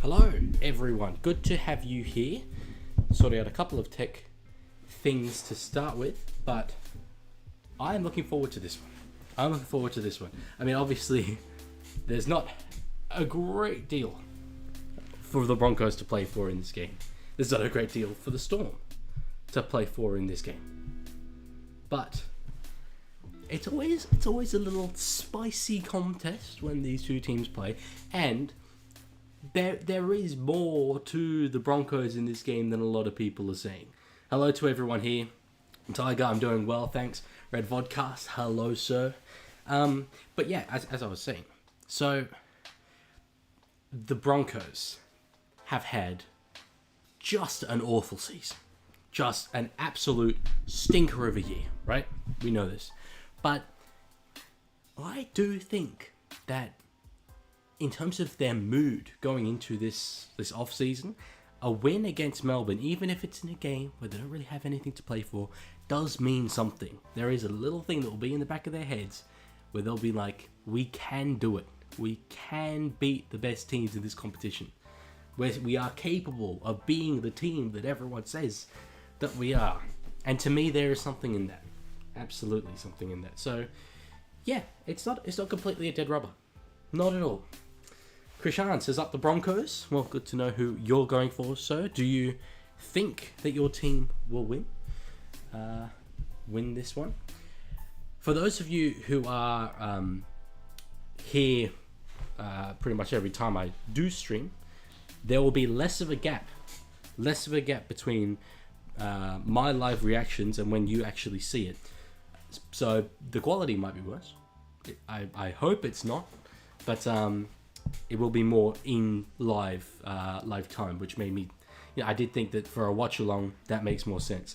Hello everyone, good to have you here. Sorted out a couple of tech things to start with, but I'm looking forward to this one. I mean, obviously, there's not a great deal for the Broncos to play for in this game. There's not a great deal for the Storm to play for in this game. But it's always a little spicy contest when these two teams play, and there is more to the Broncos in this game than a lot of people are saying. Hello to everyone here. I'm Tiger, I'm doing well, thanks. Red Vodcast, hello sir. But yeah, as I was saying, so the Broncos have had just an awful season. Just an absolute stinker of a year, right? We know this. But I do think that in terms of their mood going into this off-season, a win against Melbourne, even if it's in a game where they don't really have anything to play for, does mean something. There is a little thing that will be in the back of their heads where they'll be like, we can do it. We can beat the best teams in this competition. We are capable of being the team that everyone says that we are. And to me, there is something in that. Absolutely something in that. So, yeah, it's not completely a dead rubber. Not at all. Krishan says up the Broncos. Well, good to know who you're going for, sir. Do you think that your team will win this one? For those of you who are here pretty much every time I do stream, there will be less of a gap between my live reactions and when you actually see it. So the quality might be worse. I hope it's not, but it will be more in live time, which made me, I did think that for a watch along that makes more sense.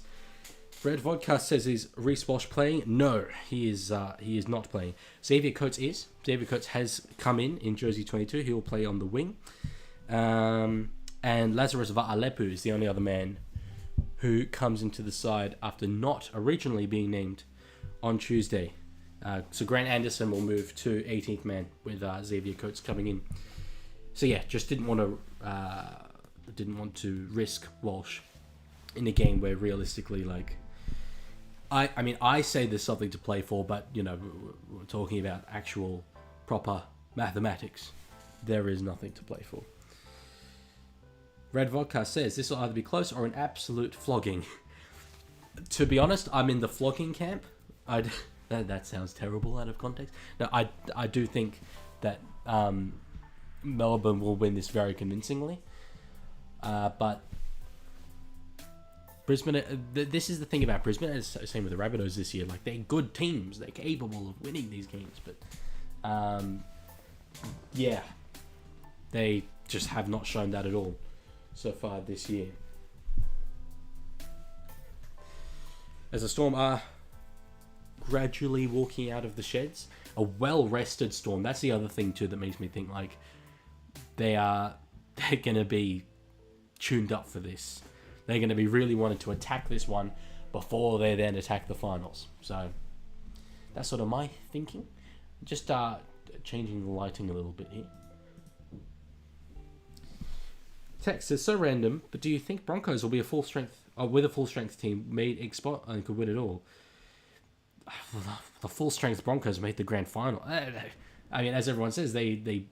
Red Vodka says, is Reece Walsh playing? No, he is not playing. Xavier Coates is. Xavier Coates has come in jersey 22. He will play on the wing. And Lazarus Va'alepu is the only other man who comes into the side after not originally being named on Tuesday. So Grant Anderson will move to 18th man with Xavier Coates coming in. So yeah, just didn't want to risk Walsh in a game where realistically, like, I mean, I say there's something to play for, but we're talking about actual proper mathematics. There is nothing to play for. Red Vodka says this will either be close or an absolute flogging. To be honest, I'm in the flogging camp. That sounds terrible out of context. No, I do think that Melbourne will win this very convincingly. But Brisbane, this is the thing about Brisbane, it's the same with the Rabbitohs this year. Like, they're good teams. They're capable of winning these games. But, yeah, they just have not shown that at all so far this year. As the Storm are gradually walking out of the sheds, a well-rested Storm. That's the other thing too that makes me think like they're gonna be tuned up for this. They're gonna be really wanting to attack this one before they then attack the finals. So that's sort of my thinking. Just changing the lighting a little bit here. Text is so random, but do you think Broncos will be with a full strength team made X spot and could win it all? The full strength Broncos made the grand final. I mean, as everyone says, they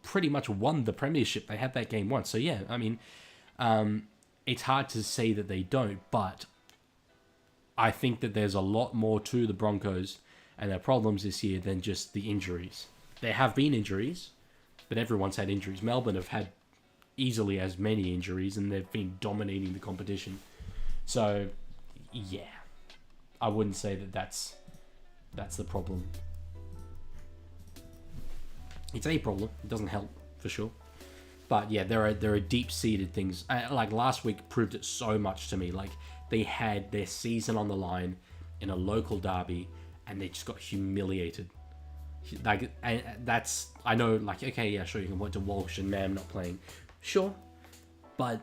pretty much won the premiership. They had that game once. So yeah, I mean, it's hard to say that they don't, but I think that there's a lot more to the Broncos and their problems this year than just the injuries. There have been injuries, but everyone's had injuries. Melbourne have had easily as many injuries, and they've been dominating the competition. So yeah, I wouldn't say that that's the problem. It's a problem. It doesn't help for sure. But yeah, there are deep-seated things. Like last week proved it so much to me. Like, they had their season on the line in a local derby, and they just got humiliated. Like, and that's, I know, like, okay, yeah, sure, you can point to Walsh and Mam not playing. Sure. But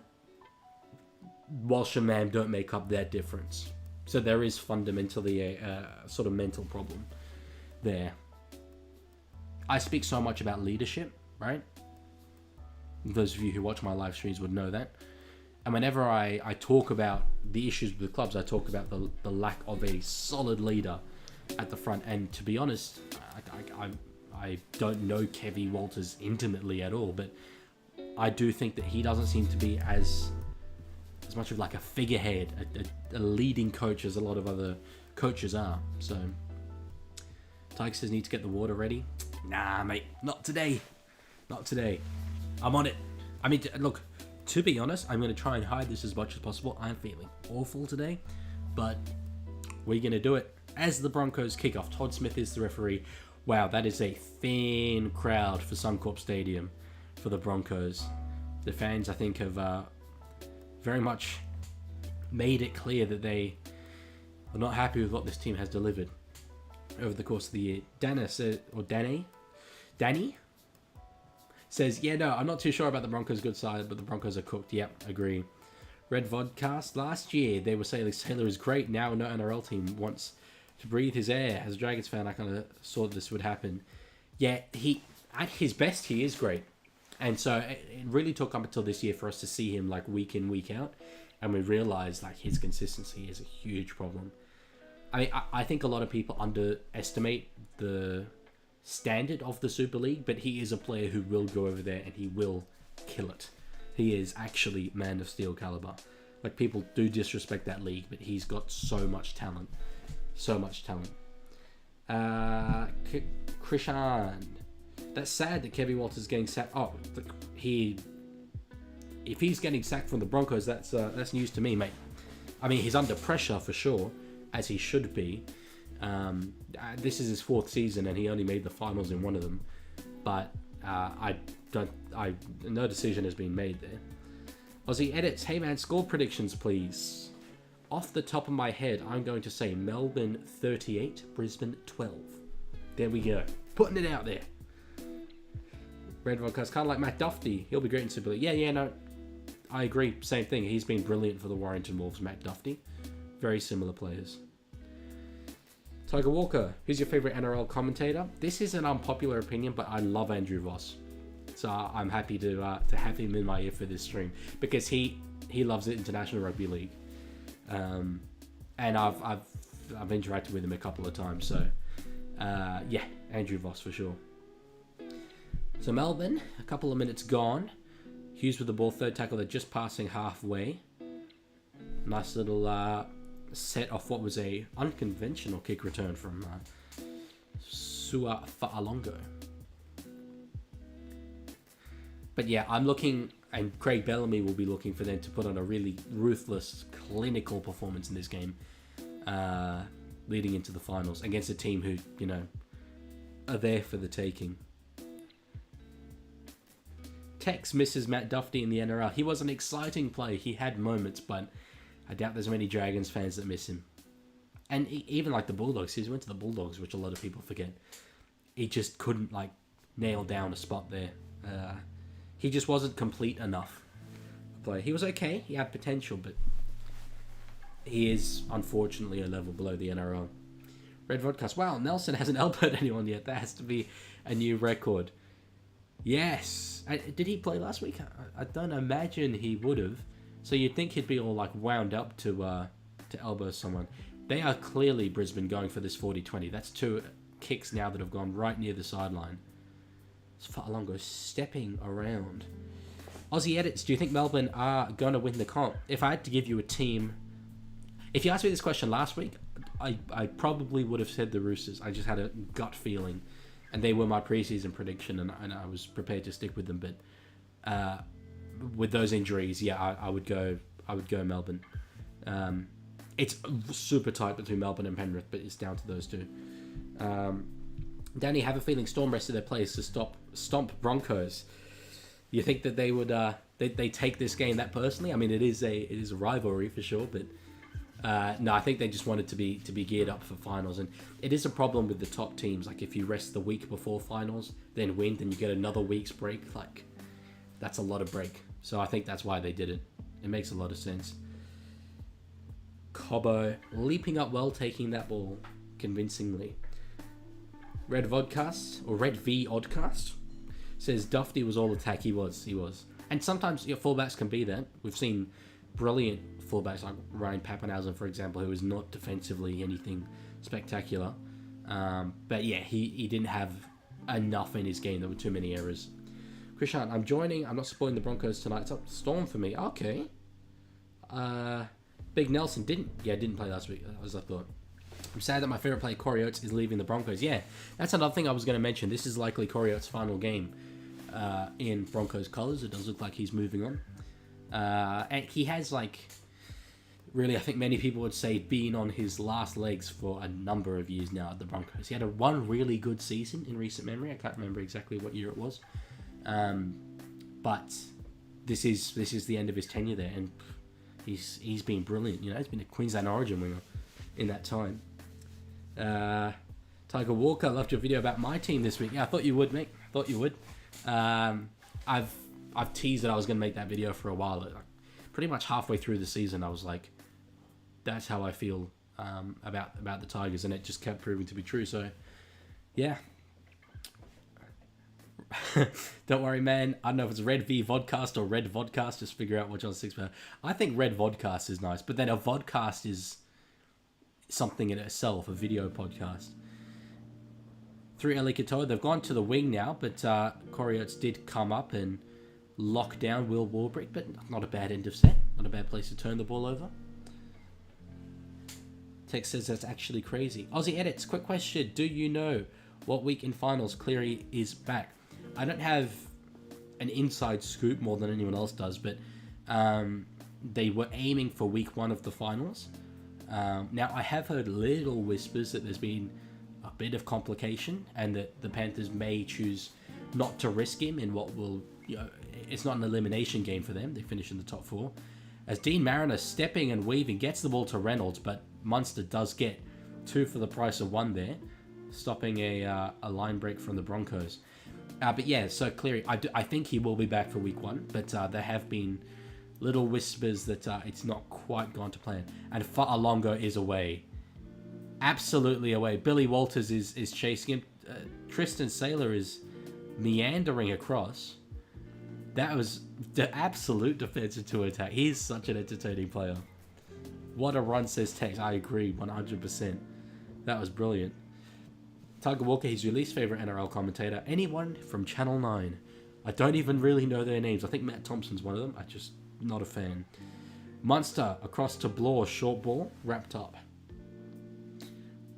Walsh and Mam don't make up that difference. So there is fundamentally a sort of mental problem there. I speak so much about leadership, right? Those of you who watch my live streams would know that. And whenever I talk about the issues with the clubs, I talk about the lack of a solid leader at the front. And to be honest, I don't know Kevin Walters intimately at all, but I do think that he doesn't seem to be as much of like a figurehead, a leading coach as a lot of other coaches are. So Tyke says need to get the water ready. Nah, mate, not today. Not today. I'm on it. I mean, look, to be honest, I'm going to try and hide this as much as possible. I'm feeling awful today, but we're going to do it. As the Broncos kick off, Todd Smith is the referee. Wow, that is a thin crowd for Suncorp Stadium for the Broncos. The fans, I think, have very much made it clear that they are not happy with what this team has delivered over the course of the year. Danny says, yeah, no, I'm not too sure about the Broncos' good side, but the Broncos are cooked. Yep, agree. Red Vodcast, last year they were saying Sailor is great. Now no NRL team wants to breathe his air. As a Dragons fan, I kind of saw this would happen. Yeah, he at his best, he is great. And so it really took up until this year for us to see him like week in, week out. And we realized like his consistency is a huge problem. I mean, I think a lot of people underestimate the standard of the Super League, but he is a player who will go over there and he will kill it. He is actually Man of Steel caliber. Like, people do disrespect that league, but he's got so much talent. So much talent. Krishan. That's sad that Kevin Walters is getting sacked. Oh, if he's getting sacked from the Broncos, that's news to me, mate. I mean, he's under pressure for sure, as he should be. This is his fourth season, and he only made the finals in one of them. But no decision has been made there. Aussie Edits, hey man, score predictions please. Off the top of my head, I'm going to say Melbourne 38, Brisbane 12. There we go. Putting it out there. Red Vodka's kind of like Matt Duffy. He'll be great in Super League. Yeah, no. I agree. Same thing. He's been brilliant for the Warrington Wolves, Matt Duffy. Very similar players. Tiger Walker, who's your favourite NRL commentator? This is an unpopular opinion, but I love Andrew Voss. So I'm happy to have him in my ear for this stream, because he loves the International Rugby League. And I've interacted with him a couple of times. So, yeah, Andrew Voss for sure. So Melbourne, a couple of minutes gone. Hughes with the ball, third tackle. They're just passing halfway. Nice little set off what was a unconventional kick return from Sua Fa'alongo. But yeah, I'm looking, and Craig Bellamy will be looking for them to put on a really ruthless, clinical performance in this game, leading into the finals against a team who, you know, are there for the taking. Tex misses Matt Duffy in the NRL. He was an exciting player. He had moments, but I doubt there's many Dragons fans that miss him. And even like the Bulldogs, he went to the Bulldogs, which a lot of people forget. He just couldn't like nail down a spot there. He just wasn't complete enough to play. He was okay. He had potential, but he is unfortunately a level below the NRL. Red Vodcast. Wow, Nelson hasn't elbowed anyone yet. That has to be a new record. Yes. Did he play last week? I don't imagine he would have. So you'd think he'd be all like wound up to elbow someone. They are clearly, Brisbane, going for this 40-20. That's two kicks now that have gone right near the sideline. Fa'alongo stepping around. Aussie Edits, do you think Melbourne are going to win the comp? If I had to give you a team... If you asked me this question last week, I probably would have said the Roosters. I just had a gut feeling. And they were my preseason prediction, and I was prepared to stick with them. But with those injuries, yeah, I would go Melbourne. It's super tight between Melbourne and Penrith, but it's down to those two. Danny, have a feeling Storm rested their players to stomp Broncos. You think that they would they take this game that personally? I mean, it is a rivalry for sure, but no, I think they just wanted to be geared up for finals, and it is a problem with the top teams. Like, if you rest the week before finals, then win, then you get another week's break. Like, that's a lot of break. So I think that's why they did it. It makes a lot of sense. Cobbo leaping up well, taking that ball convincingly. Red V Oddcast says Duffy was all attack. He was. And sometimes your fullbacks can be that. We've seen brilliant fullbacks like Ryan Pappenhausen, for example, who is not defensively anything spectacular. But yeah, he didn't have enough in his game. There were too many errors. Krishan, I'm joining. I'm not supporting the Broncos tonight. It's up to Storm for me. Okay. Big Nelson didn't play last week, as I thought. I'm sad that my favourite player, Corey Oates, is leaving the Broncos. Yeah, that's another thing I was going to mention. This is likely Corey Oates' final game in Broncos colours. It does look like he's moving on. And he has, like, really, I think many people would say, been on his last legs for a number of years now at the Broncos. He had one really good season in recent memory. I can't remember exactly what year it was. But this is the end of his tenure there, and he's been brilliant. You know, he's been a Queensland Origin winger in that time. Tiger Walker, loved your video about my team this week. Yeah, I thought you would, mate. Thought you would. I've teased that I was going to make that video for a while. Like, pretty much halfway through the season, I was like, that's how I feel about the Tigers, and it just kept proving to be true. So, yeah. Don't worry, man. I don't know if it's Red V Vodcast or Red Vodcast. Just figure out which one's 6 pound. I think Red Vodcast is nice, but then a vodcast is something in itself, a video podcast. 3 Eli Katoa, they've gone to the wing now, but Corey Oates did come up and lock down Will Warbrick, but not a bad end of set. Not a bad place to turn the ball over. Tex says that's actually crazy. Aussie Edits, quick question. Do you know what week in finals Cleary is back? I don't have an inside scoop more than anyone else does, but they were aiming for week 1 of the finals. Now, I have heard little whispers that there's been a bit of complication and that the Panthers may choose not to risk him in what will, you know, it's not an elimination game for them. They finish in the top 4. As Dean Mariner stepping and weaving gets the ball to Reynolds, but Munster does get 2 for the price of 1 there, stopping a line break from the Broncos. But yeah, so Cleary, I think he will be back for week 1, but there have been little whispers that it's not quite gone to plan. And Fa'alongo is away. Absolutely away. Billy Walters is chasing him. Tristan Saylor is meandering across. That was the absolute defensive to attack. He's such an entertaining player. What a run, says Tex. I agree, 100%. That was brilliant. Tiger Walker, his your least favourite NRL commentator. Anyone from Channel 9. I don't even really know their names. I think Matt Thompson's one of them. I'm just not a fan. Munster across to Blore, short ball, wrapped up.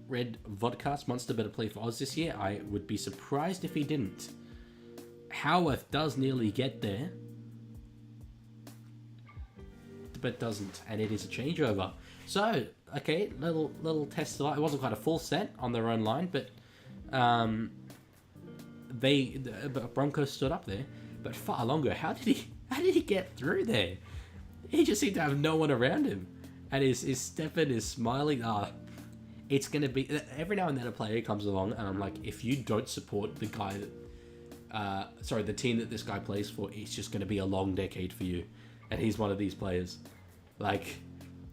Red Vodcast, Munster better play for Oz this year. I would be surprised if he didn't. Howarth does nearly get there, but doesn't, and it is a changeover. So, okay, little test. It wasn't quite a full set on their own line, but the Broncos stood up there. But Fa'alongo, how did he get through there? He just seemed to have no one around him, and his stepping, his smiling. It's gonna be every now and then a player comes along, and I'm like, if you don't support the guy that, the team that this guy plays for, it's just gonna be a long decade for you. And he's one of these players. Like,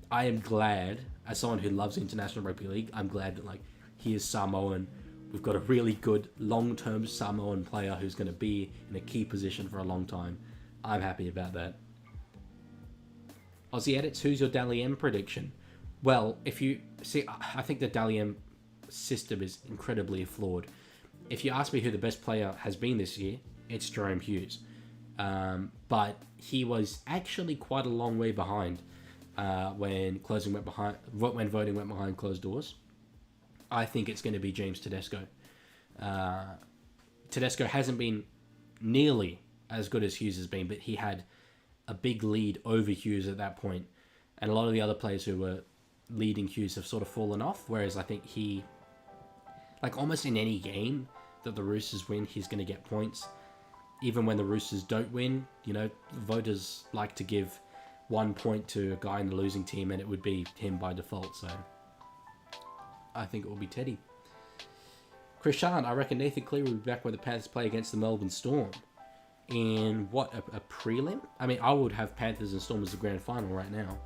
I am glad, as someone who loves International Rugby League, I'm glad that, like, he is Samoan. We've got a really good long-term Samoan player who's going to be in a key position for a long time. I'm happy about that. Aussie Edits, who's your Dally M prediction? Well, if you see, I think the Dally M system is incredibly flawed. If you ask me who the best player has been this year, it's Jerome Hughes. But he was actually quite a long way behind when voting went behind closed doors. I think it's going to be James Tedesco. Tedesco hasn't been nearly as good as Hughes has been, but he had a big lead over Hughes at that point. And a lot of the other players who were leading Hughes have sort of fallen off, whereas I think he, like almost in any game that the Roosters win, he's going to get points. Even when the Roosters don't win, you know, voters like to give 1 point to a guy in the losing team, and it would be him by default, so I think it will be Teddy. Krishan, I reckon Nathan Cleary will be back when the Panthers play against the Melbourne Storm. In what, a prelim? I mean, I would have Panthers and Storm as the grand final right now.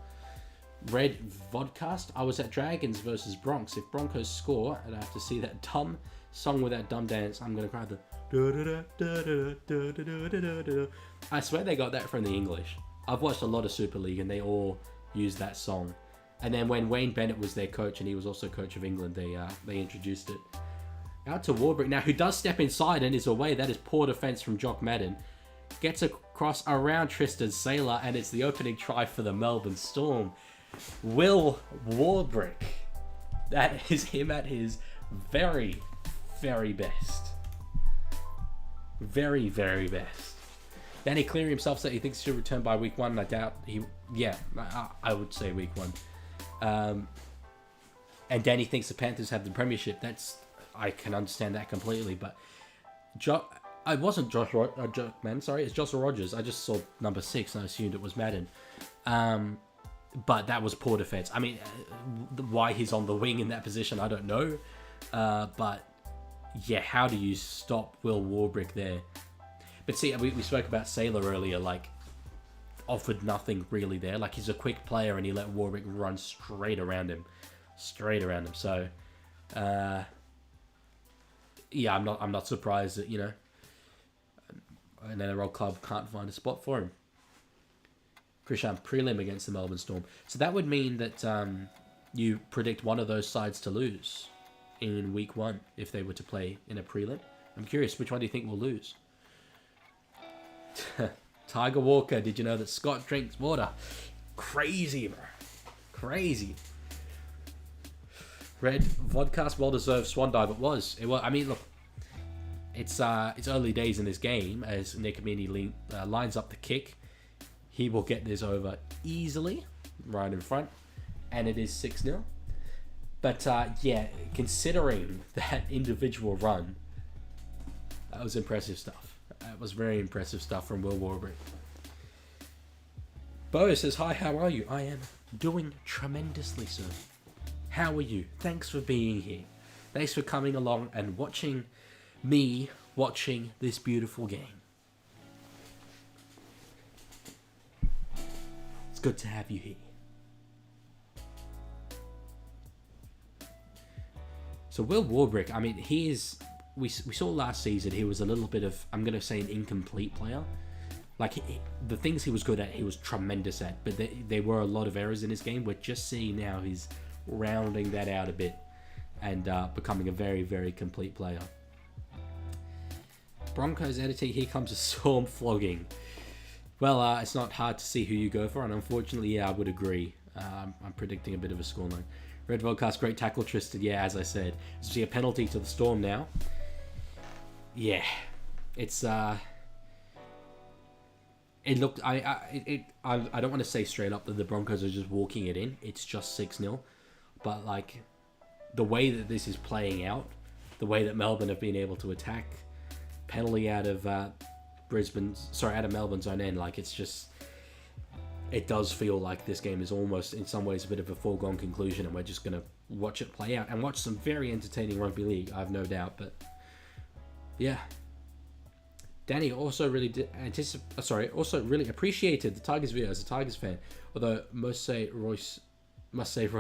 Red Vodcast, I was at Dragons versus Bronx. If Broncos score, and I have to see that dumb song with that dumb dance. I'm gonna cry. I swear they got that from the English. I've watched a lot of Super League and they all use that song. And then when Wayne Bennett was their coach and he was also coach of England, they introduced it. Out to Warbrick now, who does step inside and is away. That is poor defense from Jock Madden. Gets across around Tristan Saylor, and it's the opening try for the Melbourne Storm. Will Warbrick. That is him at his very, very best. Very, very best. Danny Cleary himself said he thinks he should return by week 1. I doubt he... Yeah, I would say week 1. And Danny thinks the Panthers have the premiership. I can understand that completely, but... I wasn't Madden, sorry. It's Joshua Rogers. I just saw number 6 and I assumed it was Madden. But that was poor defense. I mean, why he's on the wing in that position, I don't know. But yeah, how do you stop Will Warbrick there? But see, we spoke about Saylor earlier, like, offered nothing really there. Like, he's a quick player and he let Warbrick run straight around him. So, yeah, I'm not surprised that, you know, an NRL club can't find a spot for him. Krishan, prelim against the Melbourne Storm. So that would mean that you predict one of those sides to lose in week 1 if they were to play in a prelim. I'm curious, which one do you think will lose? Tiger Walker, did you know that Scott drinks water? Crazy, bro. Crazy. Red vodcast, well-deserved swan dive. It was. I mean, look, it's early days in this game as Nick Amini lines up the kick. He will get this over easily, right in front, and it is 6-0. But yeah, considering that individual run, that was impressive stuff. That was very impressive stuff from Will Warbrick. Bo says, hi, how are you? I am doing tremendously, sir. How are you? Thanks for being here. Thanks for coming along and watching me watching this beautiful game. It's good to have you here. So Will Warbrick, I mean, he is... We saw last season he was a little bit of, I'm going to say, an incomplete player. Like, the things he was good at, he was tremendous at. But there were a lot of errors in his game. We're just seeing now he's rounding that out a bit and becoming a very, very complete player. Broncos editing, here comes a Storm flogging. Well, it's not hard to see who you go for, and unfortunately, yeah, I would agree. I'm predicting a bit of a scoreline. Red Vodcast, great tackle, Tristan. Yeah, as I said, see a penalty to the Storm now. Yeah, it's it looked. I don't want to say straight up that the Broncos are just walking it in. It's just 6-0, but like the way that this is playing out, the way that Melbourne have been able to attack, penalty out of out of Melbourne's own end. Like, it's just, it does feel like this game is almost in some ways a bit of a foregone conclusion, and we're just gonna watch it play out and watch some very entertaining rugby league. I have no doubt, but. Yeah. Danny also really really appreciated the Tigers video as a Tigers fan. Although must say Royce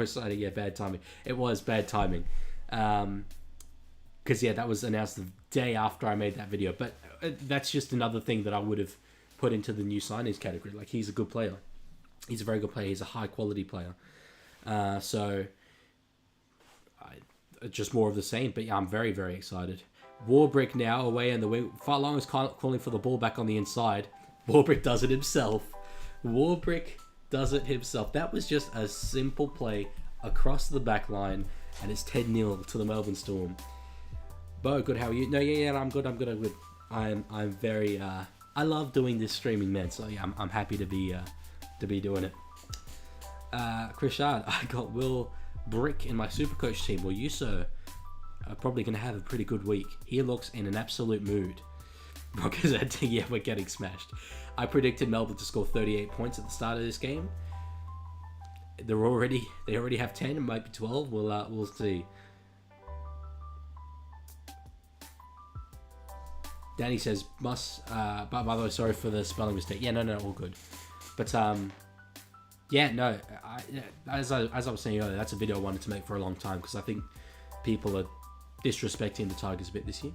signing, yeah, bad timing. It was bad timing. Because yeah, that was announced the day after I made that video. But that's just another thing that I would have put into the new signings category. Like, he's a good player. He's a very good player. He's a high quality player. Just more of the same. But yeah, I'm very, very excited. Warbrick now away in the wing. Farlong is calling for the ball back on the inside. Warbrick does it himself. That was just a simple play across the back line, and it's 10-0 to the Melbourne Storm. Bo, good, how are you? No, yeah, I'm good. I'm very, I love doing this streaming, man, so yeah, I'm happy to be doing it. Chris Shard, I got Will Brick in my Supercoach team. Well, you, sir, are probably going to have a pretty good week. He looks in an absolute mood. Because yeah, we're getting smashed. I predicted Melbourne to score 38 points at the start of this game. They already have 10. It might be 12. We'll see. Danny says by the way, sorry for the spelling mistake. Yeah, no, all good. But yeah, no. As I was saying earlier, that's a video I wanted to make for a long time because I think people are disrespecting the Tigers a bit this year.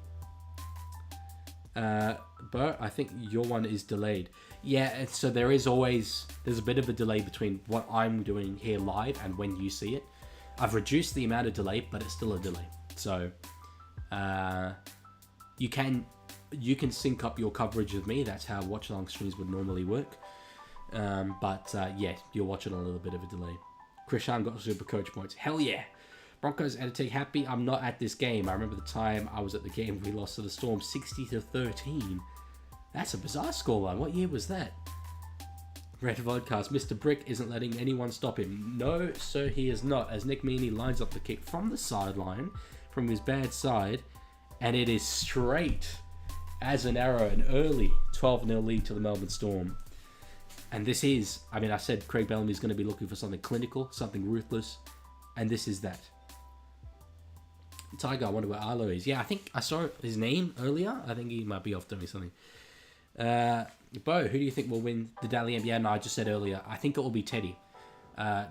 But I think your one is delayed. Yeah, so there's a bit of a delay between what I'm doing here live and when you see it. I've reduced the amount of delay, but it's still a delay. So you can sync up your coverage with me. That's how watch-along streams would normally work. Yeah, you'll watch it on a little bit of a delay. Krishan got super coach points. Hell yeah. Broncos editing happy. I'm not at this game. I remember the time I was at the game we lost to the Storm 60-13. That's a bizarre scoreline. What year was that? Red Vodcast. Mr. Brick isn't letting anyone stop him. No, sir, he is not. As Nick Meaney lines up the kick from the sideline, from his bad side, and it is straight as an arrow, an early 12-0 lead to the Melbourne Storm. And this is, I said Craig Bellamy's going to be looking for something clinical, something ruthless, and this is that. Tiger, I wonder where Arlo is. Yeah, I think I saw his name earlier. I think he might be off doing something. Bo, who do you think will win the Dally M? Yeah, no, I just said earlier. I think it will be Teddy.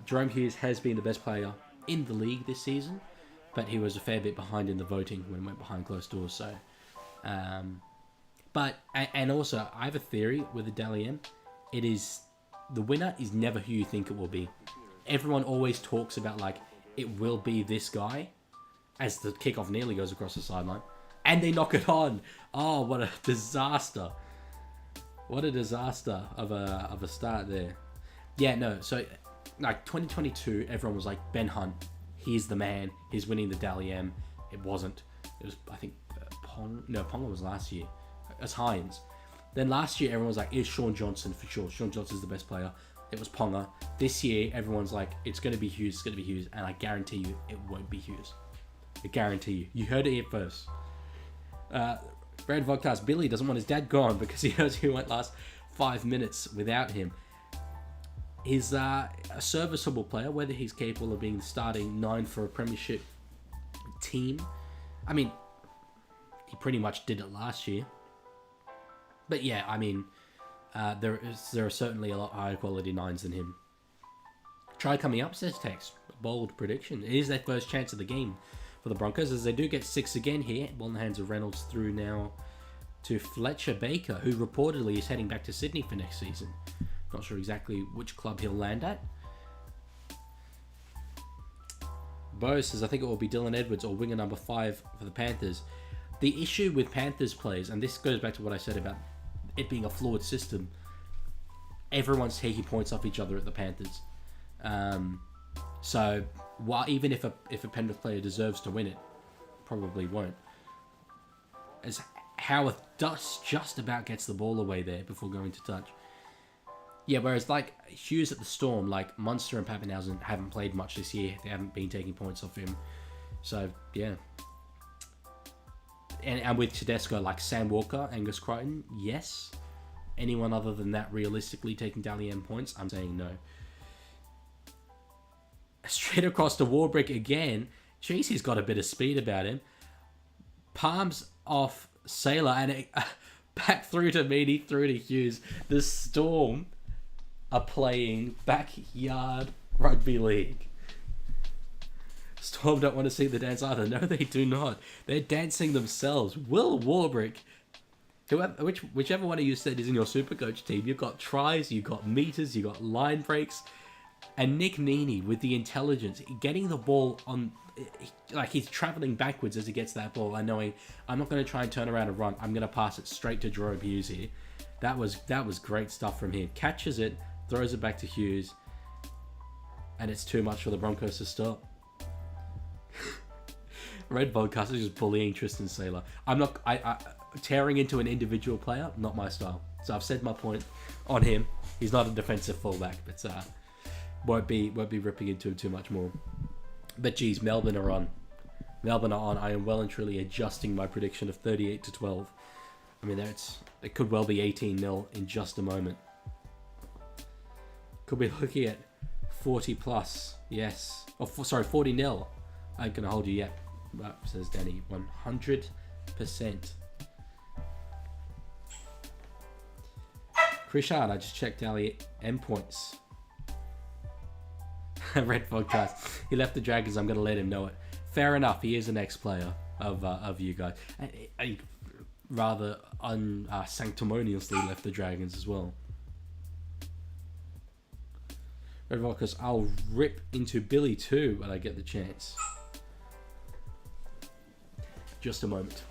Jerome Hughes has been the best player in the league this season, but he was a fair bit behind in the voting when it went behind closed doors. So, and also, I have a theory with the Dally M. It is, the winner is never who you think it will be. Everyone always talks about, like, it will be this guy, as the kickoff nearly goes across the sideline. And they knock it on. Oh, what a disaster. What a disaster of a start there. Yeah, no, so, like, 2022, everyone was like, Ben Hunt, he's the man. He's winning the Dally M. It wasn't. It was, I think, Ponga was last year. It was Hines. Then last year, everyone was like, it's Sean Johnson for sure. Sean Johnson's the best player. It was Ponga. This year, everyone's like, it's going to be Hughes, it's going to be Hughes. And I guarantee you, it won't be Hughes. I guarantee you. You heard it here first. Brad Vodcast, Billy doesn't want his dad gone because he knows he won't last 5 minutes without him. He's a serviceable player, whether he's capable of being the starting 9 for a premiership team. I mean, he pretty much did it last year. But yeah, I mean, there are certainly a lot higher quality 9s than him. Try coming up, says Tex. Bold prediction. It is their first chance of the game for the Broncos, as they do get 6 again here. Ball in the hands of Reynolds through now to Fletcher Baker, who reportedly is heading back to Sydney for next season. Not sure exactly which club he'll land at. Bo says, I think it will be Dylan Edwards or winger number 5 for the Panthers. The issue with Panthers players, and this goes back to what I said about it being a flawed system, everyone's taking points off each other at the Panthers. So, while even if a Penrith player deserves to win it, probably won't. As Howarth just about gets the ball away there before going to touch. Yeah, whereas like Hughes at the Storm, like Munster and Pappenhausen haven't played much this year. They haven't been taking points off him. So, yeah. And with Tedesco, like Sam Walker, Angus Crichton, yes. Anyone other than that realistically taking Dally M points, I'm saying no. Straight across to Warbrick again. Jeez, he's got a bit of speed about him. Palms off Sailor and back through to Meany, through to Hughes. The Storm are playing backyard rugby league. Storm don't want to see the dance either. No, they do not. They're dancing themselves. Will Warbrick, whichever one of you said is in your Supercoach team, you've got tries, you've got meters, you've got line breaks. And Nick Meaney with the intelligence, getting the ball on, like he's traveling backwards as he gets that ball and knowing, I'm not going to try and turn around and run. I'm going to pass it straight to Jerome Hughes here. That was great stuff from him. Catches it, throws it back to Hughes, and it's too much for the Broncos to stop. Red Vodcast is just bullying Tristan Sailor. I tearing into an individual player, not my style. So I've said my point on him. He's not a defensive fullback, but won't be ripping into him too much more. But geez, Melbourne are on. I am well and truly adjusting my prediction of 38-12. I mean, it could well be 18-0 in just a moment. Could be looking at 40 plus. Yes. 40-0. I ain't gonna hold you yet. But, says Danny, 100%. Krishan, I just checked Dally M points. Red Podcast. He left the Dragons. I'm going to let him know it. Fair enough. He is an ex-player. of you guys. I rather unsanctimoniously left the Dragons as well. Red Vodkas, I'll rip into Billy too when I get the chance. Just a moment.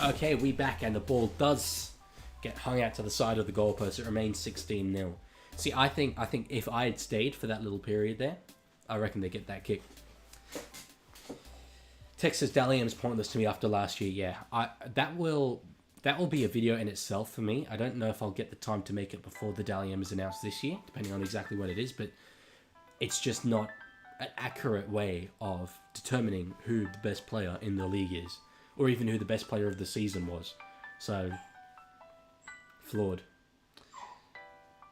Okay, we back, and the ball does get hung out to the side of the goalpost. It remains 16-0. See, I think if I had stayed for that little period there, I reckon they get that kick. Texas Dally M's pointless to me after last year. Yeah, that will be a video in itself for me. I don't know if I'll get the time to make it before the Dally M is announced this year, depending on exactly what it is, but it's just not an accurate way of determining who the best player in the league is, or even who the best player of the season was. So, flawed.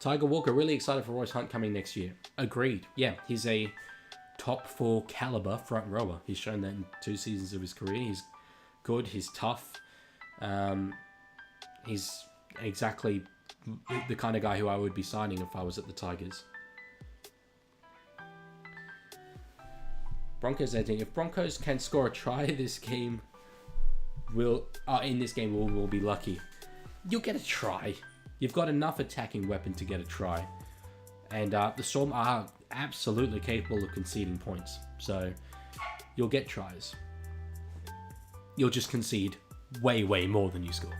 Tiger Walker, really excited for Royce Hunt coming next year. Agreed. Yeah, he's a top 4 caliber front rower. He's shown that in 2 seasons of his career. He's good, he's tough. He's exactly the kind of guy who I would be signing if I was at the Tigers. Broncos editing. If Broncos can score a try this game, we'll be lucky. You'll get a try. You've got enough attacking weapon to get a try. And the Storm are absolutely capable of conceding points. So you'll get tries. You'll just concede way, way more than you score.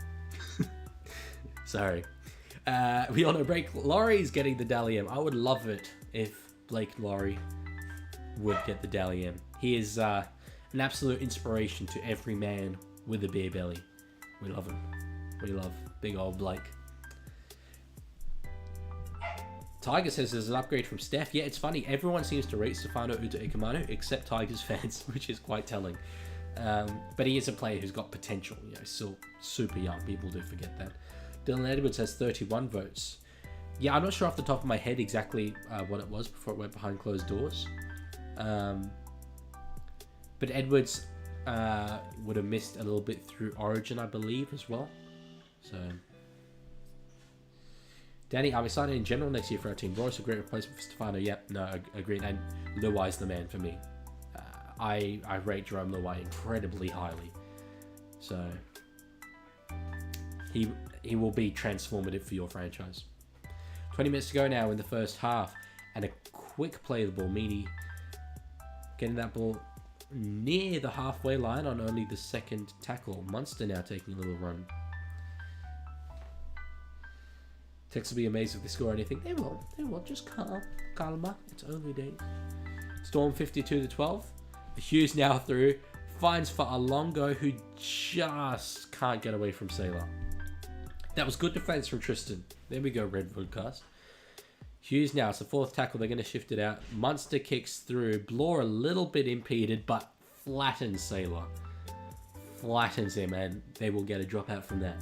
Sorry. We all know Blake Laurie's getting the Dally M. I would love it if Blake Laurie would get the Dally M. He is an absolute inspiration to every man with a beer belly. We love him. We love big old Blake. Tiger says there's an upgrade from Steph. Yeah, it's funny. Everyone seems to rate Stefano Utoikamanu except Tigers fans, which is quite telling. But he is a player who's got potential. You know, still super young. People do forget that. Dylan Edwards has 31 votes. Yeah, I'm not sure off the top of my head exactly what it was before it went behind closed doors. But Edwards would have missed a little bit through Origin, I believe, as well. So, Danny, I'm excited in general next year for our team. Royce, a great replacement for Stefano. Yep, no, agreed. And Luai's the man for me. I rate Jerome Luai incredibly highly. So, he will be transformative for your franchise. 20 minutes to go now in the first half. And a quick play of the ball. Meany getting that ball near the halfway line on only the second tackle. Munster now taking a little run. Tex will be amazed if they score anything. They will. Just calma. It's early days. Storm 52-12. Hughes now through. Finds for Alongo, who just can't get away from Sailor. That was good defense from Tristan. There we go, Red Vodcast. Hughes now, it's the 4th tackle. They're going to shift it out. Munster kicks through. Blore a little bit impeded, but flattens Sailor. Flattens him, and they will get a dropout from that.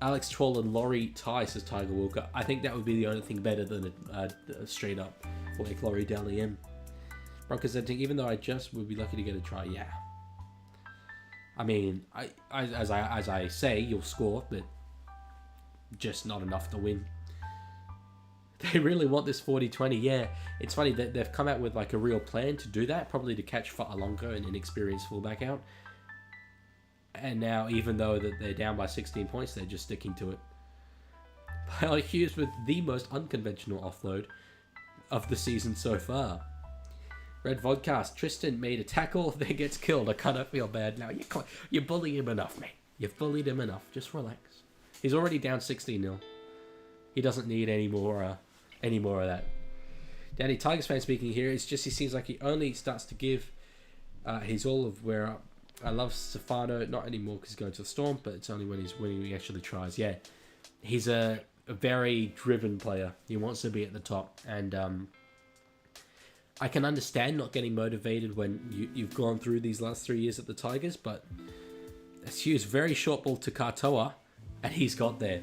Alex Troll and Laurie tie, says Tiger Walker. I think that would be the only thing better than a straight up Blake Laurie Dally M. Broncos editing, even though I just would be lucky to get a try. Yeah. I mean, as I say, you'll score, but just not enough to win. They really want this 40-20. Yeah, it's funny that they've come out with like a real plan to do that, probably to catch Fa'alongo, an inexperienced fullback, out. And now, even though that they're down by 16 points, they're just sticking to it. Pilot Hughes with the most unconventional offload of the season so far. Red Vodcast, Tristan made a tackle, then gets killed. I kind of feel bad now. You bully him enough, mate. You've bullied him enough. Just relax. He's already down 16-0. He doesn't need any more of that. Danny, Tigers fan speaking here. It's just he seems like he only starts to give his all of where I love Stefano, not anymore because he's going to the Storm, but it's only when he's winning he actually tries. Yeah, he's a very driven player. He wants to be at the top, and I can understand not getting motivated when you've gone through these last 3 years at the Tigers, but Hughes very short ball to Katoa, and he's got there.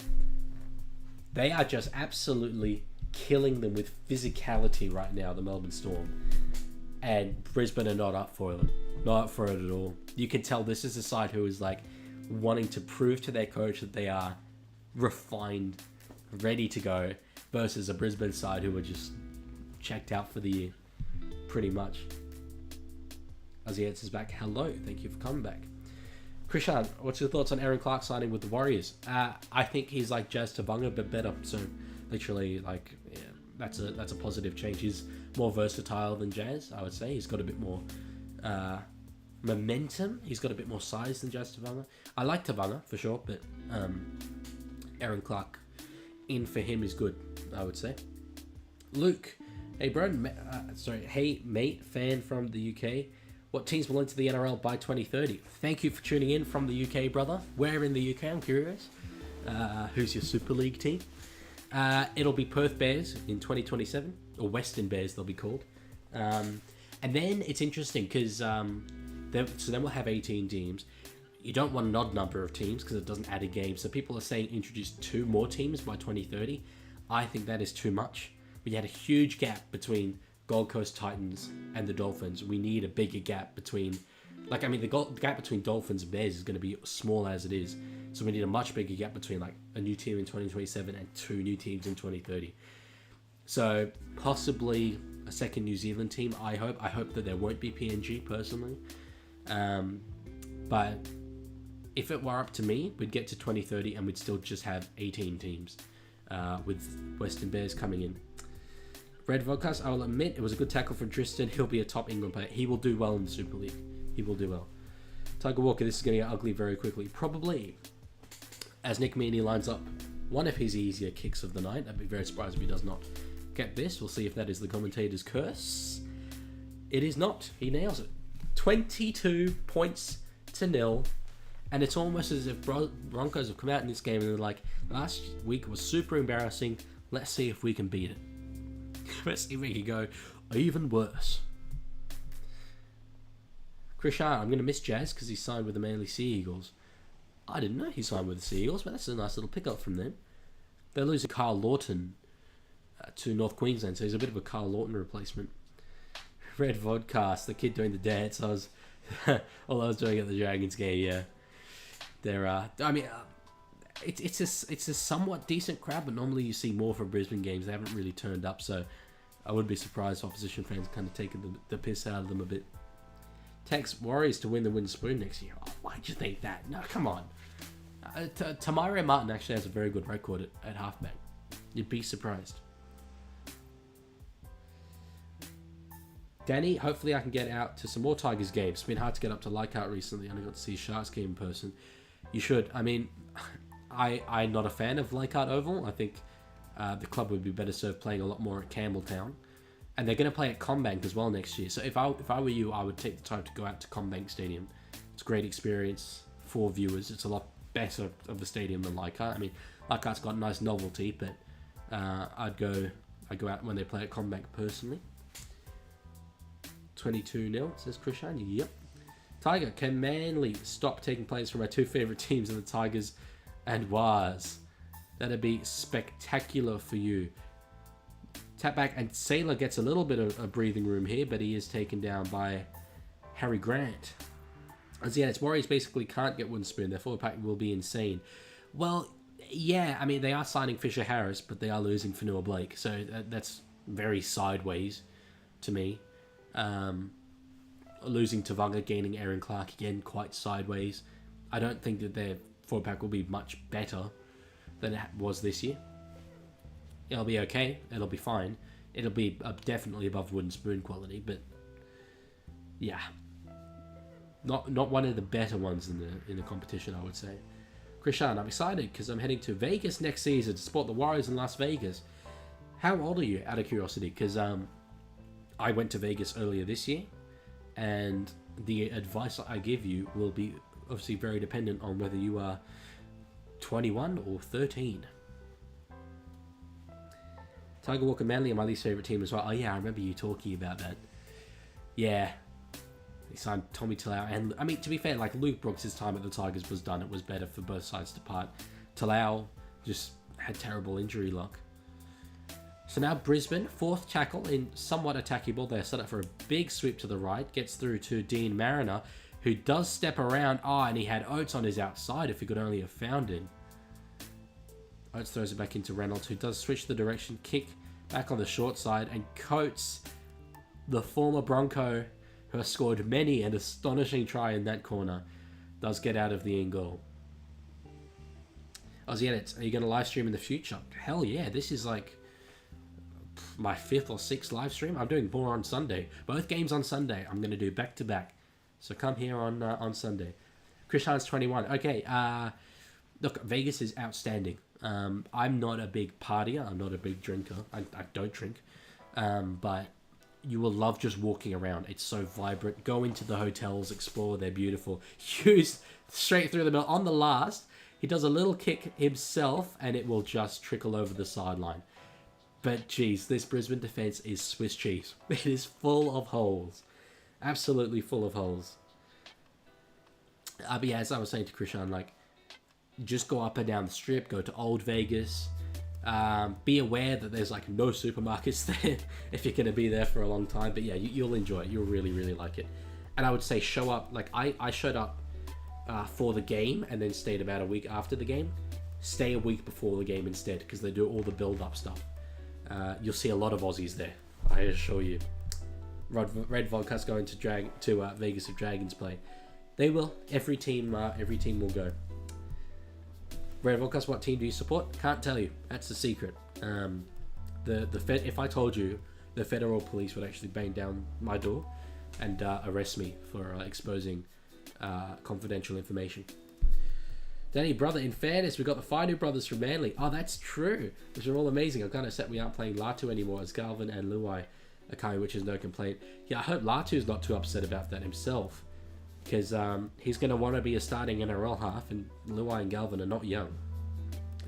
They are just absolutely killing them with physicality right now, the Melbourne Storm. And Brisbane are not up for it. Not up for it at all. You can tell this is a side who is like wanting to prove to their coach that they are refined, ready to go, versus a Brisbane side who are just checked out for the year, pretty much. As he answers back, hello, thank you for coming back. Krishan, what's your thoughts on Aaron Clark signing with the Warriors? I think he's like Jazz Tavanga, but better. So literally, like, yeah, that's a positive change. He's more versatile than Jazz, I would say. He's got a bit more momentum. He's got a bit more size than Jazz Tavanga. I like Tavanga for sure, but Aaron Clark in for him is good, I would say. Luke, hey bro, hey mate, fan from the UK. What teams will enter the NRL by 2030? Thank you for tuning in from the UK, brother. Where in the UK? I'm curious. Who's your Super League team? It'll be Perth Bears in 2027, or Western Bears they'll be called. And then it's interesting because so then we'll have 18 teams. You don't want an odd number of teams because it doesn't add a game. So people are saying introduce 2 more teams by 2030. I think that is too much. We had a huge gap between Gold Coast Titans and the Dolphins. We need a bigger gap between, like, I mean, the gap between Dolphins and Bears is going to be small as it is. So we need a much bigger gap between, like, a new team in 2027 and 2 new teams in 2030. So possibly a second New Zealand team. I hope that there won't be PNG personally. But if it were up to me, we'd get to 2030 and we'd still just have 18 teams with Western Bears coming in. Red Vodcast, I will admit, it was a good tackle from Tristan. He'll be a top England player. He will do well in the Super League. He will do well. Tiger Walker, this is going to get ugly very quickly. Probably. As Nick Meaney lines up one of his easier kicks of the night. I'd be very surprised if he does not get this. We'll see if that is the commentator's curse. It is not. He nails it. 22 points to 0. And it's almost as if Broncos have come out in this game and they're like, last week was super embarrassing. Let's see if we can beat it. Let's see if we can go even worse. Krishan, I'm going to miss Jazz because he signed with the Manly Sea Eagles. I didn't know he signed with the Sea Eagles, but that's a nice little pickup from them. They're losing Carl Lawton to North Queensland, so he's a bit of a Carl Lawton replacement. Red Vodcast, the kid doing the dance. All I was doing at the Dragons game, yeah. They're, I mean, it's a somewhat decent crowd, but normally you see more from Brisbane games. They haven't really turned up, so I wouldn't be surprised if opposition fans kind of taking the piss out of them a bit. Tex Warriors to win the Wooden Spoon next year. Oh, why'd you think that? No, come on. Tamario Martin actually has a very good record at halfback. You'd be surprised. Danny, hopefully I can get out to some more Tigers games. It's been hard to get up to Leichhardt recently. I only got to see a Sharks game in person. You should. I mean, I'm not a fan of Leichhardt Oval. I think the club would be better served playing a lot more at Campbelltown. And they're going to play at CommBank as well next year. So if I were you, I would take the time to go out to CommBank Stadium. It's a great experience for viewers. It's a lot better of the stadium than Leichhardt. I mean, Leichhardt's got a nice novelty, but I'd go out when they play at CommBank personally. 22-0, says Krishan. Yep. Tiger, can Manly stop taking players from our 2 favourite teams in the Tigers and Wars? That'd be spectacular for you. Tap back, and Sailor gets a little bit of a breathing room here, but he is taken down by Harry Grant. As yeah, its Warriors basically can't get Wooden Spoon. Their forward pack will be insane. Well, yeah, I mean, they are signing Fisher Harris, but they are losing Fanua Blake, so that's very sideways to me. Losing Tavanga, gaining Aaron Clark again, quite sideways. I don't think that their forward pack will be much better than it was this year. It'll be okay. It'll be fine. It'll be definitely above Wooden Spoon quality, but yeah, not one of the better ones in the competition, I would say. Krishan, I'm excited because I'm heading to Vegas next season to support the Warriors in Las Vegas. How old are you, out of curiosity? Because I went to Vegas earlier this year, and the advice I give you will be obviously very dependent on whether you are 21 or 13. Tiger Walker Manly are my least favourite team as well. Oh yeah, I remember you talking about that. Yeah. He signed Tommy Talau, and I mean, to be fair, like Luke Brooks' time at the Tigers was done. It was better for both sides to part. Talau just had terrible injury luck. So now Brisbane, 4th tackle in somewhat attackable. They're set up for a big sweep to the right. Gets through to Dean Mariner. who does step around. Oh, and he had Oates on his outside if he could only have found it. Oates throws it back into Reynolds, who does switch the direction, kick back on the short side, and Coates, the former Bronco, who has scored many an astonishing try in that corner, does get out of the in goal. Aussie Edits, are you going to live stream in the future? Hell yeah, this is like my 5th or 6th live stream. I'm doing more on Sunday. Both games on Sunday. I'm going to do back to back. So come here on Sunday. Chris Hines 21. Okay, look, Vegas is outstanding. I'm not a big partier. I'm not a big drinker. I don't drink. But you will love just walking around. It's so vibrant. Go into the hotels, explore. They're beautiful. Hughes straight through the middle. On the last, he does a little kick himself, and it will just trickle over the sideline. But geez, this Brisbane defense is Swiss cheese. It is full of holes. Absolutely full of holes. But yeah, as I was saying to Krishan, like, just go up and down the strip, go to Old Vegas. Be aware that there's like no supermarkets there if you're going to be there for a long time. But yeah, you'll enjoy it. You'll really, really like it. And I would say show up. Like I showed up for the game and then stayed about a week after the game. Stay a week before the game instead, because they do all the build-up stuff. You'll see a lot of Aussies there, I assure you. Red Vodka's going to Vegas if Dragons play. They will. Every team will go. Red Vodka's, what team do you support? Can't tell you. That's the secret. If I told you, the federal police would actually bang down my door and arrest me for exposing confidential information. Danny, brother, in fairness, we got the Fido brothers from Manly. Oh, that's true. Which are all amazing. I'm kind of upset we aren't playing Latu anymore, as Galvin and Luai are coming, which is no complaint. Yeah, I hope Latu's not too upset about that himself, because he's going to want to be a starting NRL half, and Luai and Galvin are not young.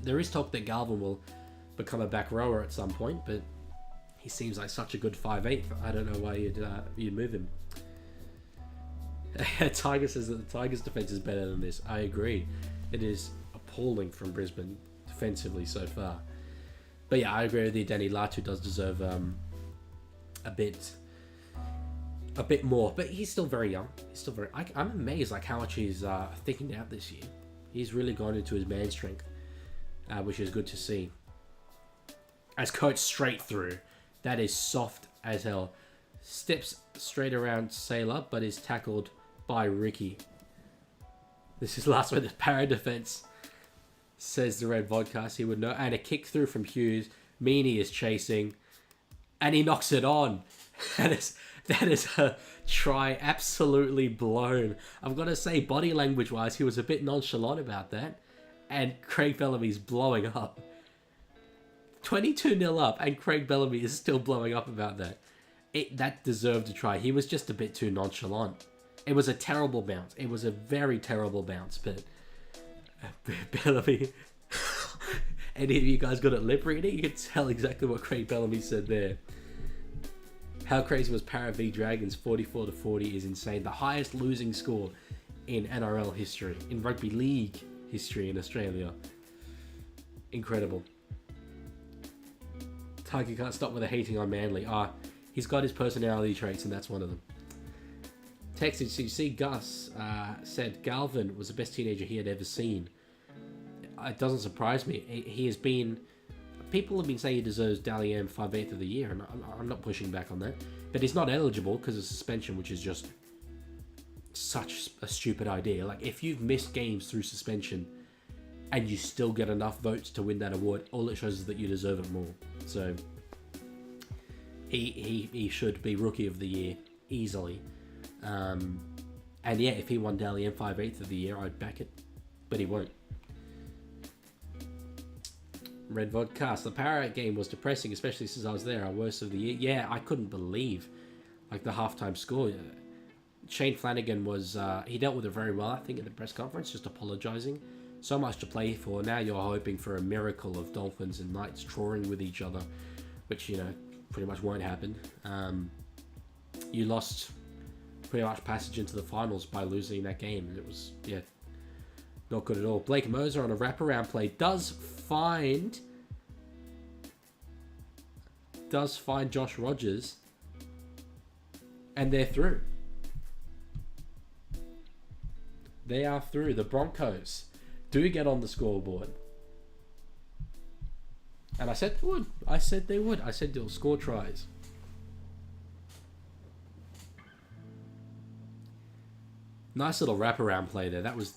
There is talk that Galvin will become a back rower at some point, but he seems like such a good 5'8". I don't know why you'd move him. Tiger says that the Tigers' defense is better than this. I agree. It is appalling from Brisbane defensively so far. But yeah, I agree with you, Danny. Latu does deserve a bit more, but he's still very young. I'm amazed like how much he's thickened out this year. He's really gone into his man strength, which is good to see. As Coach straight through, that is soft as hell. Steps straight around Sailor, but is tackled by Ricky. This is last with the para defense, says the Red Vodcast. He would know. And a kick through from Hughes. Meany is chasing, and he knocks it on. That is a try absolutely blown. I've got to say, body language wise, he was a bit nonchalant about that. And Craig Bellamy's blowing up. 22-0 up, and Craig Bellamy is still blowing up about that. That deserved a try. He was just a bit too nonchalant. It was a terrible bounce. It was a very terrible bounce, but Bellamy... Any of you guys got it lip reading? You can tell exactly what Craig Bellamy said there. How crazy was Para v Dragons? 44-40 is insane. The highest losing score in NRL history, in rugby league history in Australia. Incredible. Tiger can't stop with the hating on Manly. He's got his personality traits, and that's one of them. Texted, so you see Gus said Galvin was the best teenager he had ever seen. It doesn't surprise me. He has been... People have been saying he deserves Dally M 5/8 of the year, and I'm not pushing back on that. But he's not eligible because of suspension, which is just such a stupid idea. Like, if you've missed games through suspension and you still get enough votes to win that award, all it shows is that you deserve it more. So he should be Rookie of the Year easily. And yeah, if he won Dally M 5/8 of the year, I'd back it. But he won't. Red Vodcast. The Para game was depressing, especially since I was there. Our worst of the year. Yeah, I couldn't believe like the halftime score. Shane Flanagan was he dealt with it very well, I think, at the press conference, just apologising. So much to play for. Now you're hoping for a miracle of Dolphins and Knights drawing with each other, which, you know, pretty much won't happen. You lost pretty much passage into the finals by losing that game. It was, yeah, not good at all. Blake Moser on a wraparound play does find Josh Rogers, and they're through. They are through. The Broncos do get on the scoreboard. And I said they would. I said they would. I said they'll score tries. Nice little wraparound play there. That was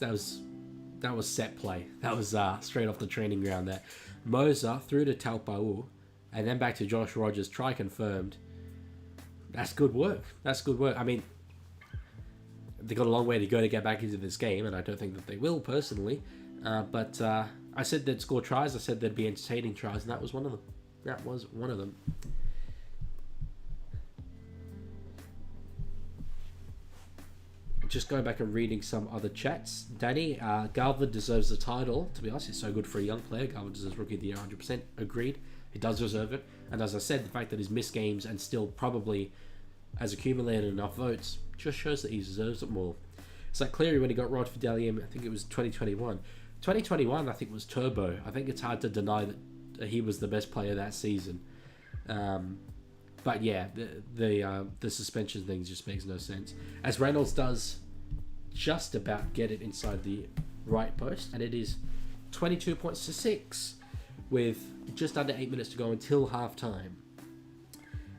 set play. That was straight off the training ground there. Moser through to Taupau, and then back to Josh Rogers. Try confirmed. That's good work. That's good work. I mean, they got a long way to go to get back into this game, and I don't think that they will personally. But I said they'd score tries. I said there'd be entertaining tries, and that was one of them. That was one of them. Just going back and reading some other chats. Danny, Garver deserves the title. To be honest, he's so good for a young player. Garver deserves Rookie of the Year, 100%. Agreed. He does deserve it. And as I said, the fact that he's missed games and still probably has accumulated enough votes just shows that he deserves it more. It's like Cleary when he got Rod Fidelium, I think it was 2021. 2021, I think, was turbo. I think it's hard to deny that he was the best player that season. But yeah, the suspension thing just makes no sense. As Reynolds does just about get it inside the right post, and it is 22 points to 6 with just under 8 minutes to go until half time.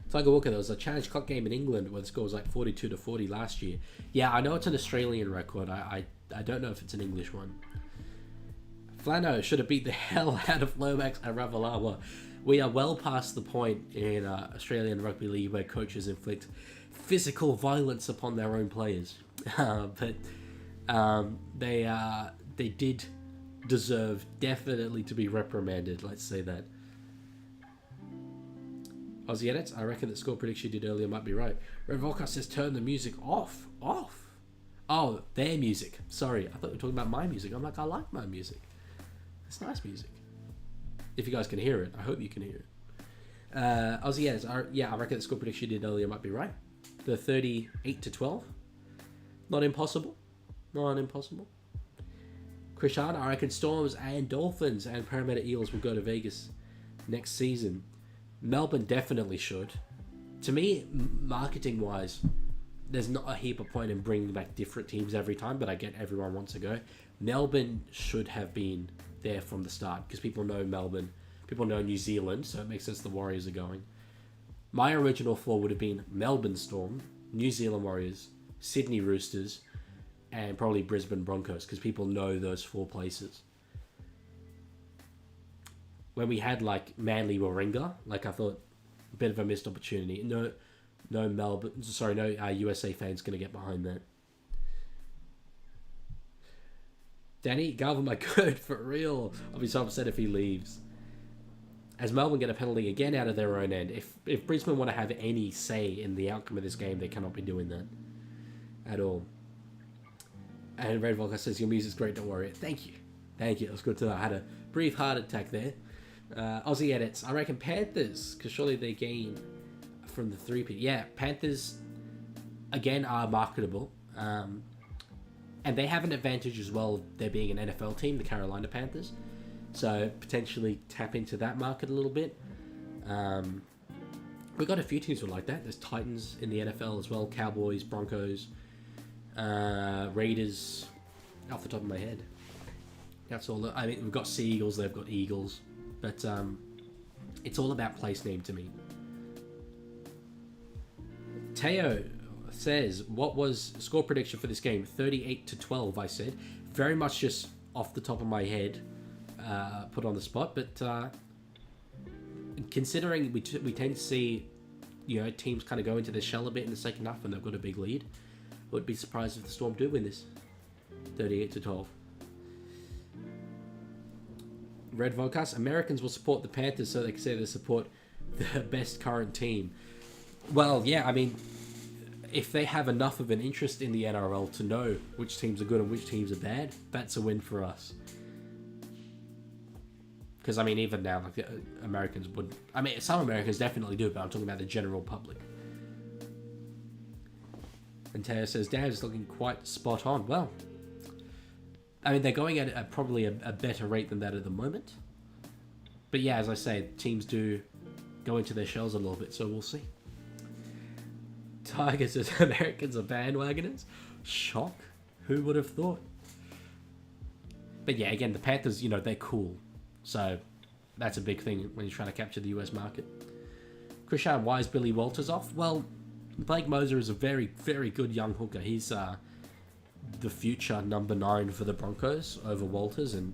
Tiger Walker, there was a challenge clock game in England where the score was like 42-40 last year. Yeah, I know it's an Australian record. I don't know if it's an English one. Flano should have beat the hell out of Lomax and Ravalawa. We are well past the point in Australian Rugby League where coaches inflict physical violence upon their own players. But they did deserve definitely to be reprimanded, let's say that. Aussie Edits, I reckon that score prediction you did earlier might be right. Red Volca says turn the music off. Off? Oh, their music. Sorry, I thought you were talking about my music. I'm like, I like my music. It's nice music. If you guys can hear it, I hope you can hear it. Aussie Edits, I reckon that score prediction you did earlier might be right. The 38-12. Not impossible. Not impossible. Krishan, I reckon Storms and Dolphins and Parramatta Eels will go to Vegas next season. Melbourne definitely should. To me, marketing-wise, there's not a heap of point in bringing back different teams every time, but I get everyone wants to go. Melbourne should have been there from the start because people know Melbourne, people know New Zealand, so it makes sense the Warriors are going. My original four would have been Melbourne Storm, New Zealand Warriors, Sydney Roosters, and probably Brisbane Broncos because people know those four places. When we had like Manly Warringah, like I thought, a bit of a missed opportunity. No USA fans gonna get behind that. Danny, Garver my code for real. I'll be so upset if he leaves. As Melbourne get a penalty again out of their own end. If Brisbane want to have any say in the outcome of this game, they cannot be doing that at all. And Red Volca says your music's great. Don't worry. Thank you. It was good to know. I had a brief heart attack there. Aussie Edits. I reckon Panthers, because surely they gain from the 3P. Yeah, Panthers, again, are marketable. And they have an advantage as well, there being an NFL team, the Carolina Panthers. So, potentially tap into that market a little bit. We've got a few teams who are like that. There's Titans in the NFL as well. Cowboys, Broncos, Raiders, off the top of my head. That's all. I mean, we've got Seagulls, they've got Eagles. But it's all about place name to me. Teo says, what was score prediction for this game? 38-12, I said. Very much just off the top of my head, put on the spot. But considering we tend to see, teams kind of go into their shell a bit in the second half when they've got a big lead, I would be surprised if the Storm do win this. 38-12. Red Volcast, Americans will support the Panthers so they can say they support the best current team. Well, yeah, I mean, if they have enough of an interest in the NRL to know which teams are good and which teams are bad, that's a win for us. Because, I mean, even now, like, Americans would... I mean, some Americans definitely do, but I'm talking about the general public. And Teo says, Dan's looking quite spot on. Well... I mean, they're going at probably a better rate than that at the moment. But yeah, as I say, teams do go into their shells a little bit, so we'll see. Tiger says Americans are bandwagoners. Shock. Who would have thought? But yeah, again, the Panthers, they're cool. So that's a big thing when you're trying to capture the US market. Krishan, why is Billy Walters off? Well, Blake Moser is a very, very good young hooker. He's the future number 9 for the Broncos over Walters. And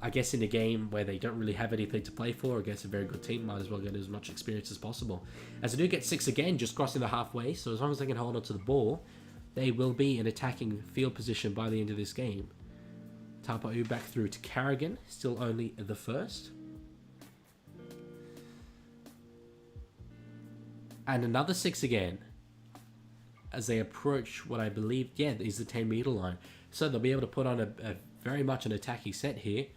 I guess in a game where they don't really have anything to play for against a very good team, might as well get as much experience as possible. As they do get 6 again, just crossing the halfway. So as long as they can hold on to the ball, they will be in attacking field position by the end of this game. Tapa'u back through to Carrigan, still only the first. And another 6 again, as they approach what I believe, is the 10-meter line. So they'll be able to put on a very much an attacking set here.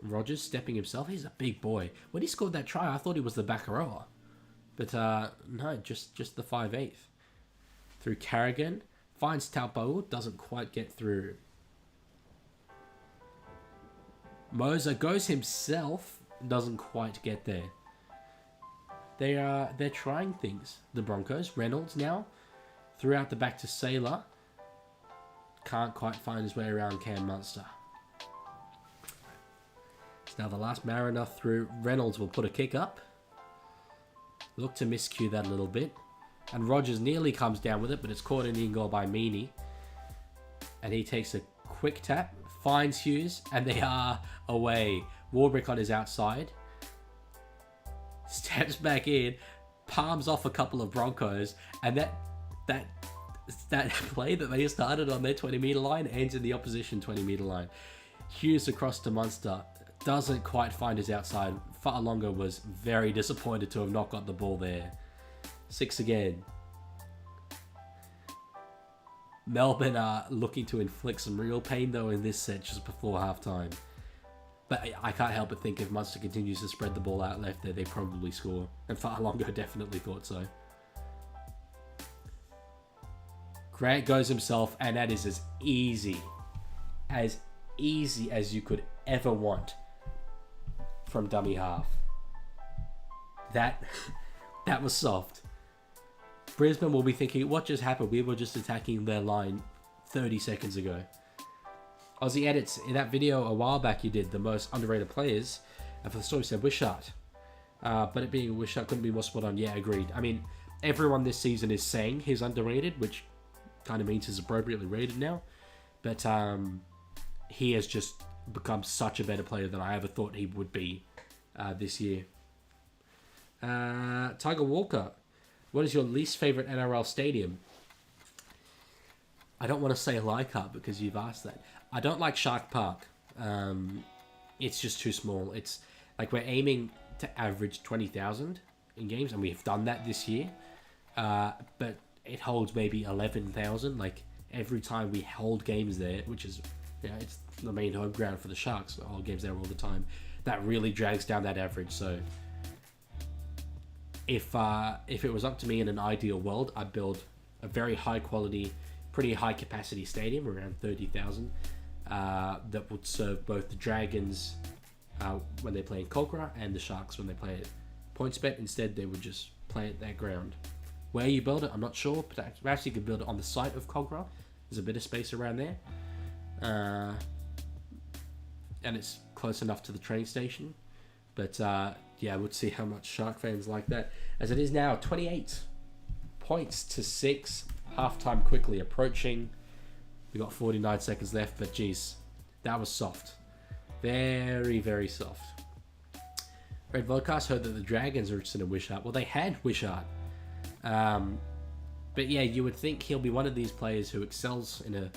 Rogers stepping himself. He's a big boy. When he scored that try, I thought he was the back rower. But no, just the 5'8". Through Carrigan. Finds Taupau, doesn't quite get through. Moser goes himself, doesn't quite get there. They're trying things, the Broncos. Reynolds now, throughout the back to Saylor. Can't quite find his way around Cam Munster. It's now the last Mariner through. Reynolds will put a kick up. Look to miscue that a little bit. And Rogers nearly comes down with it, but it's caught in goal by Meaney. And he takes a quick tap. Finds Hughes, and they are away. Warbrick on his outside. Steps back in, palms off a couple of Broncos, and that play that they started on their 20-meter line ends in the opposition 20-meter line. Hughes across to Munster. Doesn't quite find his outside. Fa'alogo was very disappointed to have not got the ball there. 6 again. Melbourne are looking to inflict some real pain, though, in this set just before halftime. But I can't help but think if Munster continues to spread the ball out left there, they probably score. And Fa'alogo definitely thought so. Grant goes himself, and that is as easy as you could ever want from dummy half. That was soft. Brisbane will be thinking, what just happened? We were just attacking their line 30 seconds ago. Aussie Edits, in that video a while back you did, the most underrated players, and for the story said Wishart. But it being a Wishart couldn't be more spot on. Yeah, agreed. I mean, everyone this season is saying he's underrated, which kind of means he's appropriately rated now. But he has just become such a better player than I ever thought he would be this year. Tiger Walker, what is your least favourite NRL stadium? I don't want to say Leichhardt because you've asked that. I don't like Shark Park. It's just too small. It's like we're aiming to average 20,000 in games, and we've done that this year. But it holds maybe 11,000. Like every time we hold games there, which is, it's the main home ground for the Sharks. The whole games there all the time. That really drags down that average. So if it was up to me in an ideal world, I'd build a very high quality, pretty high capacity stadium, around 30,000, that would serve both the Dragons when they play in Kogarah and the Sharks when they play at PointsBet. Instead, they would just play at that ground. Where you build it, I'm not sure. Perhaps you could build it on the site of Kogarah. There's a bit of space around there. And it's close enough to the train station. But yeah, we'll see how much Shark fans like that. As it is now, 28 points to 6. Halftime quickly approaching. We got 49 seconds left, but geez, that was soft. Very, very soft. Red Vodcast heard that the Dragons are interested in Wishart. Well, they had Wishart. But yeah, you would think he'll be one of these players who excels in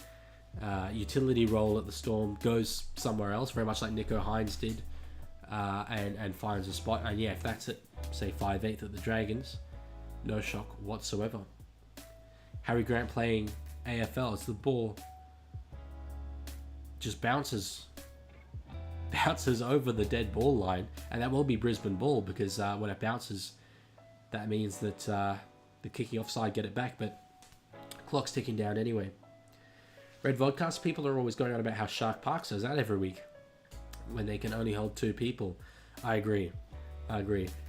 a utility role at the Storm, goes somewhere else, very much like Nico Hines did, and finds a spot. And yeah, if that's at, say, 5'8" at the Dragons, no shock whatsoever. Harry Grant playing AFL, as the ball just bounces over the dead ball line, and that will be Brisbane ball because when it bounces, that means that the kicking offside get it back, but clock's ticking down anyway. Red Vodcast, people are always going on about how Shark Park says that every week when they can only hold 2 people. I agree.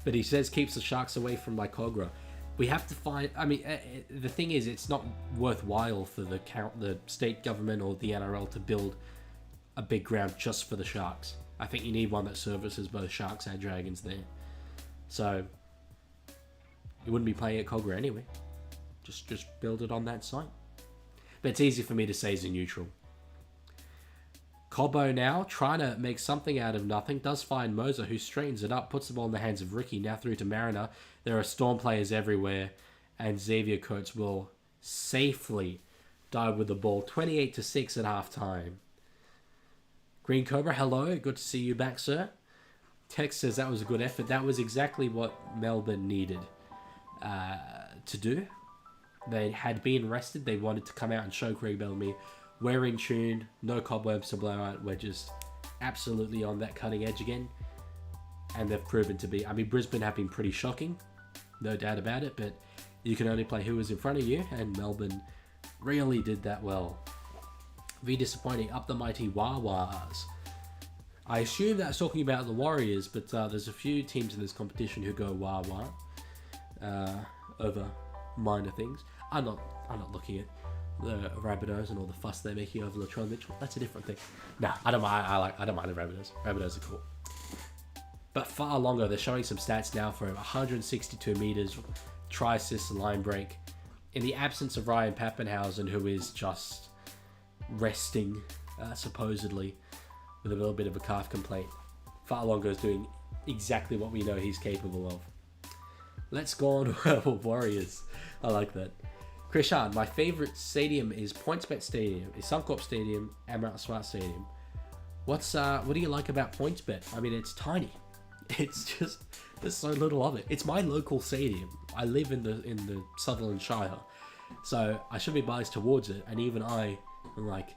But he says keeps the Sharks away from like Kogarah. We have to find. I mean, the thing is, it's not worthwhile for the state government or the NRL to build a big ground just for the Sharks. I think you need one that services both Sharks and Dragons there. So you wouldn't be playing at Cogra anyway. Just build it on that site. But it's easy for me to say as a neutral. Cobbo now, trying to make something out of nothing, does find Moser, who straightens it up, puts the ball in the hands of Ricky, now through to Mariner. There are Storm players everywhere, and Xavier Coates will safely dive with the ball. 28-6 at half-time. Green Cobra, hello, good to see you back, sir. Tex says that was a good effort. That was exactly what Melbourne needed to do. They had been rested. They wanted to come out and show Craig Bellamy, we're in tune, no cobwebs to blow out. We're just absolutely on that cutting edge again. And they've proven to be. I mean, Brisbane have been pretty shocking, no doubt about it, but you can only play who is in front of you, and Melbourne really did that well. Very disappointing, up the mighty Wawas. I assume that's talking about the Warriors, but there's a few teams in this competition who go Wawa over minor things. I'm not looking at the Rabbitohs and all the fuss they're making over Latrell Mitchell. That's a different thing. Nah, I don't mind. I don't mind the Rabbitohs. Rabbitohs are cool. But far longer. They're showing some stats now for 162 meters, try assist, line break. In the absence of Ryan Pappenhausen, who is just resting, supposedly, with a little bit of a calf complaint. Far longer is doing exactly what we know he's capable of. Let's go on to Warriors. I like that. Krishan, my favourite stadium is PointsBet Stadium, is Suncorp Stadium, and Mount Smart Stadium. What do you like about PointsBet? I mean, it's tiny. It's just, there's so little of it. It's my local stadium. I live in the Sutherland Shire, so I should be biased towards it. And even I am like,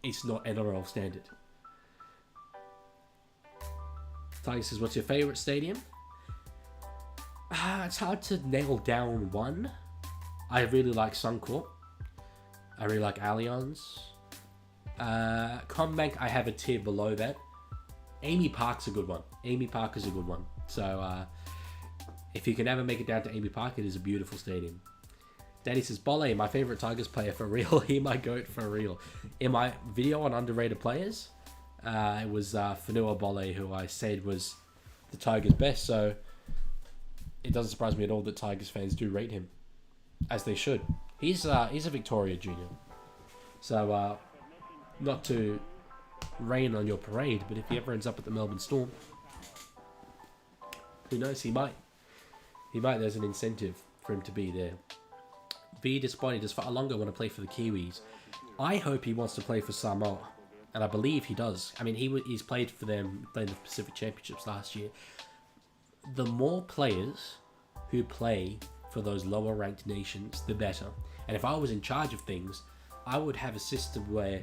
it's not NRL standard. Tiger says, what's your favourite stadium? It's hard to nail down one. I really like Suncorp. I really like Allianz. Combank, I have a tier below that. Amy Park's a good one. Amy Park is a good one. So, if you can ever make it down to Amy Park, it is a beautiful stadium. Danny says, Bolle, my favourite Tigers player for real. He my goat for real. In my video on underrated players, it was Fanua Bolle, who I said was the Tigers' best. So, it doesn't surprise me at all that Tigers fans do rate him, as they should. He's a Victoria junior. So, not to rain on your parade, but if he ever ends up at the Melbourne Storm, who knows, he might. There's an incentive for him to be there. V disappointed, does Fa'alonga want to play for the Kiwis? I hope he wants to play for Samoa, and I believe he does. I mean, he's played for them, played the Pacific Championships last year. The more players who play for those lower ranked nations, the better. And if I was in charge of things, I would have a system where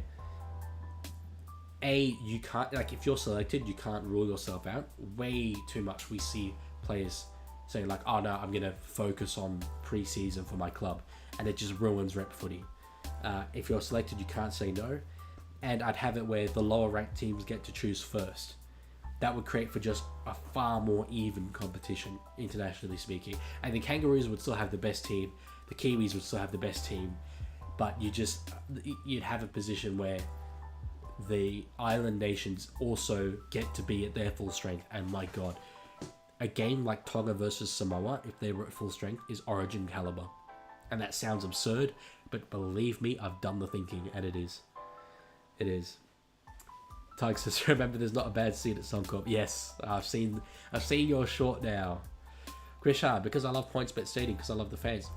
you can't, like, if you're selected, you can't rule yourself out. Way too much we see players saying like, oh no, I'm going to focus on pre-season for my club, and it just ruins rep footy. If you're selected, you can't say no, and I'd have it where the lower ranked teams get to choose first. That would create for just a far more even competition, internationally speaking. And the Kangaroos would still have the best team, the Kiwis would still have the best team, but you'd have a position where the island nations also get to be at their full strength. And my god, a game like Tonga versus Samoa, if they were at full strength, is Origin caliber. And that sounds absurd, but believe me, I've done the thinking, and it is. It is. Tyke says, remember, there's not a bad seat at Suncorp. Yes, I've seen your short now. Krishan, because I love PointsBet Stadium, because I love the fans.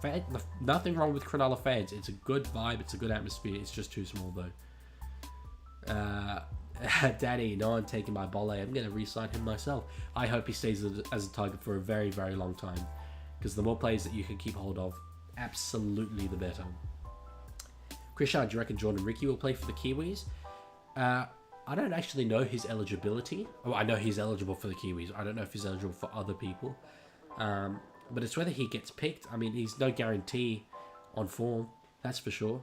Nothing wrong with Cronulla fans. It's a good vibe, it's a good atmosphere. It's just too small though. Daddy, no one taking my Bolle. I'm going to re-sign him myself. I hope he stays as a Tiger for a very, very long time, because the more players that you can keep hold of, absolutely the better. Krishan, do you reckon Jordan Ricky will play for the Kiwis? I don't actually know his eligibility. Oh, I know he's eligible for the Kiwis. I don't know if he's eligible for other people. But it's whether he gets picked. I mean, he's no guarantee on form, that's for sure.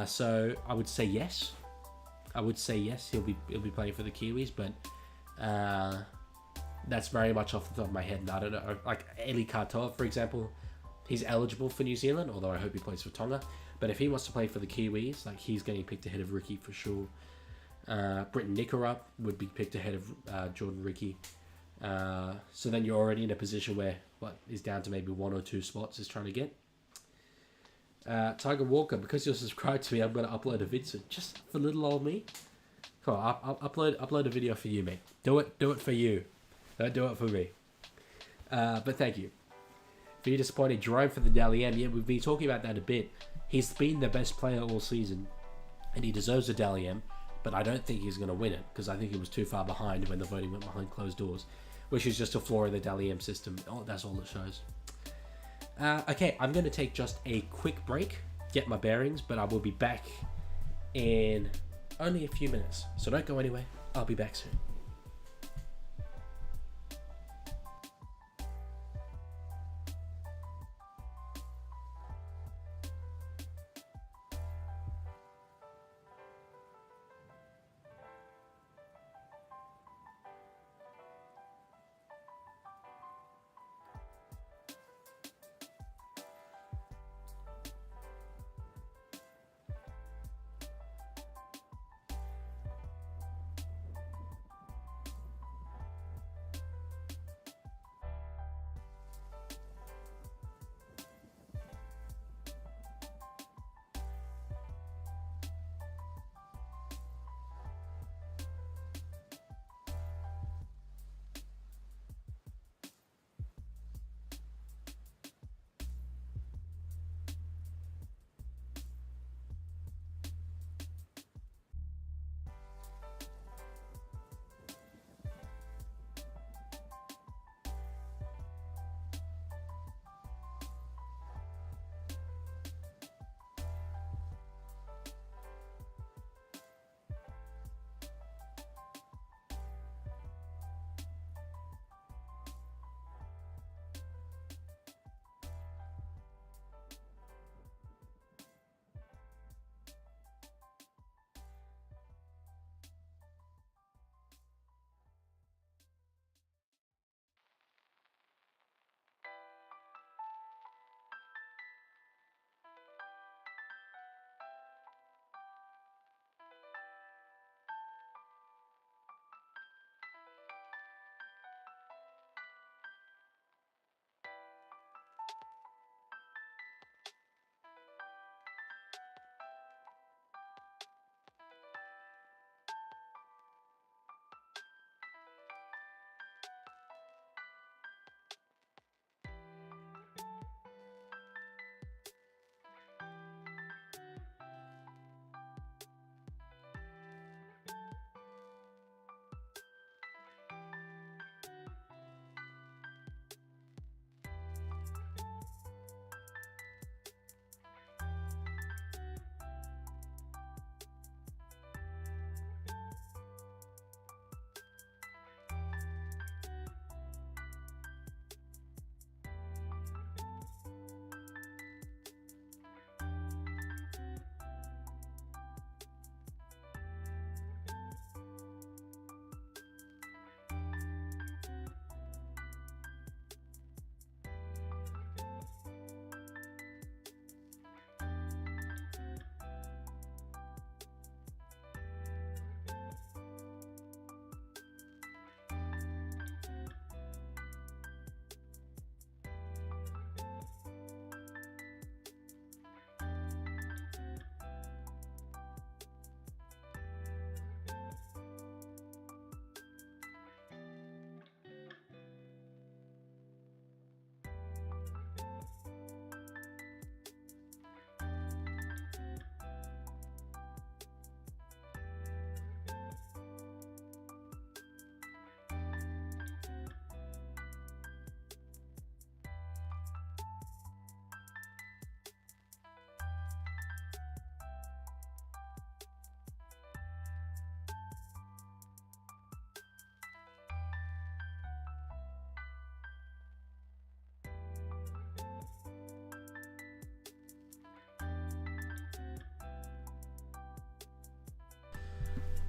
So I would say yes. He'll be playing for the Kiwis, but that's very much off the top of my head. And I don't know. Like Eli Katoa, for example, he's eligible for New Zealand, although I hope he plays for Tonga. But if he wants to play for the Kiwis, like, he's getting picked ahead of Ricky for sure. Britton Nickera would be picked ahead of Jordan Ricky. So then you're already in a position where what is down to maybe 1 or 2 spots is trying to get. Tiger Walker, because you're subscribed to me, I'm going to upload a video just for little old me. Cool, I'll upload a video for you, mate. Do it for you. Don't do it for me. But thank you. For you disappointed, Jerome for the Dally M. Yeah, we've been talking about that a bit. He's been the best player all season, and he deserves a Dally M, but I don't think he's going to win it, because I think he was too far behind when the voting went behind closed doors, which is just a flaw in the Dally M system. Oh, that's all it shows. Okay, I'm going to take just a quick break, get my bearings, but I will be back in only a few minutes. So don't go anywhere. I'll be back soon.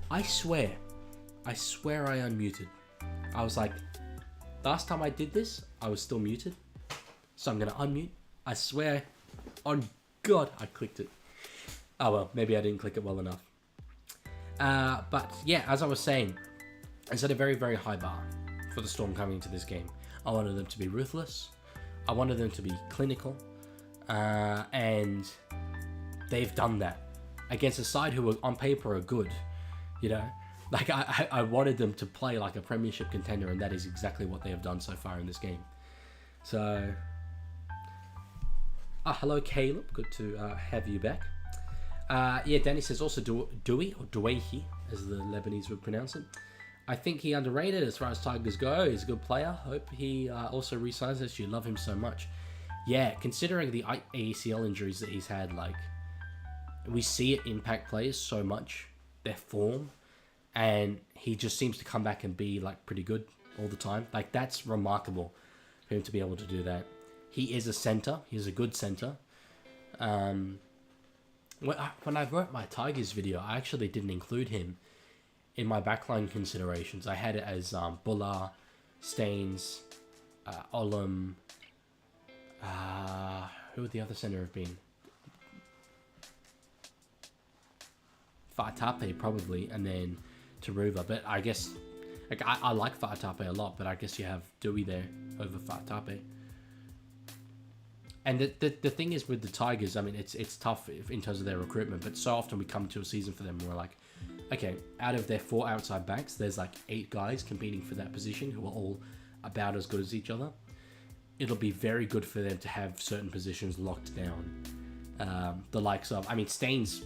I swear I unmuted. I was like, last time I did this, I was still muted. So I'm going to unmute. I swear on God, I clicked it. Oh well, maybe I didn't click it well enough. But yeah, as I was saying, I set a very, very high bar for the Storm coming into this game. I wanted them to be ruthless. I wanted them to be clinical. And they've done that against a side who on paper are good. You know, like I wanted them to play like a premiership contender, and that is exactly what they have done so far in this game. So, hello Caleb, good to have you back. Yeah, Danny says also Dewey or Dewey, as the Lebanese would pronounce it. I think he underrated as far as Tigers go. He's a good player. Hope he also re-signs us. You love him so much. Yeah, considering the ACL injuries that he's had, like, we see it impact players so much, their form, and he just seems to come back and be like pretty good all the time. Like, that's remarkable for him to be able to do that. He is a center. He's a good center. When I wrote my Tigers video, I actually didn't include him in my backline considerations. I had it as Buller, Staines, Olam. Who would the other center have been? Fa'atape probably, and then Taruva. But I guess, like, I like Fa'atape a lot, but I guess you have Dewey there over Fa'atape. And the thing is with the Tigers, I mean, it's tough in terms of their recruitment, but so often we come to a season for them where, like, okay, out of their 4 outside backs, there's like 8 guys competing for that position who are all about as good as each other. It'll be very good for them to have certain positions locked down. The likes of, I mean, Staines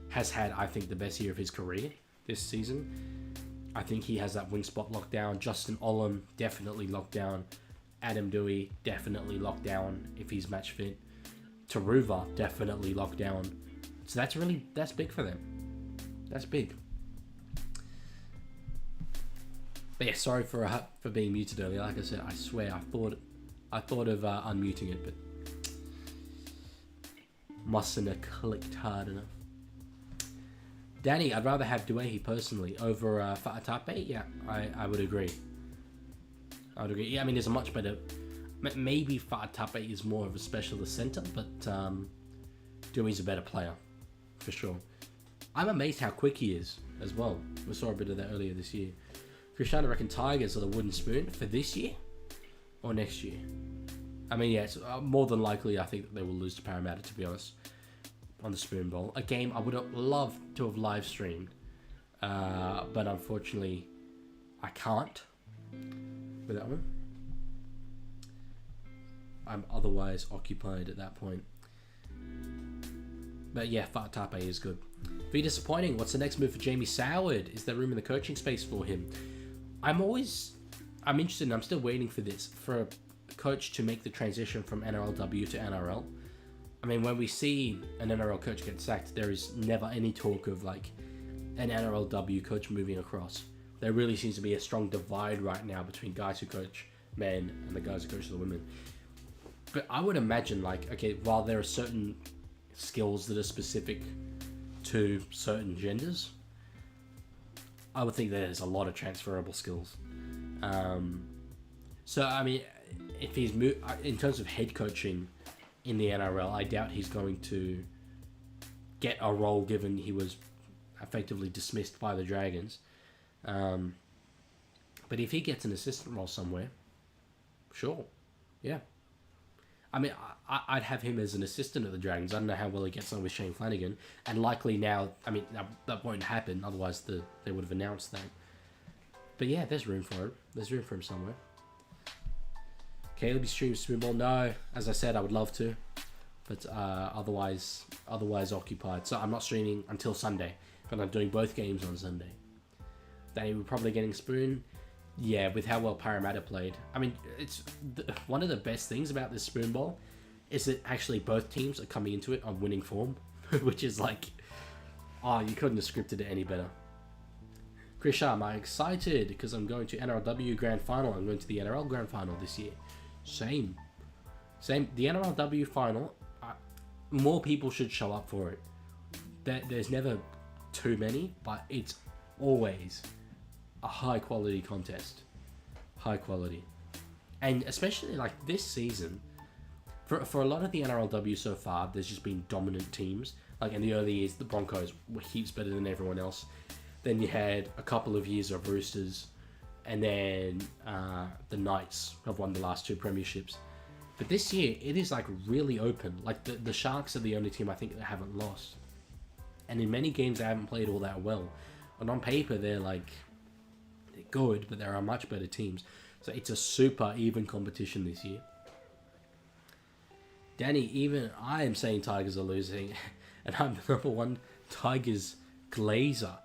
has had, I think, the best year of his career this season. I think he has that wing spot locked down. Justin Olam definitely locked down. Adam Dewey definitely locked down if he's match fit. Taruva definitely locked down. So that's big for them. That's big. But yeah, sorry for being muted earlier. Like I said, I swear I thought of unmuting it, but mustn't have clicked hard enough. Danny, I'd rather have Dewey personally over Fa'atape. Yeah, I would agree. I would agree. Yeah, I mean, there's a much better. Maybe Fa'atape is more of a specialist center, but Dewey's a better player for sure. I'm amazed how quick he is as well. We saw a bit of that earlier this year. Cristiano reckon Tigers are the wooden spoon for this year or next year. I mean, yeah, it's more than likely I think that they will lose to Parramatta, to be honest, on the Spoon Bowl. A game I would have loved to have live streamed, but unfortunately I can't with that one. I'm otherwise occupied at that point. But yeah, Fa'atape is good. Be disappointing. What's the next move for Jamie Soward? Is there room in the coaching space for him? I'm interested, and I'm still waiting for this, for a coach to make the transition from NRLW to NRL. I mean, when we see an NRL coach get sacked, there is never any talk of like an NRLW coach moving across. There really seems to be a strong divide right now between guys who coach men and the guys who coach the women. But I would imagine, like, okay, while there are certain skills that are specific to certain genders, I would think there's a lot of transferable skills. So, I mean, if he's in terms of head coaching in the NRL, I doubt he's going to get a role given he was effectively dismissed by the Dragons. But if he gets an assistant role somewhere, sure, yeah. I mean, I'd have him as an assistant at the Dragons. I don't know how well he gets on with Shane Flanagan. And likely now, I mean, that won't happen. Otherwise, they would have announced that. But yeah, there's room for it. There's room for him somewhere. Caleb, you stream Spoon Ball? No. As I said, I would love to. But otherwise occupied. So I'm not streaming until Sunday. But I'm doing both games on Sunday. Danny, we're probably getting Spoon. Yeah, with how well Parramatta played. I mean, it's one of the best things about this Spoon Bowl is that actually both teams are coming into it on winning form, which is like, oh, you couldn't have scripted it any better. Chris Sharp, I'm excited because I'm going to NRLW Grand Final. I'm going to the NRL Grand Final this year. Same. The NRLW Final, more people should show up for it. There's never too many, but it's always a high quality contest. High quality. And especially like this season, for a lot of the NRLW so far, there's just been dominant teams. Like in the early years, the Broncos were heaps better than everyone else. Then you had a couple of years of Roosters, and then the Knights have won the last 2 premierships. But this year, it is like really open. Like the Sharks are the only team I think that haven't lost. And in many games, they haven't played all that well. And on paper, they're good, but there are much better teams. So it's a super even competition this year. Danny, even I am saying Tigers are losing, and I'm the #1 Tigers glazer.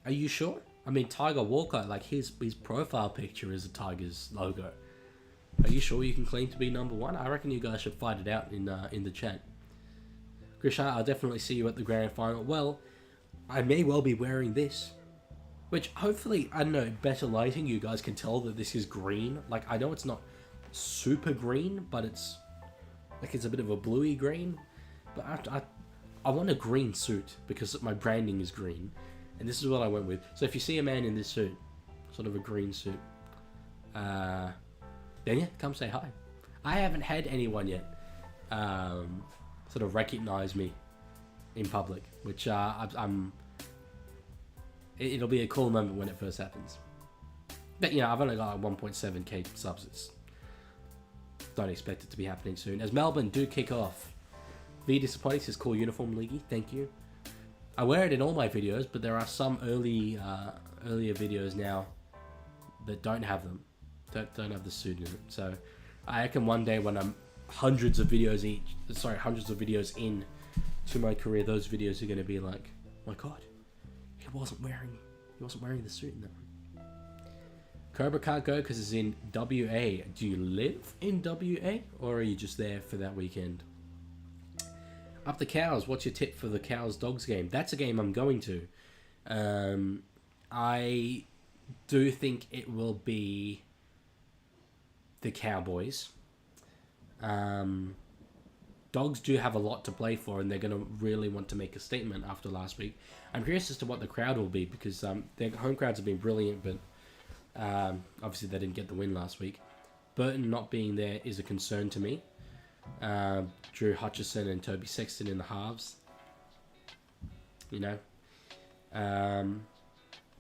Are you sure? I mean, Tiger Walker, like his profile picture is a Tigers logo. Are you sure you can claim to be #1? I reckon you guys should fight it out in the chat. Krishan, I'll definitely see you at the grand final. Well, I may well be wearing this. Which, hopefully, I don't know, better lighting, you guys can tell that this is green. Like, I know it's not super green, but it's a bit of a bluey green. But I want a green suit, because my branding is green. And this is what I went with. So if you see a man in this suit, sort of a green suit, then yeah, come say hi. I haven't had anyone yet sort of recognize me in public, which it'll be a cool moment when it first happens. But you know, I've only got like 1.7k subs. Don't expect it to be happening soon. As Melbourne do kick off. V disappointing says cool uniform, Leaguie. Thank you. I wear it in all my videos, but there are some earlier videos now that don't have them. Don't have the suit in it. So I reckon one day when I'm hundreds of videos in to my career, those videos are going to be like, oh my god, he wasn't wearing the suit in that one. Cobra can't go because it's in WA. Do you live in WA, or are you just there for that weekend? Up the Cows, what's your tip for the Cows-Dogs game? That's a game I'm going to. I do think it will be the Cowboys. Dogs do have a lot to play for, and they're going to really want to make a statement after last week. I'm curious as to what the crowd will be, because their home crowds have been brilliant, but obviously they didn't get the win last week. Burton not being there is a concern to me. Drew Hutchison and Toby Sexton in the halves, you know,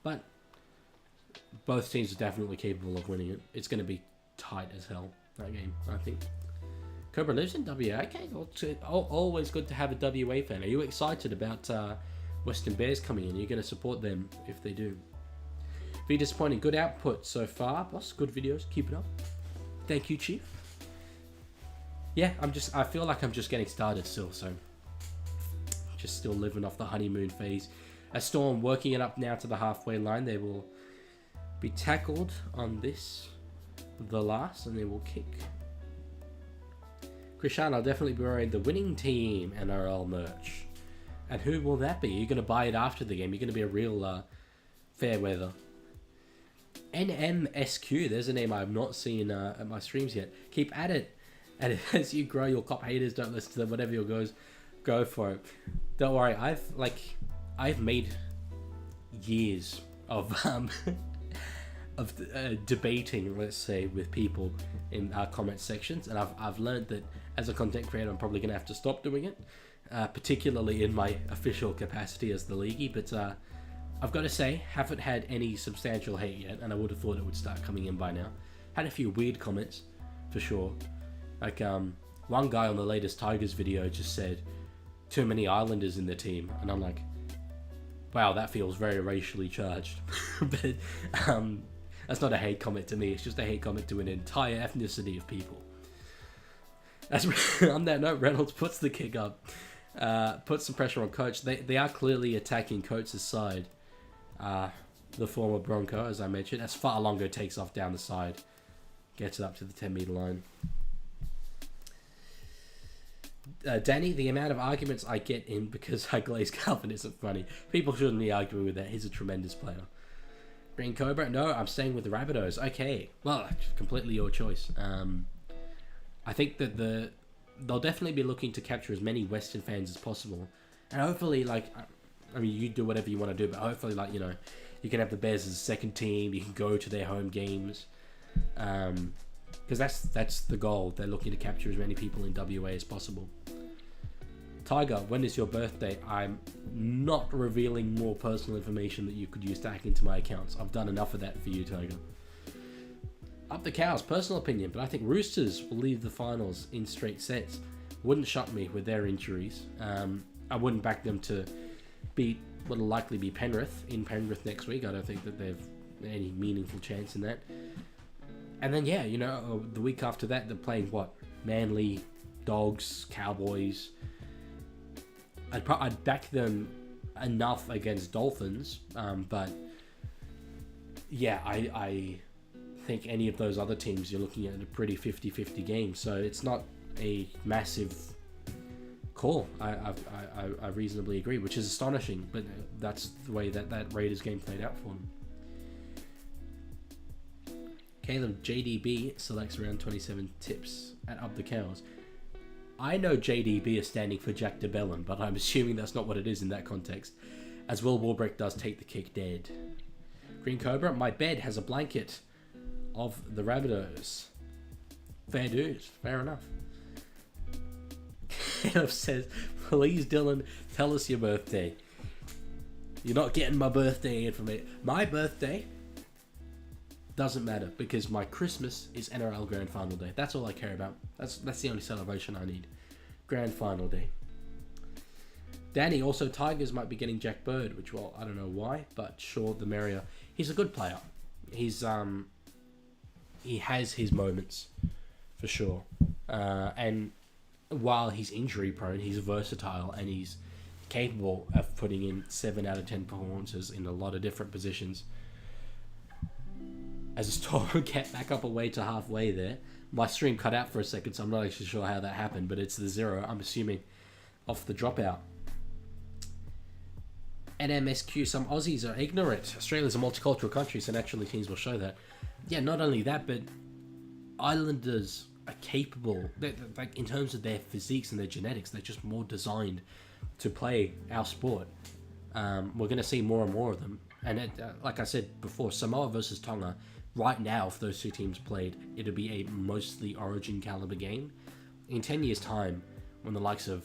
but both teams are definitely capable of winning it. It's going to be tight as hell, that game, I think. Cobra lives in WA. Okay, always good to have a WA fan. Are you excited about Western Bears coming in? Are you going to support them if they do? Be disappointing. Good output so far, boss. Good videos. Keep it up. Thank you, Chief. Yeah, I feel like I'm just getting started still, so just still living off the honeymoon phase. A Storm working it up now to the halfway line. They will be tackled on the last, and they will kick. Krishan, I'll definitely be wearing the winning team NRL merch. And who will that be? You're going to buy it after the game. You're going to be a real fair weather. NMSQ, there's a name I've not seen at my streams yet. Keep at it. And as you grow, your cop haters don't listen to them. Whatever your goes, go for it. Don't worry. I've made years of debating, let's say, with people in our comment sections, and I've learned that as a content creator, I'm probably gonna have to stop doing it, particularly in my official capacity as the Leaguie. But I've got to say, haven't had any substantial hate yet, and I would have thought it would start coming in by now. Had a few weird comments, for sure. Like, one guy on the latest Tigers video just said, too many Islanders in the team. And I'm like, wow, that feels very racially charged. But that's not a hate comment to me. It's just a hate comment to an entire ethnicity of people. On that note, Reynolds puts the kick up. Puts some pressure on Coach. They are clearly attacking Coach's side. The former Bronco, as I mentioned. As Farlongo takes off down the side. Gets it up to the 10-meter line. Danny, the amount of arguments I get in because I glaze Calvin isn't funny. People shouldn't be arguing with that. He's a tremendous player. Green Cobra? No, I'm staying with the Rabbitohs. Okay. Well, completely your choice. I think that they'll definitely be looking to capture as many Western fans as possible. And hopefully, like, I mean, you do whatever you want to do, but hopefully, like, you know, you can have the Bears as a second team. You can go to their home games. Because that's the goal. They're looking to capture as many people in WA as possible. Tiger, when is your birthday? I'm not revealing more personal information that you could use to hack into my accounts. I've done enough of that for you, Tiger. Up the Cows, personal opinion, but I think Roosters will leave the finals in straight sets. Wouldn't shock me with their injuries. I wouldn't back them to beat what'll likely be Penrith in Penrith next week. I don't think that they've any meaningful chance in that. And then, yeah, you know, the week after that, they're playing what? Manly, Dogs, Cowboys. I'd back them enough against Dolphins, but yeah, I think any of those other teams, you're looking at a pretty 50-50 game, so it's not a massive call. I reasonably agree, which is astonishing, but that's the way that Raiders game played out for them. Caleb JDB selects around 27 tips at Up the Cows. I know JDB is standing for Jack DeBellin, but I'm assuming that's not what it is in that context, as Will Warbrick does take the kick dead. Green Cobra, my bed has a blanket of the Rabbitohs. Fair dues, fair enough. Caleb says, please Dylan, tell us your birthday. You're not getting my birthday information. My birthday doesn't matter because my Christmas is NRL Grand Final Day. That's all I care about. That's the only celebration I need. Grand Final Day. Danny, also Tigers might be getting Jack Bird, which, well, I don't know why, but sure, the merrier. He's a good player. He has his moments, for sure. And while he's injury prone, he's versatile and he's capable of putting in 7 out of 10 performances in a lot of different positions. As a Storm get back up away to halfway there. My stream cut out for a second, so I'm not actually sure how that happened, but it's the 0, I'm assuming, off the dropout. NMSQ, some Aussies are ignorant. Australia's a multicultural country, so naturally teams will show that. Yeah, not only that, but Islanders are capable, like in terms of their physiques and their genetics, they're just more designed to play our sport. We're going to see more and more of them. And like I said before, Samoa versus Tonga, right now, if those two teams played, it'd be a mostly Origin caliber game. In 10 years' time, when the likes of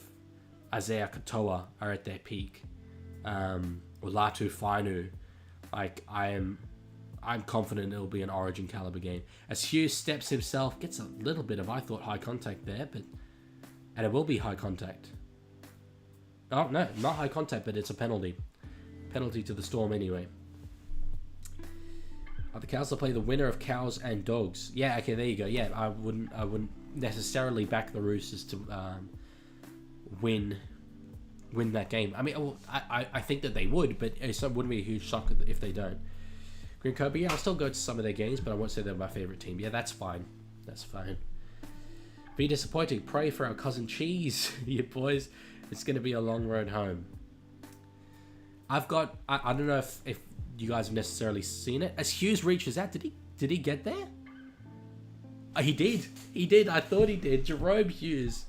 Isaiah Katoa are at their peak, or Latu Fainu, like I'm confident it'll be an Origin caliber game. As Hughes steps himself, gets a little bit of, I thought, high contact there, and it will be high contact. Oh no, not high contact, but it's a penalty. Penalty to the Storm anyway. The Cows will play the winner of Cows and Dogs. Yeah, okay, there you go. Yeah, I wouldn't necessarily back the Roosters to win that game. I mean, I think that they would, but it wouldn't be a huge shock if they don't. Green Kirby, yeah, I'll still go to some of their games, but I won't say they're my favourite team. Yeah, that's fine. That's fine. Be disappointing. Pray for our cousin Cheese, you boys. It's going to be a long road home. I've got... I don't know if you guys have necessarily seen it. As Hughes reaches out, did he get there? Oh, he did. He did. I thought he did. Jerome Hughes.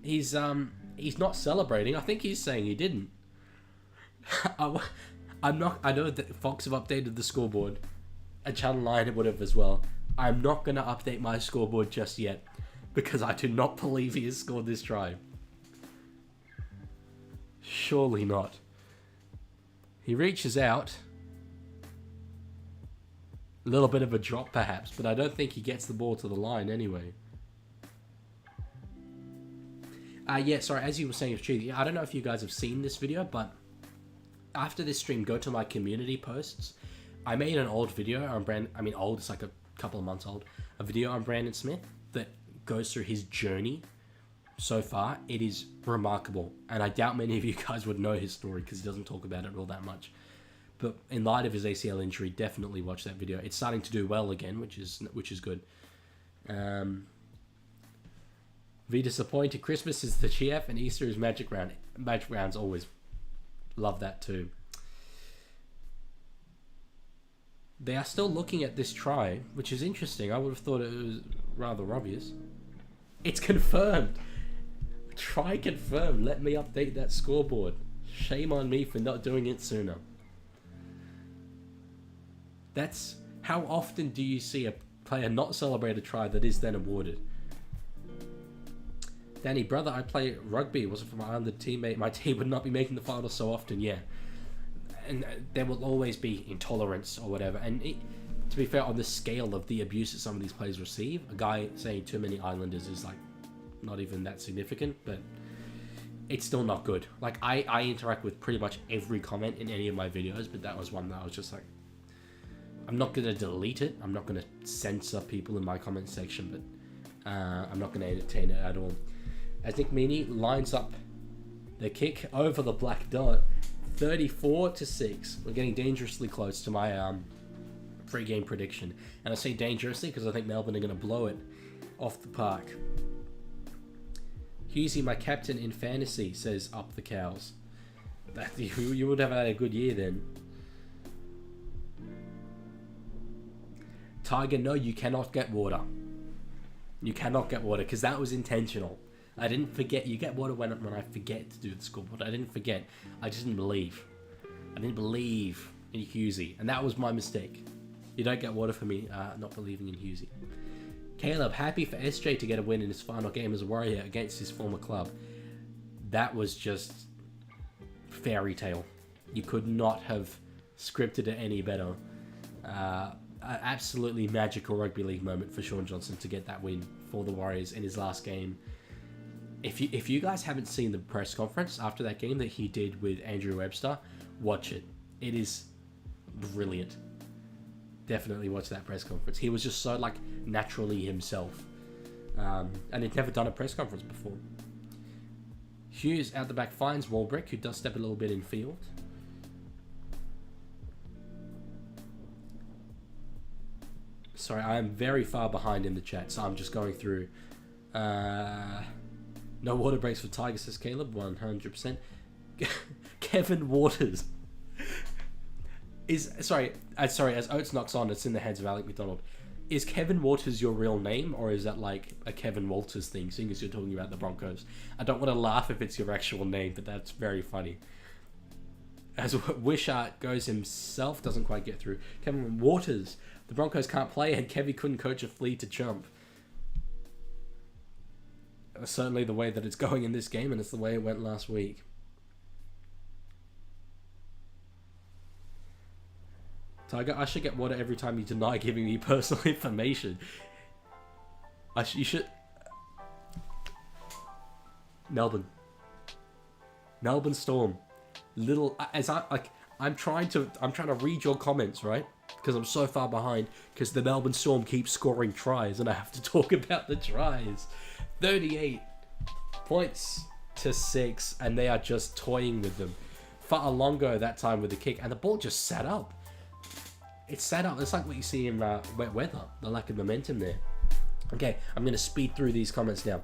He's not celebrating. I think he's saying he didn't. I'm not... I know that Fox have updated the scoreboard. And Channel 9 would have as well. I'm not going to update my scoreboard just yet. Because I do not believe he has scored this try. Surely not. He reaches out. A little bit of a drop perhaps, but I don't think he gets the ball to the line anyway. Yeah, sorry, as you were saying, I don't know if you guys have seen this video, but after this stream, go to my community posts. I made an old video on old, it's like a couple of months old. A video on Brandon Smith that goes through his journey so far. It is remarkable, and I doubt many of you guys would know his story because he doesn't talk about it all that much. But in light of his ACL injury, definitely watch that video. It's starting to do well again, which is good. Be disappointed. Christmas is the GF and Easter is Magic Round. Magic Rounds always love that too. They are still looking at this try, which is interesting. I would have thought it was rather obvious. It's confirmed. Try confirmed. Let me update that scoreboard. Shame on me for not doing it sooner. That's... How often do you see a player not celebrate a try that is then awarded? Danny, brother, I play rugby. Wasn't for my other teammate, my team would not be making the finals so often. Yeah, and there will always be intolerance or whatever. And to be fair, on the scale of the abuse that some of these players receive, a guy saying too many Islanders is like not even that significant, but it's still not good. Like I interact with pretty much every comment in any of my videos, but that was one that I was just like, I'm not gonna delete it. I'm not gonna censor people in my comment section, but I'm not gonna entertain it at all. As Nick Meaney lines up the kick over the black dot, 34-6. We're getting dangerously close to my pre-game prediction, and I say dangerously because I think Melbourne are gonna blow it off the park. Husey, my captain in fantasy, says up the cows. That you would have had a good year then. Tiger, no, you cannot get water. You cannot get water because that was intentional. I didn't forget. You get water when I forget to do the scoreboard. I didn't forget. I just didn't believe. I didn't believe in Husey, and that was my mistake. You don't get water for me not believing in Husey. Caleb, happy for SJ to get a win in his final game as a Warrior against his former club. That was just fairy tale. You could not have scripted it any better. An absolutely magical rugby league moment for Sean Johnson to get that win for the Warriors in his last game. If you guys haven't seen the press conference after that game that he did with Andrew Webster, watch it. It is brilliant. Definitely watch that press conference. He was just so like naturally himself, and he'd never done a press conference before. Hughes out the back finds Walbrick, who does step a little bit in field. Sorry, I am very far behind in the chat, so I'm just going through. No water breaks for Tiger, says Caleb, 100%. Kevin Waters. As Oates knocks on, it's in the hands of Alec McDonald. Is Kevin Waters your real name, or is that like a Kevin Walters thing, seeing as you're talking about the Broncos? I don't want to laugh if it's your actual name, but that's very funny. As Wishart goes himself, doesn't quite get through. Kevin Waters, the Broncos can't play, and Kevy couldn't coach a flea to jump. Certainly the way that it's going in this game, and it's the way it went last week. Tiger, I should get water every time you deny giving me personal information. You should... Melbourne Storm. I'm trying to read your comments, right? Because I'm so far behind. Because the Melbourne Storm keeps scoring tries, and I have to talk about the tries. 38 points to 6, and they are just toying with them. Fa'alongo that time with the kick, and the ball just sat up. It sat up. It's like what you see in wet weather. The lack of momentum there. Okay, I'm going to speed through these comments now.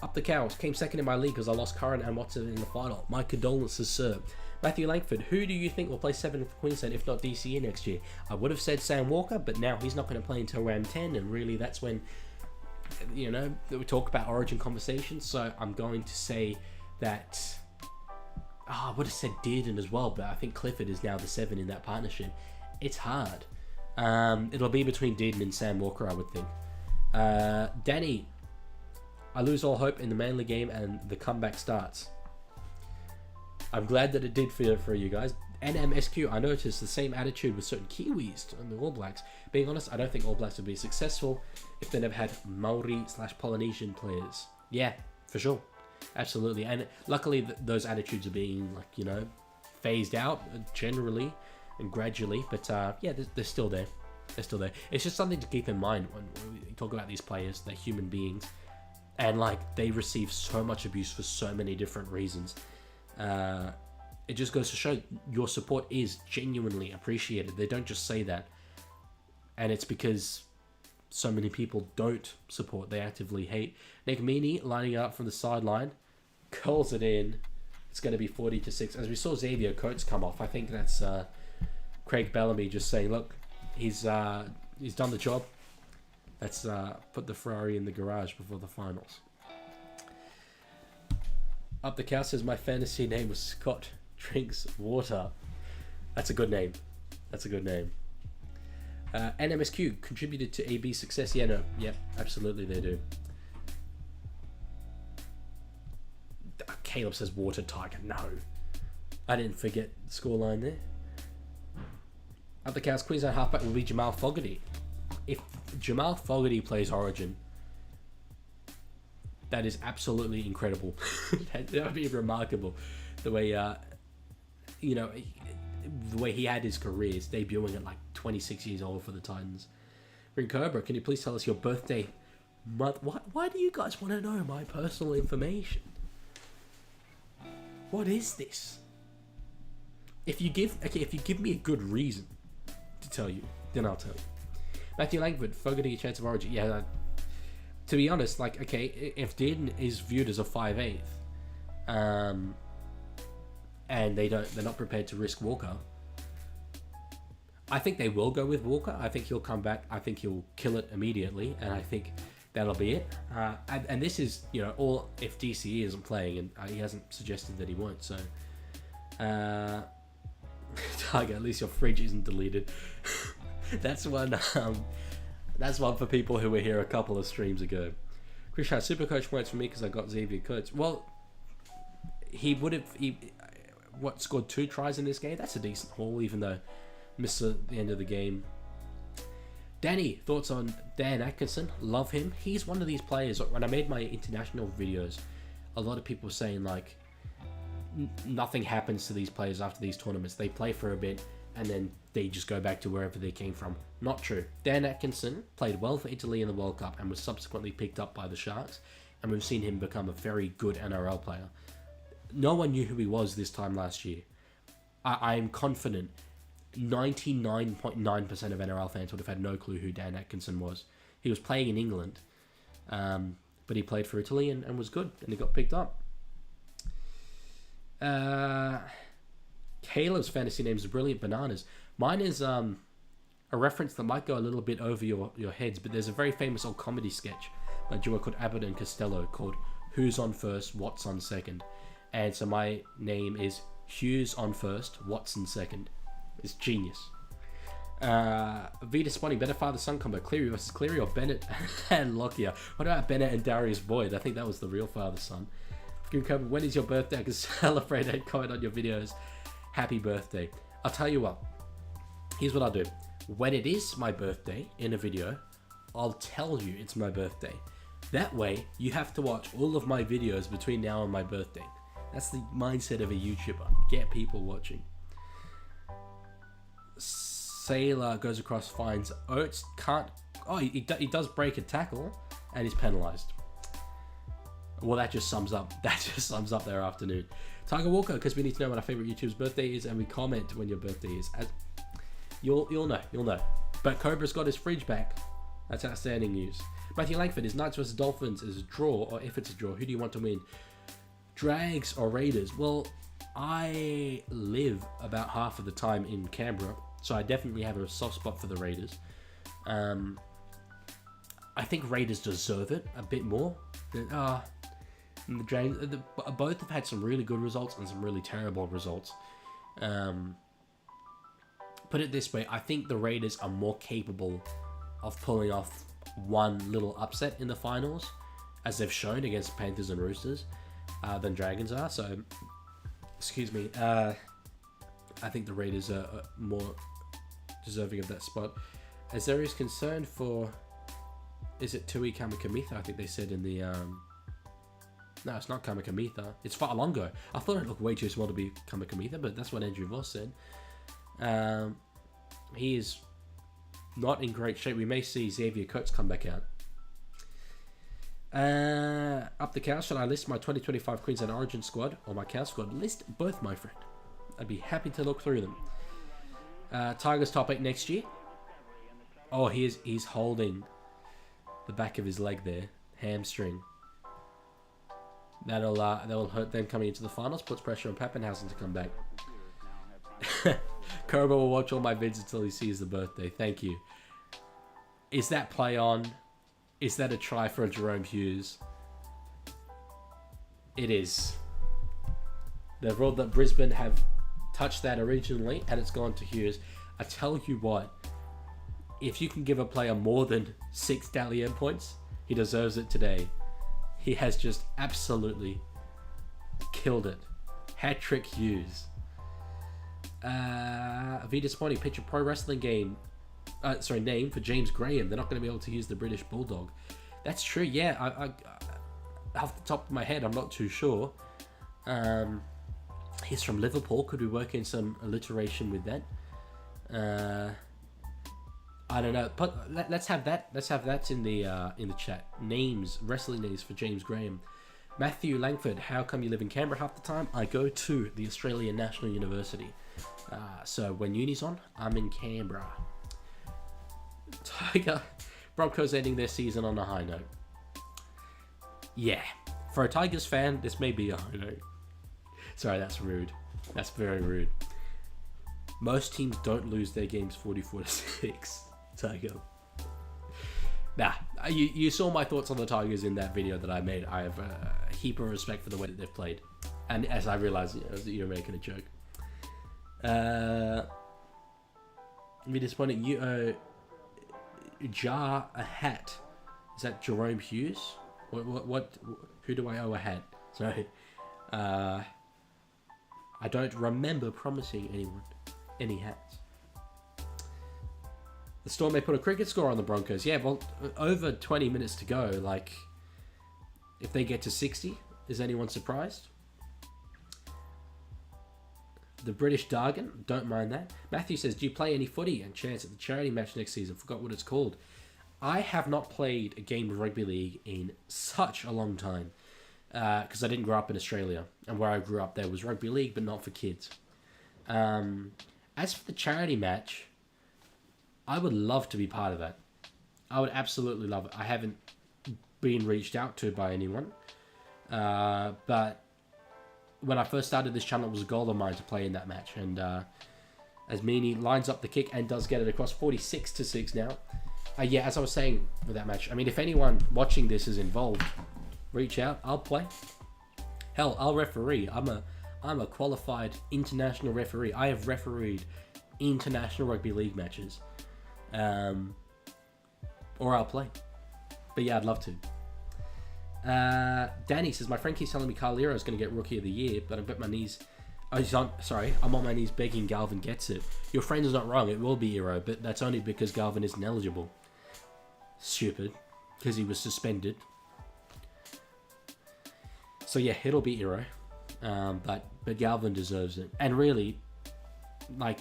Up the cows. Came second in my league because I lost Curran and Watson in the final. My condolences, sir. Matthew Langford. Who do you think will play 7 for Queensland if not DCE next year? I would have said Sam Walker, but now he's not going to play until round 10, and really that's when, you know, we talk about origin conversations. So I'm going to say that... I would have said Dearden as well, but I think Clifford is now the 7 in that partnership. It's hard. It'll be between Dearden and Sam Walker, I would think. Danny, I lose all hope in the Manly game and the comeback starts. I'm glad that it did for you guys. NMSQ, I noticed the same attitude with certain Kiwis on the All Blacks. Being honest, I don't think All Blacks would be successful if they never had Maori/Polynesian players. Yeah, for sure. Absolutely. And luckily those attitudes are being, like, you know, phased out generally and gradually, but yeah, they're still there. They're still there. It's just something to keep in mind when we talk about these players. They're human beings, and like they receive so much abuse for so many different reasons. It just goes to show your support is genuinely appreciated. They don't just say that, and it's because so many people don't support, they actively hate. Nick Meaney lining up from the sideline, curls it in. It's going to be 40-6. As we saw Xavier Coates come off, I think that's Craig Bellamy just saying, look, he's done the job. Let's put the Ferrari in the garage before the finals. Up the cow says, my fantasy name was Scott Drinks Water. That's a good name. That's a good name. NMSQ contributed to AB's success. Yeah, no, yep, absolutely they do. Caleb says water tiger. No. I didn't forget the scoreline there. Up the counts, Queensland halfback will be Jamal Fogarty. If Jamal Fogarty plays Origin, that is absolutely incredible. That would be remarkable. The way, the way he had his career, is debuting at like 26 years old for the Titans. Green Cobra, can you please tell us your birthday month? Why do you guys want to know my personal information? What is this? If you give me a good reason to tell you, then I'll tell you. Matthew Langford, Fogarty, a chance of Origin. Yeah, to be honest, like, okay, if Dearden is viewed as a 5/8, and they're not prepared to risk Walker, I think they will go with Walker. I think he'll come back. I think he'll kill it immediately, and I think that'll be it. And this is, all if DCE isn't playing, and he hasn't suggested that he won't. So, Tiger, at least your fridge isn't deleted. That's one. That's one for people who were here a couple of streams ago. Chris Hart, super coach points for me because I got Xavier Coates. Well, he would have. Scored 2 tries in this game? That's a decent haul, even though missed at the end of the game. Danny, thoughts on Dan Atkinson? Love him. He's one of these players. When I made my international videos, a lot of people were saying like nothing happens to these players after these tournaments. They play for a bit and then they just go back to wherever they came from. Not true. Dan Atkinson played well for Italy in the World Cup and was subsequently picked up by the Sharks, and we've seen him become a very good NRL player. No one knew who he was this time last year. I am confident 99.9% of NRL fans would have had no clue who Dan Atkinson was. He was playing in England, but he played for Italy and was good, and he got picked up. Caleb's fantasy name is Brilliant Bananas. Mine is a reference that might go a little bit over your heads, but there's a very famous old comedy sketch by a duo called Abbott and Costello called Who's on First, What's on Second. And so my name is Hughes on first, Watson second. It's genius. Vita Spotting, better father-son combo. Cleary versus Cleary or Bennett and Lockyer? What about Bennett and Darius Boyd? I think that was the real father-son. When is your birthday? I can celebrate and comment on your videos. Happy birthday. I'll tell you what. Here's what I'll do. When it is my birthday in a video, I'll tell you it's my birthday. That way, you have to watch all of my videos between now and my birthday. That's the mindset of a YouTuber. Get people watching. Sailor goes across, finds Oates, can't... Oh, he does break a tackle, and he's penalised. Well, that just sums up their afternoon. Tiger Walker, because we need to know what our favourite YouTuber's birthday is, and we comment when your birthday is. You'll know. But Cobra's got his fridge back. That's outstanding news. Matthew Langford, is Knights vs Dolphins is a draw, or if it's a draw, who do you want to win? Drags or Raiders? Well, I live about half of the time in Canberra, so I definitely have a soft spot for the Raiders. I think Raiders deserve it a bit more. And the Drags, both have had some really good results and some really terrible results. Put it this way, I think the Raiders are more capable of pulling off one little upset in the finals, as they've shown against Panthers and Roosters, than Dragons are. So, excuse me, I think the Raiders are more deserving of that spot. As there is concern for, is it Tui Kamikamitha? I think they said in the, no, it's not Kamikamitha, it's Fa'alongo. I thought it looked way too small to be Kamikamitha, but that's what Andrew Voss said. He is not in great shape. We may see Xavier Coates come back out. Up the couch, should I list my 2025 Queensland Origin squad or my couch squad? List both, my friend. I'd be happy to look through them. Tigers top 8 next year. Oh, he's holding the back of his leg there, hamstring. That'll hurt them coming into the finals. Puts pressure on Pappenhausen to come back. Kerber will watch all my vids until he sees the birthday. Thank you. Is that play on? Is that a try for Jerome Hughes? It is. They've ruled that Brisbane have touched that originally, and it's gone to Hughes. I tell you what, if you can give a player more than 6 Dally M points, he deserves it today. He has just absolutely Killed it. Hat-trick Hughes. A disappointing picture pro wrestling name for James Graham. They're not going to be able to use the British Bulldog. That's true, yeah. I off the top of my head, I'm not too sure. He's from Liverpool. Could we work in some alliteration with that? I don't know. But let's have that. Let's have that in the chat. Names, wrestling names for James Graham. Matthew Langford. How come you live in Canberra half the time? I go to the Australian National University. So when uni's on, I'm in Canberra. Tiger. Broncos ending their season on a high note. Yeah. For a Tigers fan, this may be a high note. Sorry, that's rude. That's very rude. Most teams don't lose their games 44-6. Tiger. Nah, you saw my thoughts on the Tigers in that video that I made. I have a heap of respect for the way that they've played. And as I realized, you're making a joke. Be disappointed. You owe Jar a hat. Is that Jerome Hughes? What? Who do I owe a hat? Sorry. I don't remember promising anyone any hats. The Storm may put a cricket score on the Broncos. Yeah, well, over 20 minutes to go. Like, if they get to 60, is anyone surprised? The British Dargan, don't mind that. Matthew says, do you play any footy and chance at the charity match next season? Forgot what it's called. I have not played a game of rugby league in such a long time. Because I didn't grow up in Australia. And where I grew up, there was rugby league, but not for kids. As for the charity match, I would love to be part of that. I would absolutely love it. I haven't been reached out to by anyone. But when I first started this channel, it was a goal of mine to play in that match. And as Meany lines up the kick and does get it across 46-6 now. Yeah, as I was saying with that match, I mean, if anyone watching this is involved, reach out. I'll play. Hell, I'll referee. I'm a qualified international referee. I have refereed international rugby league matches. Or I'll play. But yeah, I'd love to. Danny says, my friend keeps telling me Carlero is going to get Rookie of the Year, but I bet my knees... I'm on my knees begging Galvin gets it. Your friend is not wrong. It will be Hero, but that's only because Galvin isn't eligible. Stupid. Because he was suspended. So yeah, it'll be Hero. But Galvin deserves it. And really, like,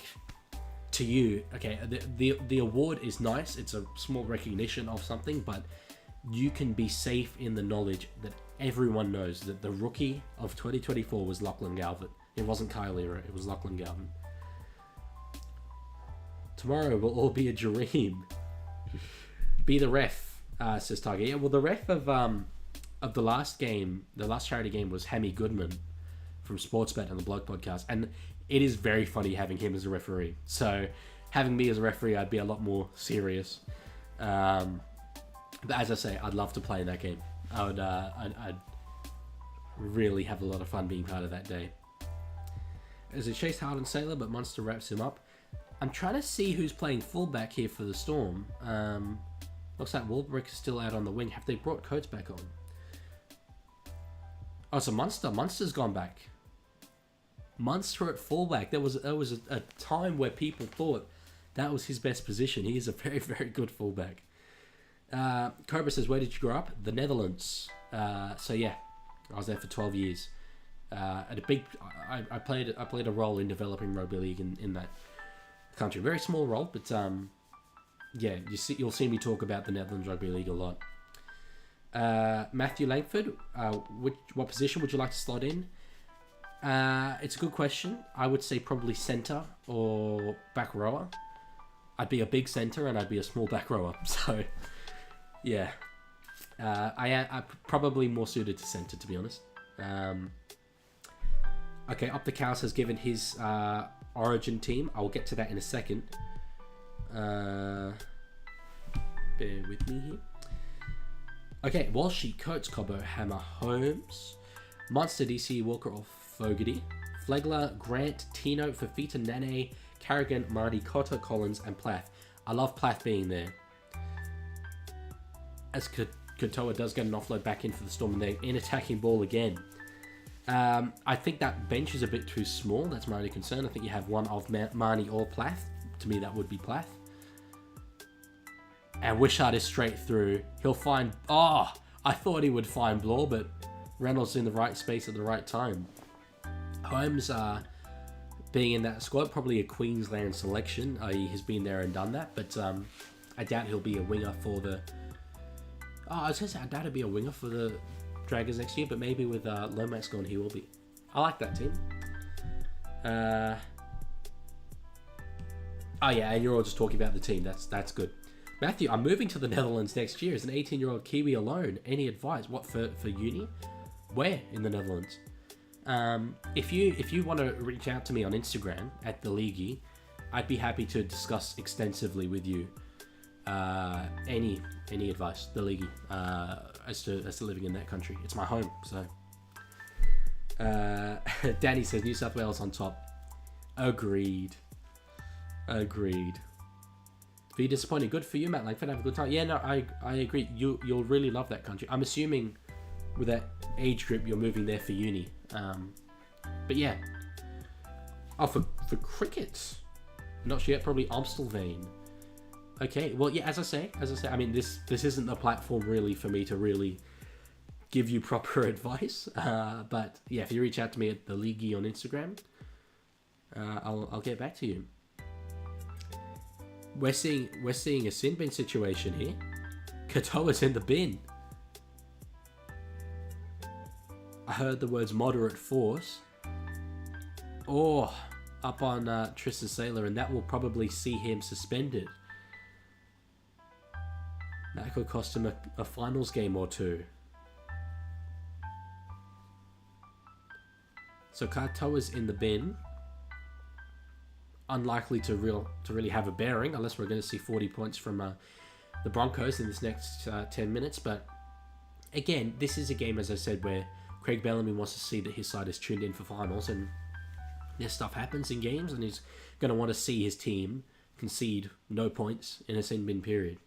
to you, okay, the award is nice. It's a small recognition of something, but you can be safe in the knowledge that everyone knows that the Rookie of 2024 was Lachlan Galvin. It wasn't Kyle Hero, it was Lachlan Galvin. Tomorrow will all be a dream. Be the ref, says Tiger. Yeah, well, the ref of the last game, the last charity game, was Hammy Goodman from Sportsbet and the Blog Podcast, and it is very funny having him as a referee. So having me as a referee, I'd be a lot more serious. But as I say, I'd love to play in that game. I'd really have a lot of fun being part of that day. As a Chase Harden Sailor, but Munster wraps him up. I'm trying to see who's playing fullback here for the Storm. Looks like Warbrick is still out on the wing. Have they brought Coates back on? Oh, so Munster's gone back. Munster at fullback. There was a time where people thought that was his best position. He is a very, very good fullback. Cobra says, where did you grow up? The Netherlands. So yeah, I was there for 12 years. At a big, I played a role in developing rugby league in that country. Very small role, but yeah, you'll see me talk about the Netherlands rugby league a lot. Matthew Langford, what position would you like to slot in? It's a good question. I would say probably centre or back rower. I'd be a big centre and I'd be a small back rower. So yeah, I'm probably more suited to centre, to be honest. Okay, Up the Cows has given his origin team. I will get to that in a second. Bear with me here. Okay, Walshy, Coates, Cobbo, Hammer, Holmes, Monster, DC, Walker or Fogarty, Flegler, Grant, Tino, Fafita, Nane, Carrigan, Marty, Cotter, Collins, and Plath. I love Plath being there. As Katoa does get an offload back in for the Storm, and they're in attacking ball again. I think that bench is a bit too small. That's my only concern. I think you have one of Marnie or Plath. To me, that would be Plath. And Wishart is straight through. He'll find... Oh, I thought he would find Blore, but Reynolds in the right space at the right time. Holmes being in that squad, probably a Queensland selection. He has been there and done that, but I doubt he'll be a winger for the... Oh, I was going to say, I doubt he'll be a winger for the Dragons next year, but maybe with Lomax gone, he will be. I like that team. Oh yeah, and you're all just talking about the team. That's good. Matthew, I'm moving to the Netherlands next year as an 18-year-old Kiwi alone. Any advice? What, for uni? Where in the Netherlands? If you want to reach out to me on Instagram at the Leaguie, I'd be happy to discuss extensively with you any advice, the Leaguie, as to living in that country. It's my home, so. Danny says New South Wales on top. Agreed. Be disappointed. Good for you, Matt. Like, have a good time. Yeah, no, I agree. You'll really love that country. I'm assuming with that age group, you're moving there for uni. But yeah. Oh, for cricket. Not sure yet. Probably Amstelveen. Okay. Well, yeah. As I say. I mean, this isn't the platform really for me to really give you proper advice. But yeah, if you reach out to me at the Leaguie on Instagram, I'll get back to you. We're seeing a sin bin situation here. Katoa's in the bin. I heard the words moderate force. Oh, up on Tristan Saylor, and that will probably see him suspended. That could cost him a finals game or two. So Katoa's in the bin. Unlikely to really have a bearing unless we're going to see 40 points from the Broncos in this next 10 minutes. But again, this is a game, as I said, where Craig Bellamy wants to see that his side is tuned in for finals, and this stuff happens in games, and he's going to want to see his team concede no points in a sin bin period.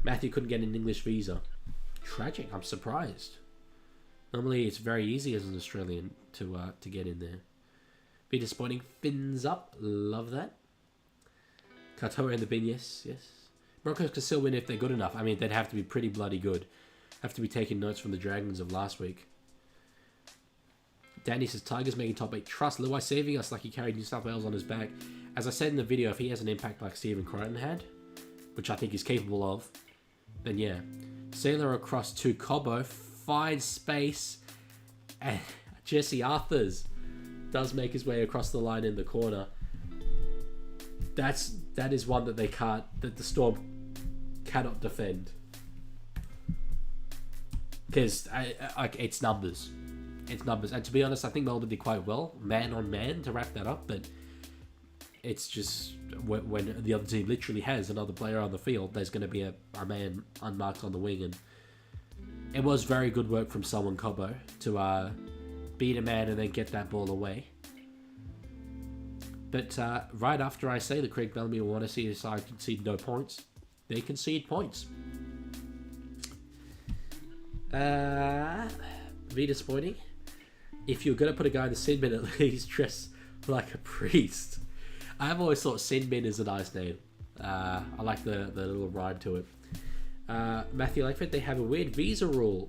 Matthew couldn't get an English visa. Tragic. I'm surprised. Normally, it's very easy as an Australian to get in there. Be disappointing. Fins up. Love that. Katoa in the bin. Yes. Broncos can still win if they're good enough. I mean, they'd have to be pretty bloody good. Have to be taking notes from the Dragons of last week. Danny says, Tigers making top 8. Trust Luai saving us like he carried New South Wales on his back. As I said in the video, if he has an impact like Stephen Crichton had, which I think he's capable of, then yeah. Sailor across to Cobbo. Finds space. And Jesse Arthurs does make his way across the line in the corner. That is one that the Storm cannot defend. Because it's numbers. And to be honest, I think Melbourne did quite well, man on man, to wrap that up. But it's just when the other team literally has another player on the field, there's going to be a man unmarked on the wing. And it was very good work from Selwyn Cobbo to beat a man and then get that ball away. But right after I say that Craig Bellamy will want to see his side concede no points, they concede points. Be disappointing. If you're going to put a guy in the sin bin, at least dress like a priest. I've always thought sin bin is a nice name. I like the little rhyme to it. Matthew Langford, they have a weird visa rule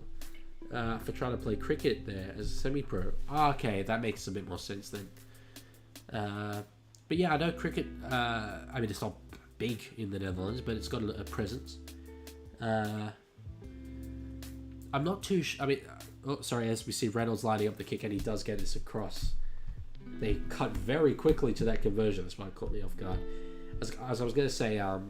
for trying to play cricket there as a semi-pro. Oh, okay, that makes a bit more sense then. But yeah, I know cricket, I mean, it's not big in the Netherlands, but it's got a presence. I'm not too I mean, as we see Reynolds lining up the kick, and he does get us across. They cut very quickly to that conversion. That's why it caught me off guard. As I was going to say, I'll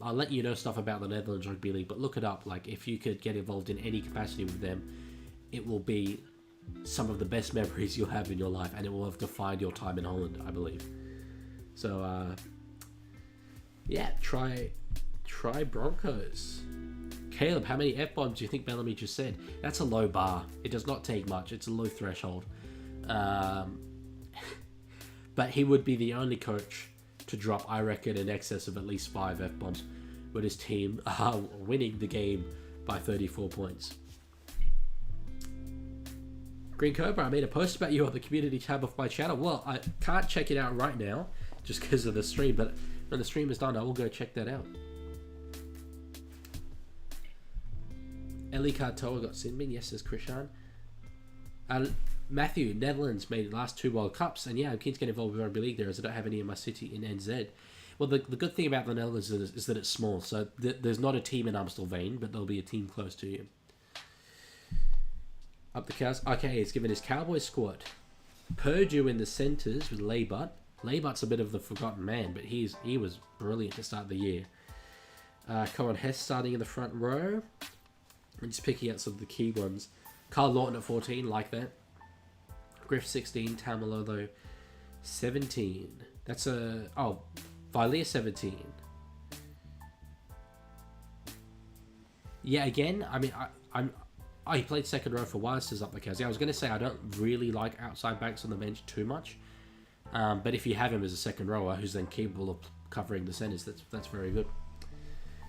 let you know stuff about the Netherlands Rugby League, but look it up. Like, if you could get involved in any capacity with them, it will be some of the best memories you'll have in your life, and it will have defined your time in Holland, I believe. So, yeah, try Broncos. Caleb, how many F-bombs do you think Bellamy just said? That's a low bar. It does not take much. It's a low threshold. But he would be the only coach to drop, I reckon, in excess of at least 5 F-bombs with his team winning the game by 34 points. Green Cobra, I made a post about you on the community tab of my channel. Well, I can't check it out right now just because of the stream, but when the stream is done, I will go check that out. Ellie Cartoa got Sinbin. Yes, says Krishan. Matthew, Netherlands made the last 2 World Cups, and yeah, I'm keen to get involved with Rugby League there as I don't have any in my city in NZ. Well, the good thing about the Netherlands is that it's small, so there's not a team in Amstelveen, but there'll be a team close to you. Up the Cows. Okay, he's given his Cowboys squad. Purdue in the centres with Leibutt. Leibutt's a bit of the forgotten man, but he was brilliant to start the year. Cohen Hess starting in the front row. I'm just picking out some of the key ones. Carl Lawton at 14, like that. Griff 16, Tamalolo 17. That's a... Oh, Vilea 17. Yeah, again, I mean, he played second row for Wildsters up the Cows. Yeah, I was going to say I don't really like outside backs on the bench too much. But if you have him as a second rower who's then capable of covering the centres, that's very good.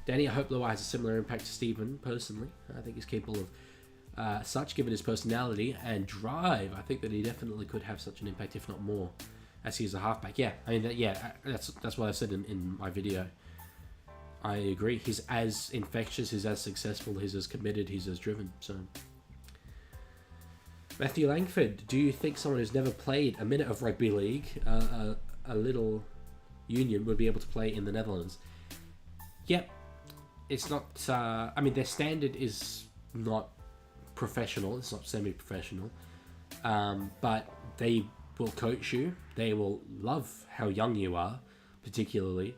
Danny, I hope Loa has a similar impact to Stephen, personally. I think he's capable of such, given his personality and drive. I think that he definitely could have such an impact, if not more, as he's a halfback. Yeah, I mean, that's what I said in my video. I agree. He's as infectious, he's as successful, he's as committed, he's as driven. So, Matthew Langford, do you think someone who's never played a minute of rugby league, a little union, would be able to play in the Netherlands? Yep. It's not... I mean, their standard is not professional. It's not semi-professional. But they will coach you. They will love how young you are, particularly.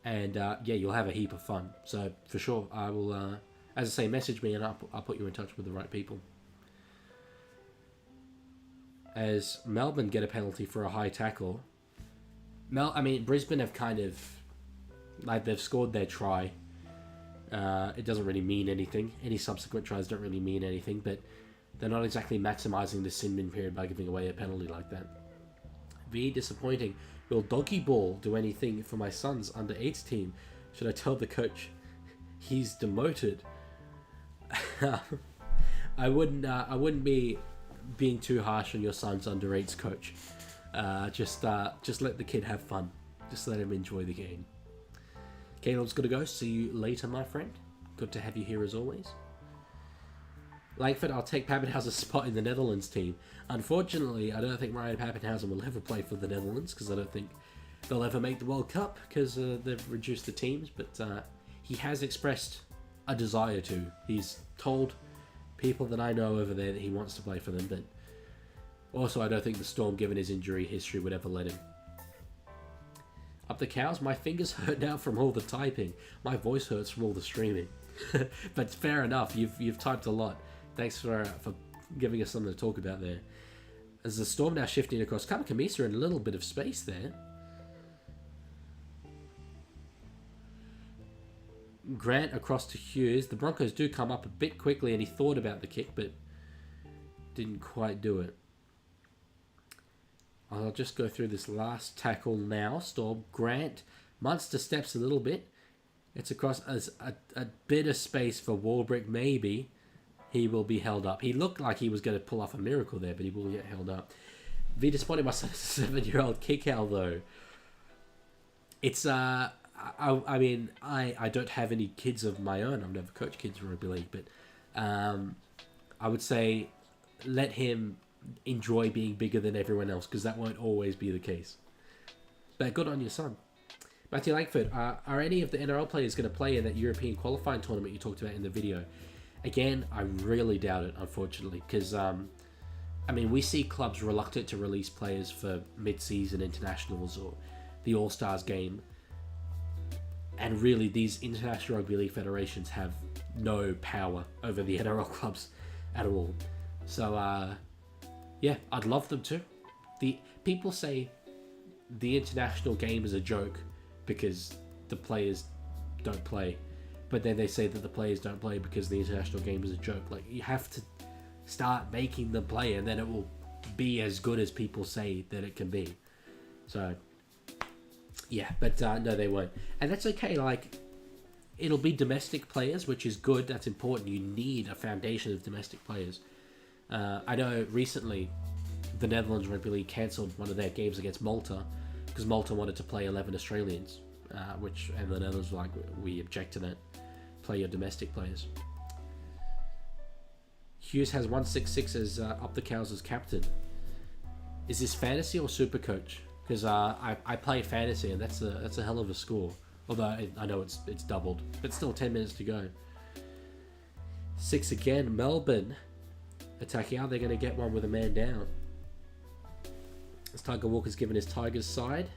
And, yeah, you'll have a heap of fun. So, for sure, I will... as I say, message me and I'll put you in touch with the right people. As Melbourne get a penalty for a high tackle... I mean, Brisbane have kind of... Like, they've scored their try. It doesn't really mean anything. Any subsequent tries don't really mean anything, but they're not exactly maximising the sin-bin period by giving away a penalty like that. V, disappointing. Will Doggy Ball do anything for my son's under-8s team? Should I tell the coach he's demoted? I wouldn't be being too harsh on your son's under-8s coach. Just let the kid have fun. Just let him enjoy the game. Caleb's got to go. See you later, my friend. Good to have you here as always. Langford, I'll take Pappenhausen's spot in the Netherlands team. Unfortunately, I don't think Ryan Pappenhausen will ever play for the Netherlands because I don't think they'll ever make the World Cup because they've reduced the teams. But he has expressed a desire to. He's told people that I know over there that he wants to play for them. But also, I don't think the Storm, given his injury history, would ever let him. Up the Cows, my fingers hurt now from all the typing. My voice hurts from all the streaming. But fair enough, you've typed a lot. Thanks for giving us something to talk about there. As the Storm now shifting across, Kamakamisa in a little bit of space there. Grant across to Hughes. The Broncos do come up a bit quickly, and he thought about the kick, but didn't quite do it. I'll just go through this last tackle now. Storm. Grant. Munster steps a little bit. It's across as a bit of space for Warbrick. Maybe he will be held up. He looked like he was going to pull off a miracle there, but he will get held up. V disappointed my son is a 7-year-old kick out though. It's I mean I don't have any kids of my own. I've never coached kids in rugby league, but I would say let him enjoy being bigger than everyone else because that won't always be the case. But good on your son. Matthew Langford, are any of the NRL players going to play in that European qualifying tournament you talked about in the video? Again, I really doubt it, unfortunately, because I mean, we see clubs reluctant to release players for mid-season internationals or the All-Stars game, and really these international rugby league federations have no power over the NRL clubs at all. So, yeah, I'd love them to. The people say the international game is a joke because the players don't play, but then they say that the players don't play because the international game is a joke. Like, you have to start making them play, and then it will be as good as people say that it can be. So, yeah, but no, they won't, and that's okay. Like, it'll be domestic players, which is good. That's important. You need a foundation of domestic players. I know recently the Netherlands Rugby League cancelled one of their games against Malta because Malta wanted to play 11 Australians, and the Netherlands were like, we object to that. Play your domestic players. Hughes has 166 as Up the Cows as captain. Is this fantasy or super coach? Because I play fantasy and that's a hell of a score. Although I know it's doubled, but still 10 minutes to go. 6 again. Melbourne attacking. Are they going to get one with a man down? As Tiger Walker's given his Tigers side.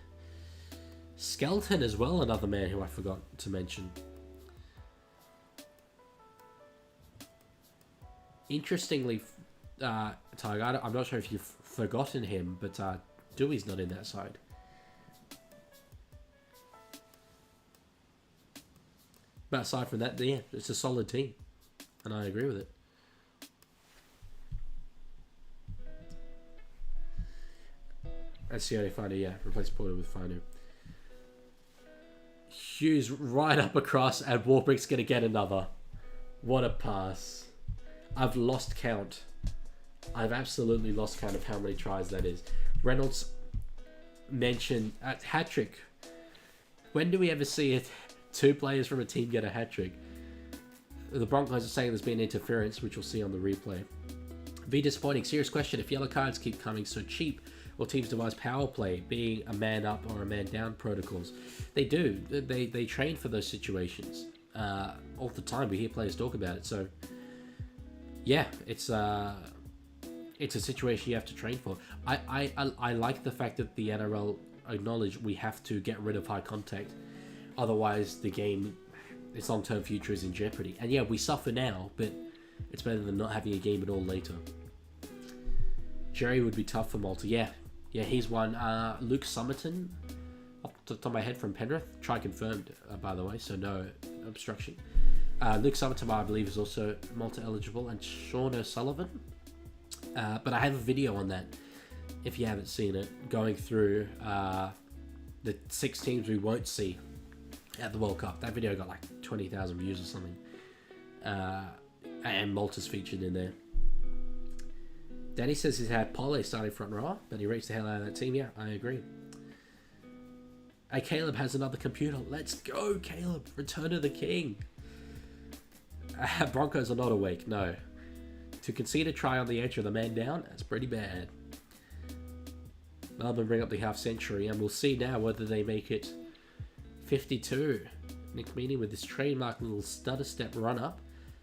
Skelton as well, another man who I forgot to mention. Interestingly, Tiger, I'm not sure if you've forgotten him, but Dewey's not in that side. But aside from that, yeah, it's a solid team. And I agree with it. That's the only Finu, yeah. Replace Porter with Finu. Hughes right up across, and Warbrick's going to get another. What a pass. I've lost count. I've absolutely lost count of how many tries that is. Reynolds mentioned hat-trick. When do we ever see it? 2 players from a team get a hat-trick. The Broncos are saying there's been interference, which we'll see on the replay. Be disappointing. Serious question. If yellow cards keep coming so cheap, will teams devise power play, being a man up or a man down protocols? They do. They train for those situations all the time. We hear players talk about it. So, yeah, it's a situation you have to train for. I like the fact that the NRL acknowledge we have to get rid of high contact. Otherwise, the game, its long-term future is in jeopardy. And yeah, we suffer now, but it's better than not having a game at all later. Jerry would be tough for Malta. Yeah, he's one. Luke Summerton, off the top of my head, from Penrith. Try confirmed, by the way, so no obstruction. Luke Summerton, I believe, is also Malta eligible. And Sean O'Sullivan. But I have a video on that, if you haven't seen it, going through the 6 teams we won't see at the World Cup. That video got like 20,000 views or something. And Malta's featured in there. Danny says he's had Pole starting front row, but he reached the hell out of that team. Yeah, I agree. Hey, Caleb has another computer. Let's go, Caleb. Return of the King. Broncos are not awake, no. To concede a try on the edge of the man down, that's pretty bad. Melbourne bring up the half century, and we'll see now whether they make it 52. Nick Meaney with his trademark little stutter step run up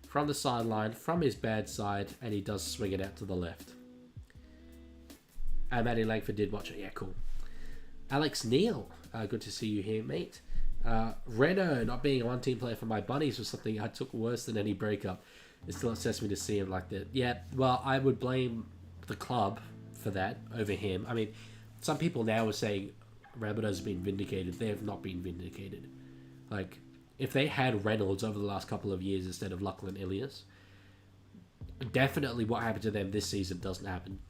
from the sideline, from his bad side, and he does swing it out to the left. And Matty Langford did watch it. Yeah, cool. Alex Neal, good to see you here, mate. Reno not being a one-team player for my Bunnies was something I took worse than any breakup. It still upsets me to see him like that. Yeah, well, I would blame the club for that over him. I mean, some people now are saying Rabbitohs have been vindicated. They have not been vindicated. Like, if they had Reynolds over the last couple of years instead of Lachlan Ilias, definitely what happened to them this season doesn't happen.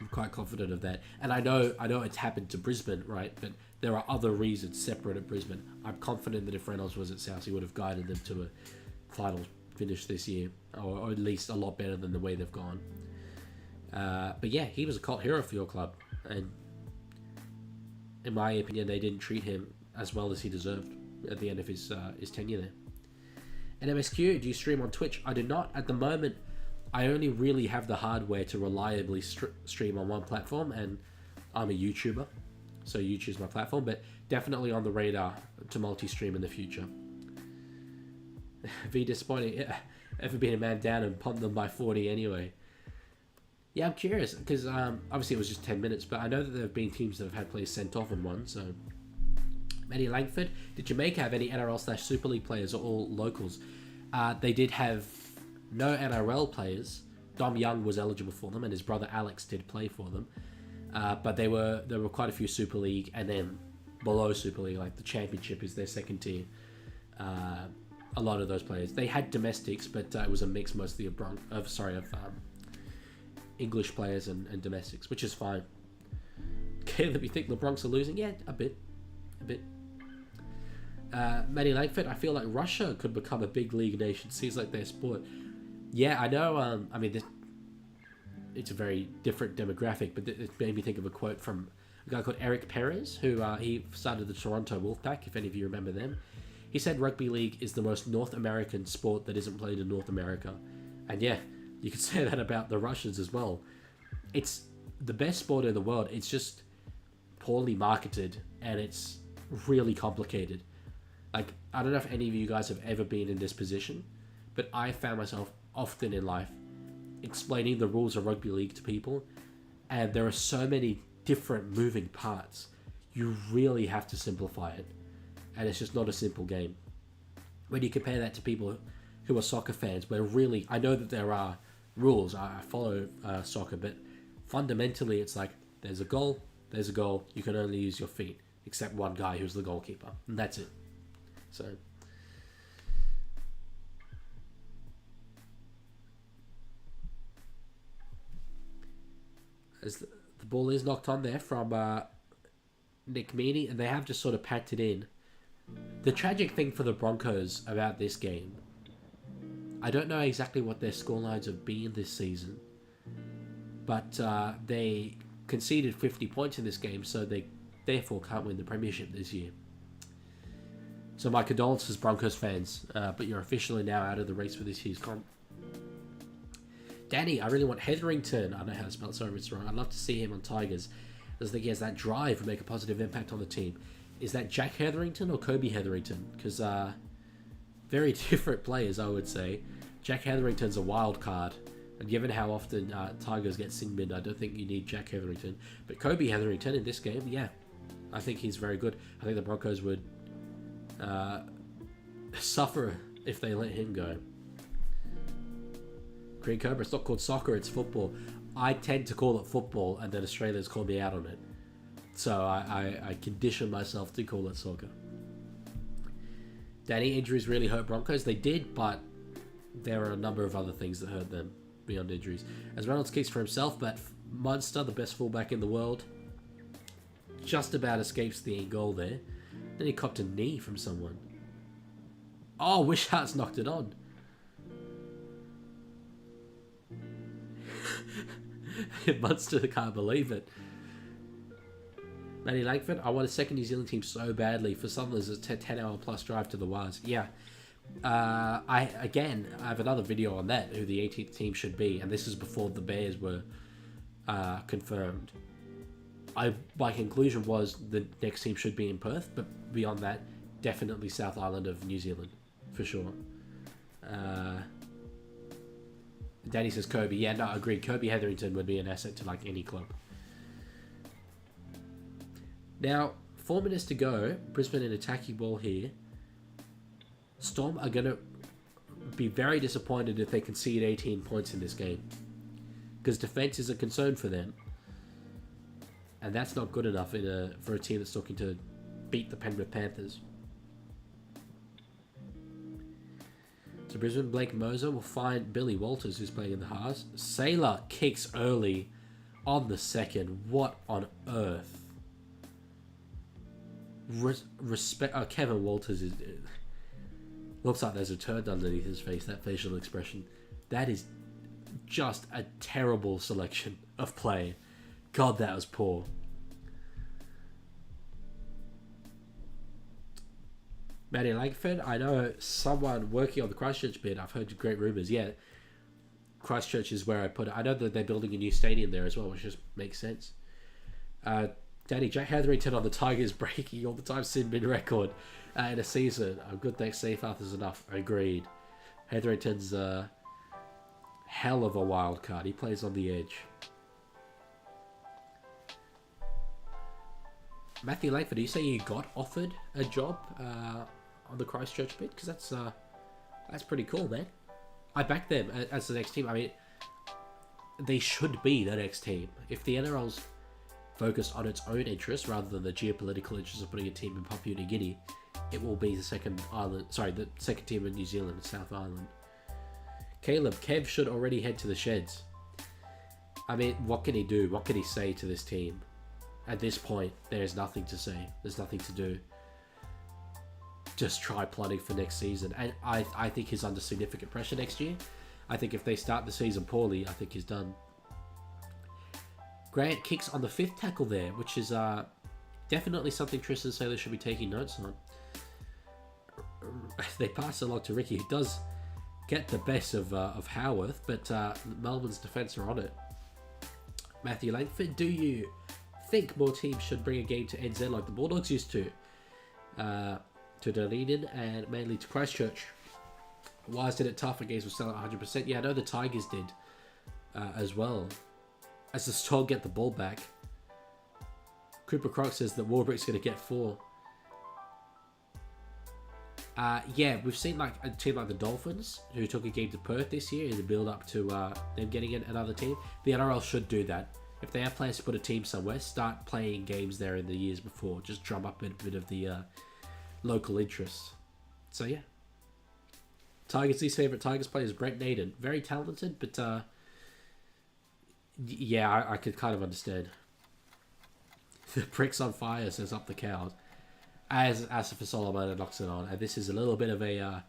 I'm quite confident of that. And I know it's happened to Brisbane, right? But there are other reasons separate at Brisbane. I'm confident that if Reynolds was at South, he would have guided them to a final finish this year, or at least a lot better than the way they've gone. But yeah, he was a cult hero for your club, and in my opinion, they didn't treat him as well as he deserved at the end of his tenure there. And MSQ, do you stream on Twitch? I do not at the moment. I only really have the hardware to reliably stream on one platform, and I'm a YouTuber, so YouTube's my platform, but definitely on the radar to multi-stream in the future. Be disappointing. Yeah. Ever been a man down and pumped them by 40 anyway? Yeah, I'm curious, because obviously it was just 10 minutes, but I know that there have been teams that have had players sent off in one, so... Matty Langford, did Jamaica have any NRL/Super League players or all locals? They did have no NRL players. Dom Young was eligible for them, and his brother Alex did play for them. But there were quite a few Super League, and then below Super League, like the Championship is their second tier. A lot of those players. They had domestics, but it was a mix mostly of English players and domestics, which is fine. Caleb, you think the Bronx are losing? Yeah, a bit. Matty Langford, I feel like Russia could become a big league nation. Seems like their sport. Yeah, I know. I mean, it's a very different demographic, but it made me think of a quote from a guy called Eric Perez, who he started the Toronto Wolfpack, if any of you remember them. He said rugby league is the most North American sport that isn't played in North America. And yeah, you could say that about the Russians as well. It's the best sport in the world. It's just poorly marketed, and it's really complicated. Like, I don't know if any of you guys have ever been in this position, but I found myself often in life explaining the rules of rugby league to people, and there are so many different moving parts. You really have to simplify it, and it's just not a simple game. When you compare that to people who are soccer fans, where really, I know that there are rules, I follow soccer, but fundamentally it's like, there's a goal, you can only use your feet, except one guy who's the goalkeeper, and that's it. So as the ball is knocked on there from Nick Meaney, and they have just sort of packed it in. The tragic thing for the Broncos about this game, I don't know exactly what their scorelines have been this season, but they conceded 50 points in this game, so they therefore can't win the premiership this year. So my condolences, Broncos fans, but you're officially now out of the race for this year's comp. Danny, I really want Hetherington. I don't know how to spell it, sorry if it's wrong. I'd love to see him on Tigers. I think he has that drive to make a positive impact on the team. Is that Jack Hetherington or Kobe Hetherington? Because very different players, I would say. Jack Hetherington's a wild card, and given how often Tigers get sin-binned, I don't think you need Jack Hetherington. But Kobe Hetherington in this game, yeah, I think he's very good. I think the Broncos would suffer if they let him go. Green Cobra, it's not called soccer, it's football. I tend to call it football, and then Australians call me out on it. So I condition myself to call it soccer. Danny, injuries really hurt Broncos. They did, but there are a number of other things that hurt them beyond injuries. As Reynolds kicks for himself, but Munster, the best fullback in the world, just about escapes the in goal there. Then he copped a knee from someone. Oh, Wishart's knocked it on. Munster can't believe it. Matty Langford, I want a second New Zealand team so badly. For some, there's a 10-hour plus drive to the Waz. Yeah. I have another video on that, who the 18th team should be, and this is before the Bears were confirmed. My conclusion was the next team should be in Perth, but beyond that, definitely South Island of New Zealand, for sure. Danny says Kobe. Yeah, no, agreed. Kobe Hetherington would be an asset to like any club. Now, 4 minutes to go. Brisbane in attacking ball here. Storm are going to be very disappointed if they concede 18 points in this game, because defense is a concern for them, and that's not good enough for a team that's looking to beat the Penrith Panthers. So Brisbane, Blake Moser will find Billy Walters, who's playing in the halves. Saylor kicks early on the second. What on earth? Respect. Oh, Kevin Walters is... looks like there's a turd underneath his face, that facial expression. That is just a terrible selection of play. God, that was poor. Matty Langford, I know someone working on the Christchurch bid. I've heard great rumours. Yeah, Christchurch is where I put it. I know that they're building a new stadium there as well, which just makes sense. Danny, Jack Hetherington on the Tigers breaking all the time sin bin record in a season. A good next safe out is enough. Agreed. Hetherington's a hell of a wild card. He plays on the edge. Matthew Langford, do you say you got offered a job on the Christchurch bid? Because that's pretty cool, man. I back them as the next team. I mean, they should be the next team. If the NRL's focused on its own interests rather than the geopolitical interests of putting a team in Papua New Guinea, it will be the second team in New Zealand, South Island. Caleb, Kev should already head to the sheds. I mean, what can he do? What can he say to this team? At this point, there is nothing to say. There's nothing to do. just try plotting for next season. And I think he's under significant pressure next year. I think if they start the season poorly, I think he's done. Grant kicks on the 5th tackle there, which is definitely something Tristan Saylor should be taking notes on. They pass along to Ricky, who does get the best of Howarth, but Melbourne's defence are on it. Matthew Langford, do you think more teams should bring a game to NZ like the Bulldogs used to Dunedin and mainly to Christchurch? Why isn't it tough when games were still at 100%? Yeah, I know the Tigers did as well. As the Storm get the ball back, Cooper Croc says that Warbrick's going to get 4. Yeah, we've seen like a team like the Dolphins, who took a game to Perth this year in the build-up to them getting another team. The NRL should do that. If they have plans to put a team somewhere, start playing games there in the years before. Just drum up a bit of the local interest. So yeah. Tigers' least favourite Tigers player is Brent Naden. Very talented, but yeah, I could kind of understand. The Pricks on Fire says up the cows. As Asifa Solomon knocks it on. And this is a little bit of a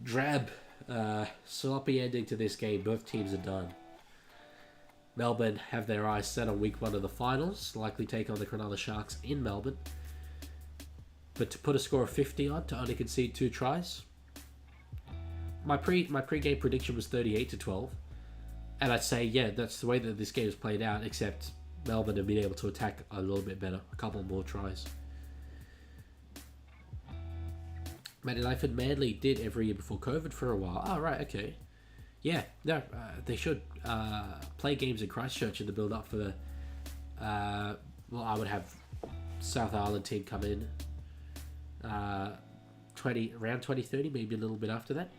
drab, sloppy ending to this game. Both teams are done. Melbourne have their eyes set on week 1 of the finals. Likely take on the Cronulla Sharks in Melbourne. But to put a score of 50 on, to only concede 2 tries. My pre-game prediction was 38-12. And I'd say, yeah, that's the way that this game is played out, except Melbourne have been able to attack a little bit better. A couple more tries. Matty Lightfoot, Manly did every year before COVID for a while. Oh, right, okay. Yeah, no, they should play games in Christchurch in the build-up for the... well, I would have South Island team come in around 2030, maybe a little bit after that.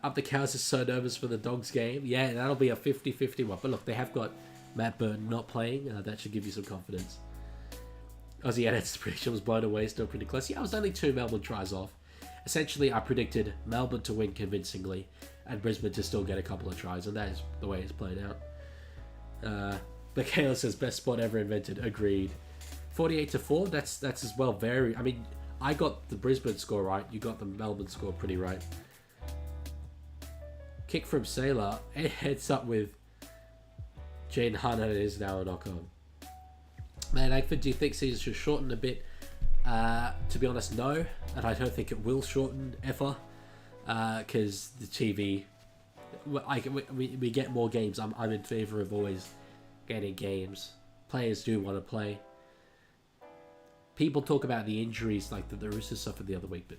Up the Cows is so nervous for the Dogs game. Yeah, that'll be a 50-50 one. But look, they have got Matt Burton not playing. That should give you some confidence. Aussie Edit's prediction was blown away, still pretty close. Yeah, I was only 2 Melbourne tries off. Essentially, I predicted Melbourne to win convincingly and Brisbane to still get a couple of tries, and that is the way it's played out. Michaela says, best spot ever invented. Agreed. 48-4, that's as well very... I mean, I got the Brisbane score right. You got the Melbourne score pretty right. Kick from Sailor. It heads up with Jane Hunter. It is now a knock-on. Man, Agford, do you think season should shorten a bit? To be honest, no. And I don't think it will shorten ever. Because the TV... we get more games. I'm in favour of always getting games. Players do want to play. People talk about the injuries like the Roosters suffered the other week, but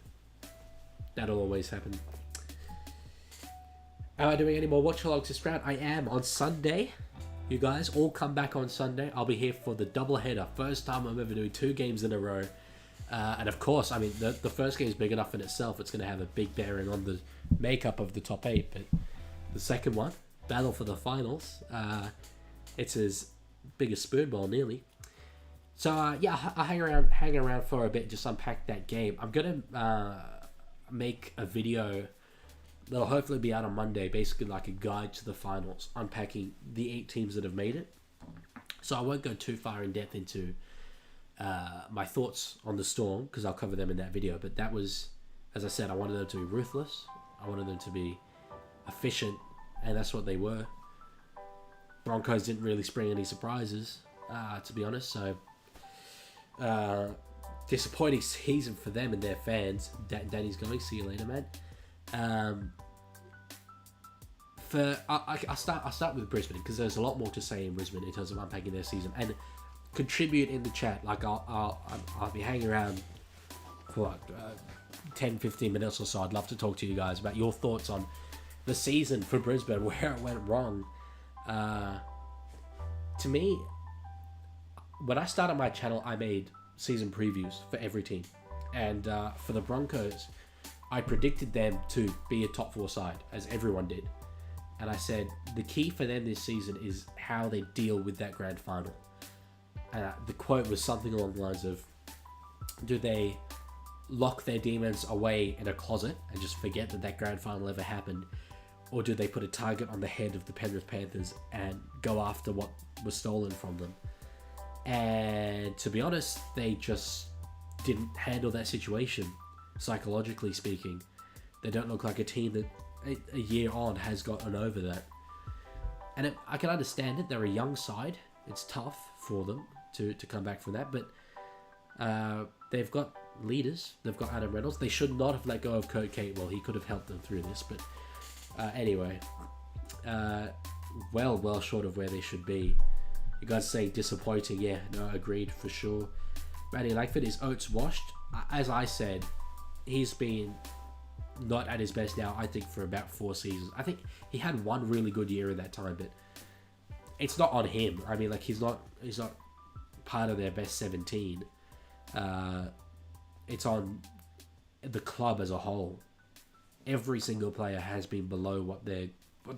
that'll always happen. Am I doing any more watch-alongs this round? I am on Sunday. You guys all come back on Sunday. I'll be here for the doubleheader. First time I'm ever doing 2 games in a row. And of course, I mean, the first game is big enough in itself. It's going to have a big bearing on the makeup of the top 8. But the second one, battle for the finals, it's as big as Spoonball nearly. So yeah, I hang around for a bit, just unpack that game. I'm going to make a video that'll hopefully be out on Monday, basically like a guide to the finals, unpacking the 8 teams that have made it. So I won't go too far in depth into my thoughts on the Storm, because I'll cover them in that video. But that was, as I said, I wanted them to be ruthless. I wanted them to be efficient, and that's what they were. Broncos didn't really spring any surprises, to be honest. So disappointing season for them and their fans. Danny's going. See you later, man. I'll start with Brisbane, because there's a lot more to say in Brisbane in terms of unpacking their season, and contribute in the chat. Like I'll be hanging around for 10-15 minutes or so. I'd love to talk to you guys about your thoughts on the season for Brisbane, where it went wrong. To me, when I started my channel, I made season previews for every team, and for the Broncos, I predicted them to be a top 4 side, as everyone did. And I said the key for them this season is how they deal with that grand final. The quote was something along the lines of, do they lock their demons away in a closet and just forget that grand final ever happened? Or do they put a target on the head of the Penrith Panthers and go after what was stolen from them? And to be honest, they just didn't handle that situation, psychologically speaking. They don't look like a team that a year on has gotten over that. And I can understand it. They're a young side. It's tough for them to come back from that. But they've got leaders. They've got Adam Reynolds. They should not have let go of Kurt Catewell. He could have helped them through this. But anyway, well short of where they should be. You guys say disappointing. Yeah, no, agreed for sure. Matty Langford is Oates washed. As I said, he's been not at his best now, I think, for about 4 seasons. I think he had one really good year in that time, but it's not on him. I mean, like, he's not part of their best 17. It's on the club as a whole. Every single player has been below what they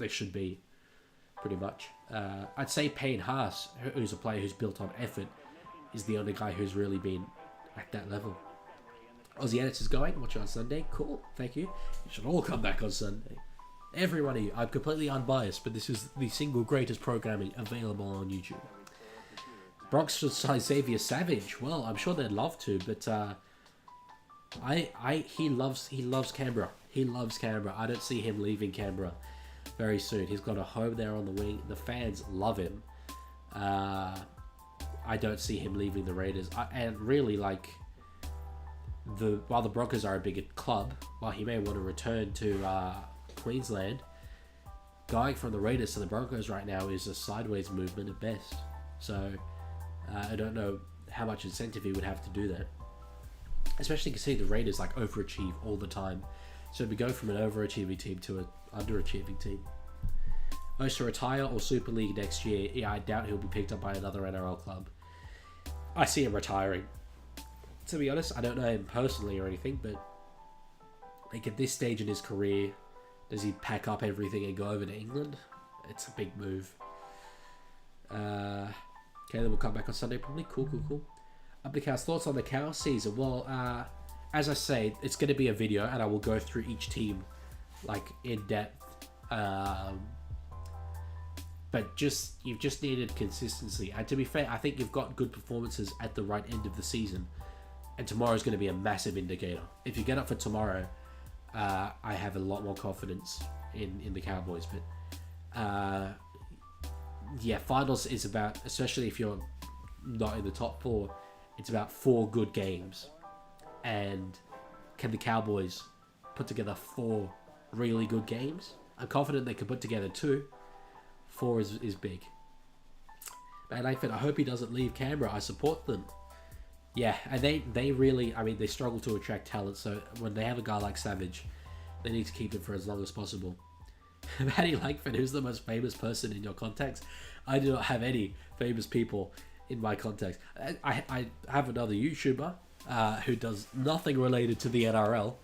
should be, pretty much. I'd say Payne Haas, who's a player who's built on effort, is the only guy who's really been at that level. Aussie Edits is going. Watch it on Sunday. Cool. Thank you. You should all come back on Sunday. Every one of you. I'm completely unbiased, but this is the single greatest programming available on YouTube. Bronx should sign Xavier Savage. Well, I'm sure they'd love to, but he loves Canberra. He loves Canberra. I don't see him leaving Canberra very soon. He's got a home there on the wing. The fans love him. I don't see him leaving the Raiders. And really, like, while the Broncos are a bigger club, while he may want to return to Queensland, going from the Raiders to the Broncos right now is a sideways movement at best. So I don't know how much incentive he would have to do that. Especially considering the Raiders like overachieve all the time. So we go from an overachieving team to an underachieving team. Most to retire or Super League next year. Yeah, I doubt he'll be picked up by another NRL club. I see him retiring. To be honest, I don't know him personally or anything, but like at this stage in his career, does he pack up everything and go over to England? It's a big move. Caleb will come back on Sunday probably. Cool. Up the Cows, thoughts on the Cows season? Well, as I say, it's going to be a video and I will go through each team like in depth. But you've just needed consistency. And to be fair, I think you've got good performances at the right end of the season. And tomorrow's going to be a massive indicator. If you get up for tomorrow, I have a lot more confidence in the Cowboys. But yeah, finals is about, especially if you're not in the top 4, it's about 4 good games. And can the Cowboys put together 4 really good games? I'm confident they can put together 2. 4 is big. But Langford, I hope he doesn't leave Canberra. I support them. Yeah, and they really, I mean, they struggle to attract talent, so when they have a guy like Savage, they need to keep him for as long as possible. Matty Langford, who's the most famous person in your contacts? I do not have any famous people in my contacts. I have another YouTuber who does nothing related to the NRL.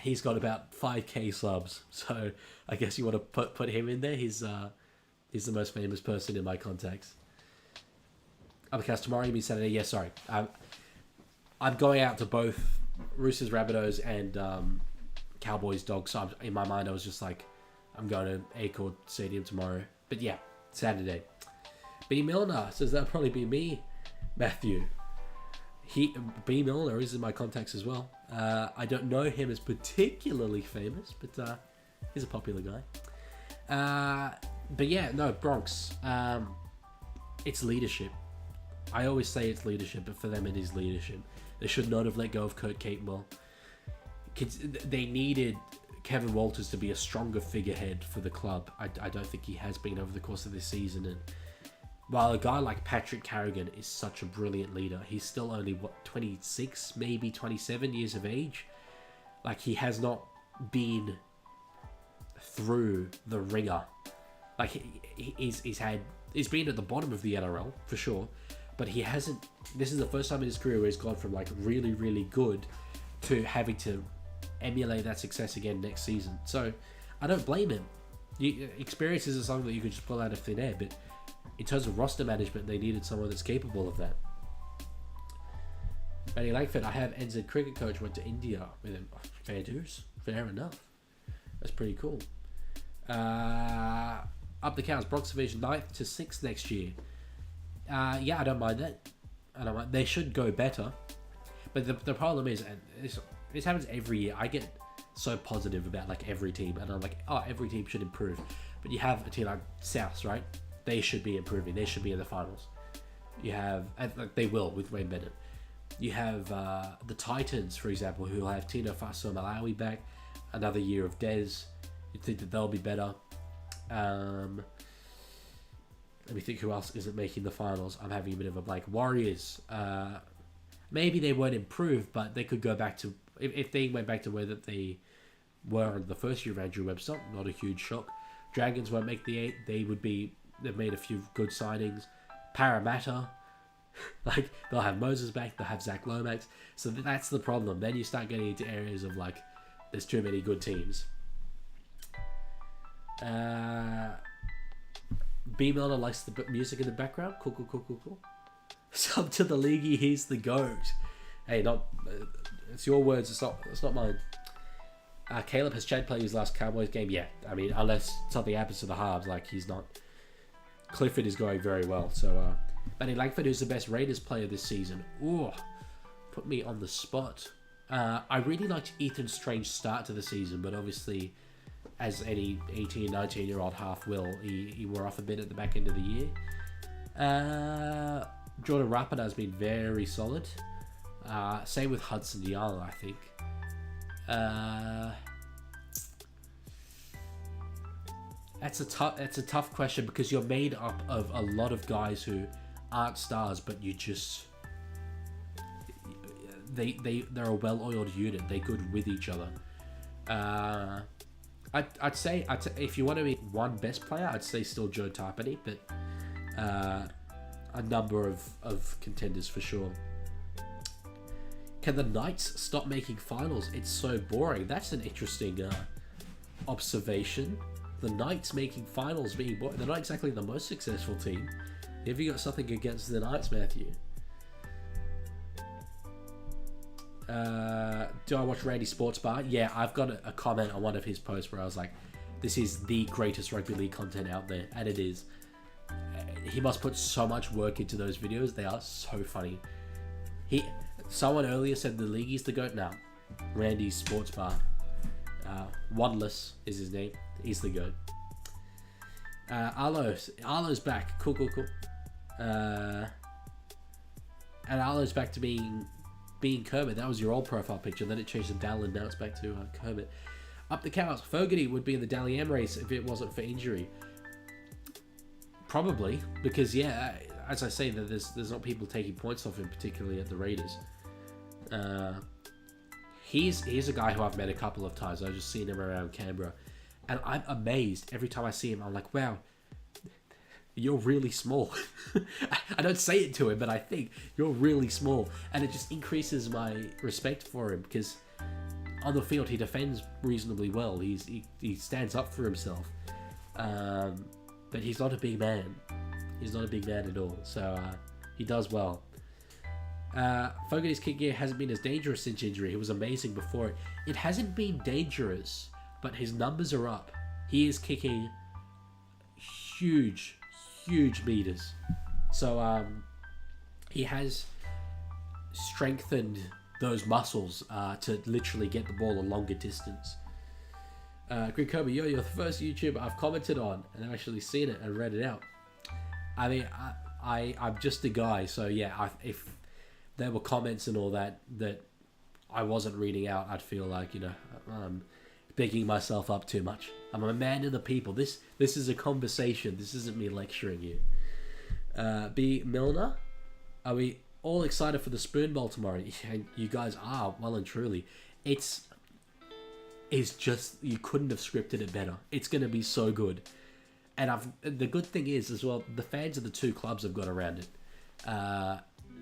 He's got about 5k subs, so I guess you want to put him in there. He's the most famous person in my contacts. Uppercast tomorrow, you mean Saturday? Yeah, sorry. I'm going out to both Roosters, Rabbitohs, and Cowboys, Dogs. So in my mind, I was just like, I'm going to Acord Stadium tomorrow. But yeah, Saturday. B. Milner says that'll probably be me, Matthew. B. Milner is in my contacts as well. I don't know him as particularly famous, but he's a popular guy. But yeah, no, Bronx. It's leadership. I always say it's leadership, but for them it is leadership. They should not have let go of Kurt Catewell. They needed Kevin Walters to be a stronger figurehead for the club. I don't think he has been over the course of this season. And while a guy like Patrick Carrigan is such a brilliant leader, he's still only, 26, maybe 27 years of age? Like, he has not been through the ringer. Like, he's been at the bottom of the NRL, for sure. But he hasn't, this is the first time in his career where he's gone from like really, really good to having to emulate that success again next season. So I don't blame him. Experience isn't something that you could just pull out of thin air, but in terms of roster management, they needed someone that's capable of that. Matty Langford, I have NZ cricket coach, went to India with him. Oh, fair dues, fair enough. That's pretty cool. Up the Cows, Bronx Division 9th to 6th next year. Yeah, I don't mind that. They should go better. But the problem is, and this happens every year. I get so positive about like every team, and I'm like, oh, every team should improve. But you have a team like Souths, right? They should be improving. They should be in the finals. You have, and like they will with Wayne Bennett. You have the Titans, for example, who will have Tino Fa'asuamaleaui back, another year of Dez. You think that they'll be better. Let me think who else isn't making the finals. I'm having a bit of a blank. Warriors. Maybe they won't improve, but they could go back to, if they went back to where that they were in the first year of Andrew Webster, not a huge shock. Dragons won't make the 8. They've made a few good signings. Parramatta, like they'll have Moses back, they'll have Zach Lomax. So that's the problem. Then you start getting into areas of like, there's too many good teams. B Milner likes the music in the background. Cool. Sub to the Leaguie, he's the GOAT. Hey, it's your words, it's not mine. Caleb, has Chad played his last Cowboys game? Yeah, I mean, unless something happens to the halves, like he's not. Clifford is going very well. So, Matty Langford, who's the best Raiders player this season? Ooh, put me on the spot. I really liked Ethan Strange's start to the season, but obviously, as any 18, 19-year-old half will, he wore off a bit at the back end of the year. Jordan Rapida has been very solid. Same with Hudson Young, I think. That's a tough question because you're made up of a lot of guys who aren't stars, but you just they're a well-oiled unit. They're good with each other. I'd say if you want to be one best player, I'd say still Joe Tarpany, but a number of contenders for sure. Can the Knights stop making finals? It's so boring. That's an interesting observation. The Knights making finals being boring. They're not exactly the most successful team. Have you got something against the Knights, Matthew? Do I watch Randy Sports Bar? Yeah, I've got a comment on one of his posts where I was like, this is the greatest rugby league content out there, and it is. He must put so much work into those videos. They are so funny. Someone earlier said the Leaguie's the GOAT. Now, Randy's Sports Bar. Wadless is his name. He's the GOAT. Arlo's back. Cool. And Arlo's back to being Kermit. That was your old profile picture. Then it changed to Dallin. Now it's back to Kermit. Up the cows. Fogarty would be in the Dally M race if it wasn't for injury. Probably, because yeah, as I say, that there's not people taking points off him, particularly at the Raiders. He's a guy who I've met a couple of times. I've just seen him around Canberra, and I'm amazed every time I see him. I'm like, wow, you're really small. I don't say it to him, but I think you're really small, and it just increases my respect for him because on the field he defends reasonably well. He stands up for himself, but he's not a big man. He's not a big man at all, so he does well. Fogarty's kick gear hasn't been as dangerous since injury. He was amazing before it. It hasn't been dangerous, but his numbers are up. He is kicking huge meters. So he has strengthened those muscles to literally get the ball a longer distance. Greg Kirby, you're the first YouTuber I've commented on and I've actually seen it and read it out. I mean, I'm just a guy, so yeah, if there were comments and all that I wasn't reading out, I'd feel like, I'm bigging myself up too much. I'm a man of the people. This is a conversation. This isn't me lecturing you. B. Milner, are we all excited for the Spoon Bowl tomorrow? You guys are, well and truly. It's just, you couldn't have scripted it better. It's going to be so good. And the good thing is as well, the fans of the two clubs have got around it.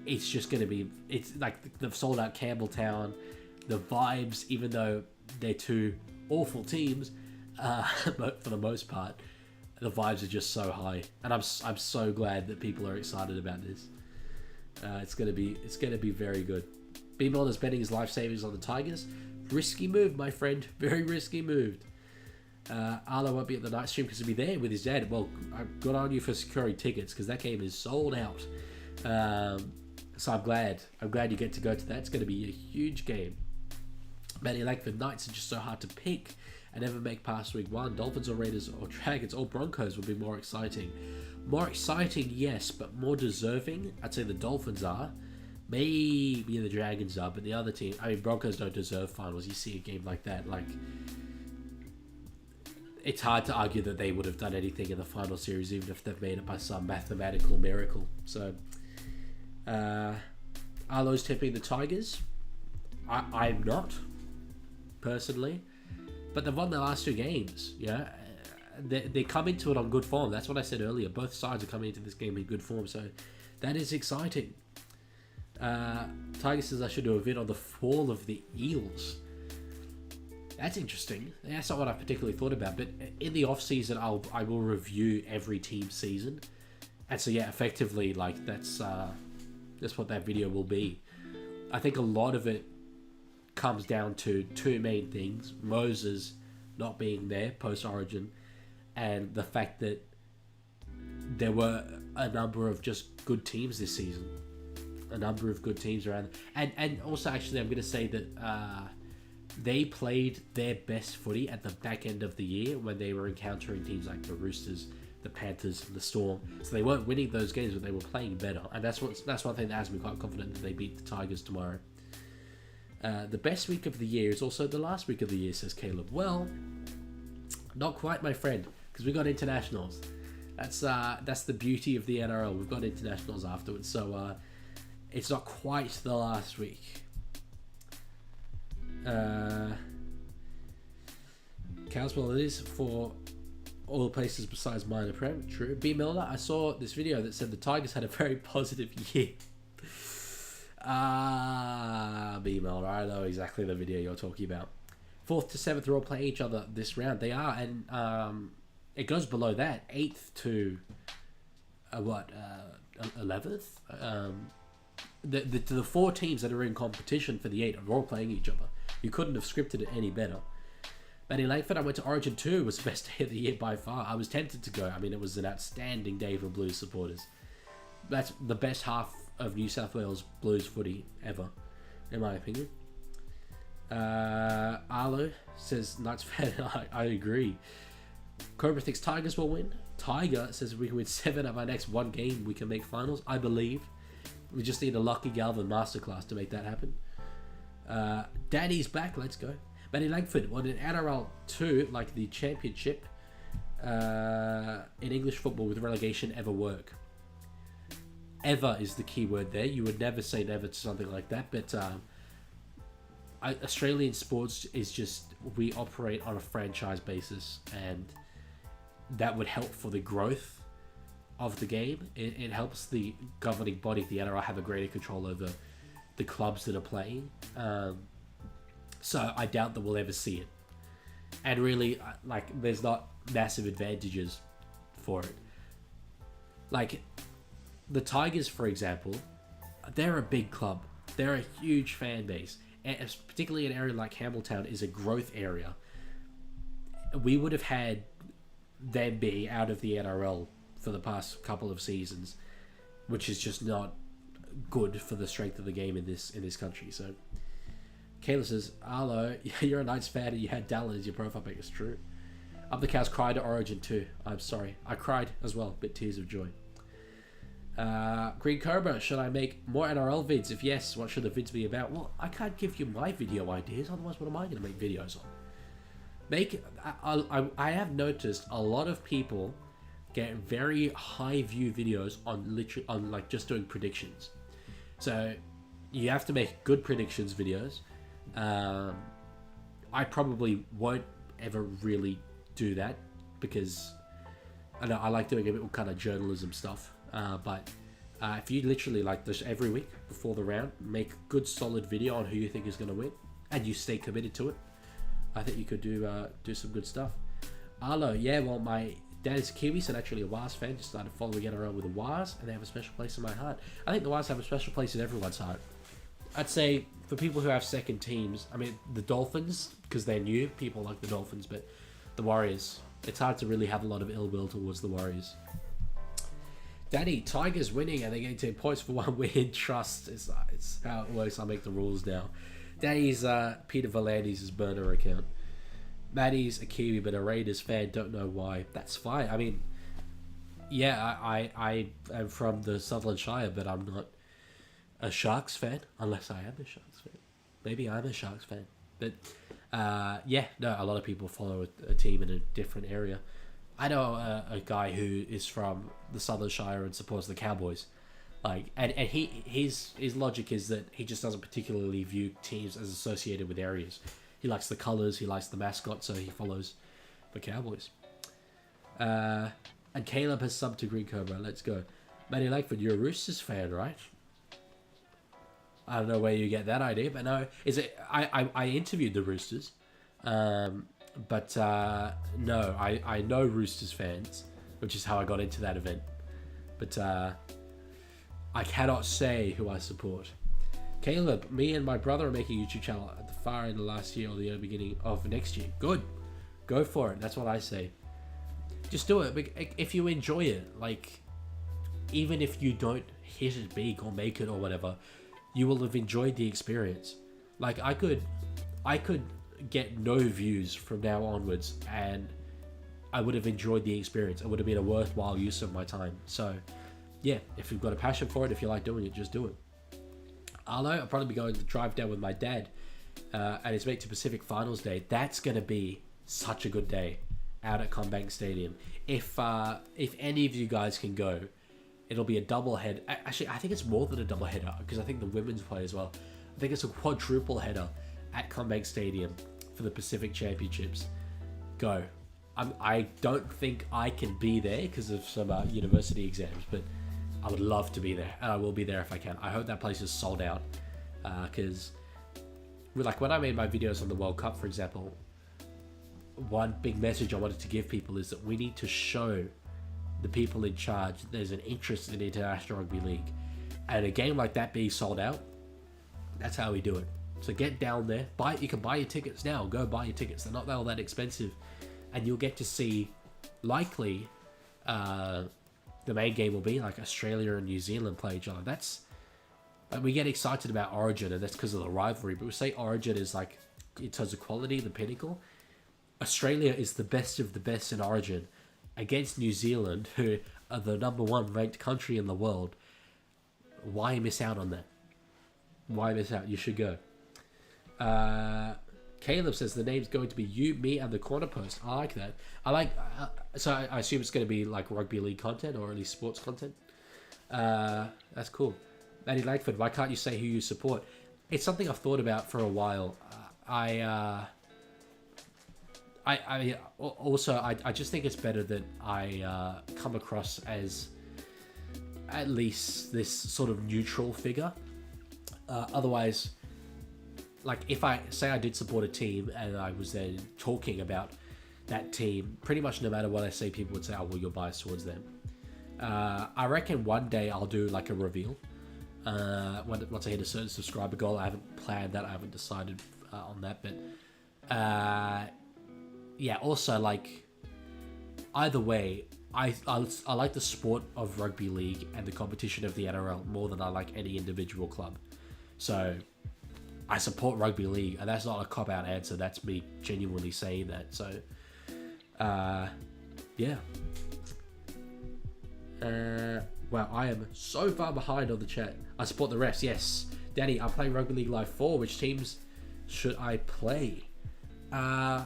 It's just going to be, it's like they've sold out Campbelltown. The vibes, even though they're two awful teams, but for the most part, the vibes are just so high. And I'm so glad that people are excited about this. It's going to be very good. B Milner's betting his life savings on the Tigers. Risky move, my friend. Very risky move. Arlo won't be at the night stream because he'll be there with his dad. Well, good on you for securing tickets because that game is sold out. So I'm glad you get to go to that. It's going to be a huge game. Man, like the Knights are just so hard to pick and never make past week one. Dolphins or Raiders or Dragons or Broncos would be more exciting. More exciting, yes, but more deserving, I'd say the Dolphins are. Maybe the Dragons are, but the other team, I mean, Broncos don't deserve finals. You see a game like that, like, it's hard to argue that they would have done anything in the final series, even if they've made it by some mathematical miracle. So, Arlo's tipping the Tigers. I'm not, personally, but they've won their last 2 games. Yeah, they come into it on good form. That's what I said earlier. Both sides are coming into this game in good form, so that is exciting. Tiger says I should do a vid on the fall of the Eels. That's interesting. That's not what I particularly thought about, but in the off season, I will review every team's season, and so yeah, effectively, like that's what that video will be. I think a lot of it comes down to 2 main things: Moses not being there post Origin, and the fact that there were a number of just good teams this season. A number of good teams around, and also actually I'm going to say that they played their best footy at the back end of the year when they were encountering teams like the Roosters, the Panthers, and the Storm. So they weren't winning those games, but they were playing better, and that's one thing that has me quite confident that they beat the Tigers tomorrow. The best week of the year is also the last week of the year, says Caleb. Well, not quite, my friend, because we got internationals. That's the beauty of the NRL. We've got internationals afterwards, so it's not quite the last week. Well, it is for all places besides minor prem. True. B. Milner, I saw this video that said the Tigers had a very positive year. B. Milner, I know exactly the video you're talking about. 4th to 7th are all playing each other this round. They are, and it goes below that. 8th to 11th. The 4 teams that are in competition for the 8 are all playing each other. You couldn't have scripted it any better. Matty Langford, I went to Origin 2. It was the best day of the year by far. I was tempted to go. I mean, it was an outstanding day for Blues supporters. That's the best half of New South Wales Blues footy ever, in my opinion. Arlo says, Knights fan, I agree. Cobra thinks Tigers will win. Tiger says if we can win 7 of our next 1 game, we can make finals. I believe. We just need a Lucky Galvin masterclass to make that happen. Daddy's back. Let's go. Matty Langford, would an NRL 2, like the championship in English football with relegation, ever work? Ever is the key word there. You would never say never to something like that, but Australian sports is just, we operate on a franchise basis, and that would help for the growth of the game. It helps the governing body, the NRL, have a greater control over the clubs that are playing. So I doubt that we'll ever see it. And really, like, there's not massive advantages for it. Like, the Tigers, for example, they're a big club. They're a huge fan base. And particularly an area like Hamilton is a growth area. We would have had them be out of the NRL for the past couple of seasons, which is just not good for the strength of the game in this country. So Kayla says, Arlo, you're a Knights fan and you had Dallin as your profile pic. It's true. Up the Cows cried at Origin too. I'm sorry. I cried as well, but tears of joy. Green Cobra, should I make more NRL vids? If yes, what should the vids be about? Well, I can't give you my video ideas, otherwise what am I going to make videos on? I have noticed a lot of people get very high view videos on like just doing predictions. So you have to make good predictions videos. I probably won't ever really do that because I know I like doing a bit of kind of journalism stuff. But if you literally, like, this every week before the round, make a good solid video on who you think is going to win, and you stay committed to it, I think you could do some good stuff. Arlo, yeah, well, my dad is Kiwi, so naturally a Wars fan. Just started following NRL with the Wars, and they have a special place in my heart. I think the Wars have a special place in everyone's heart. I'd say for people who have second teams, I mean, the Dolphins, because they're new, people like the Dolphins, but the Warriors, it's hard to really have a lot of ill will towards the Warriors. Daddy, Tigers winning and they're getting 10 points for one win. Trust. It's how it works. I make the rules now. Daddy's Peter Volandes' burner account. Maddie's a Kiwi but a Raiders fan. Don't know why. That's fine. I mean, yeah, I am from the Sutherland Shire, but I'm not a Sharks fan, unless I am a Sharks fan. Maybe I'm a Sharks fan. But, yeah, no, a lot of people follow a team in a different area. I know a guy who is from the Southern Shire and supports the Cowboys. Like, and his logic is that he just doesn't particularly view teams as associated with areas. He likes the colours, he likes the mascot, so he follows the Cowboys. And Caleb has subbed to Green Cobra. Let's go. Matty Langford, you're a Roosters fan, right? I don't know where you get that idea, but no. Is it? I interviewed the Roosters. But no, I know Roosters fans, which is how I got into that event. But I cannot say who I support. Caleb, me and my brother are making a YouTube channel at the far end of last year or the early beginning of next year. Good. Go for it. That's what I say. Just do it. If you enjoy it, like, even if you don't hit it big or make it or whatever, you will have enjoyed the experience. Like, I could get no views from now onwards and I would have enjoyed the experience. It would have been a worthwhile use of my time. So yeah, if you've got a passion for it, if you like doing it, just do it. Arlo, I'll probably be going to drive down with my dad and his mate to Pacific Finals Day. That's going to be such a good day out at CommBank Stadium. If any of you guys can go, it'll be a double head. Actually, I think it's more than a double header because I think the women's play as well. I think it's a quadruple header at CommBank Stadium for the Pacific Championships. Go. I don't think I can be there because of some university exams, but I would love to be there, and I will be there if I can. I hope that place is sold out because like when I made my videos on the World Cup, for example, one big message I wanted to give people is that we need to show the people in charge there's an interest in International Rugby League, and a game like that being sold out, that's how we do it. So get down there, you can buy your tickets now. Go buy your tickets. They're not all that expensive, and you'll get to see likely the main game will be like Australia and New Zealand play each other. That's like, we get excited about Origin, and that's because of the rivalry. But we say Origin is like, in terms of quality, the pinnacle. Australia is the best of the best in Origin against New Zealand, who are the #1 ranked country in the world. Why miss out on that? Why miss out? You should go. Caleb says the name's going to be you, me, and the corner post. I like that. So I assume it's going to be like rugby league content or at least sports content. That's cool. Matty Langford, why can't you say who you support? It's something I've thought about for a while. I just think it's better that I come across as at least this sort of neutral figure. Otherwise, like if I say I did support a team and I was then talking about that team, pretty much no matter what I say, people would say, oh, well, you're biased towards them. I reckon one day I'll do like a reveal. Once I hit a certain subscriber goal, I haven't planned that, I haven't decided on that, but yeah, also like either way, I like the sport of rugby league and the competition of the NRL more than I like any individual club. So I support rugby league, and that's not a cop-out answer. That's me genuinely saying that. So, yeah. Wow, I am so far behind on the chat. I support the refs, yes. Danny, I play Rugby League Live 4. Which teams should I play? I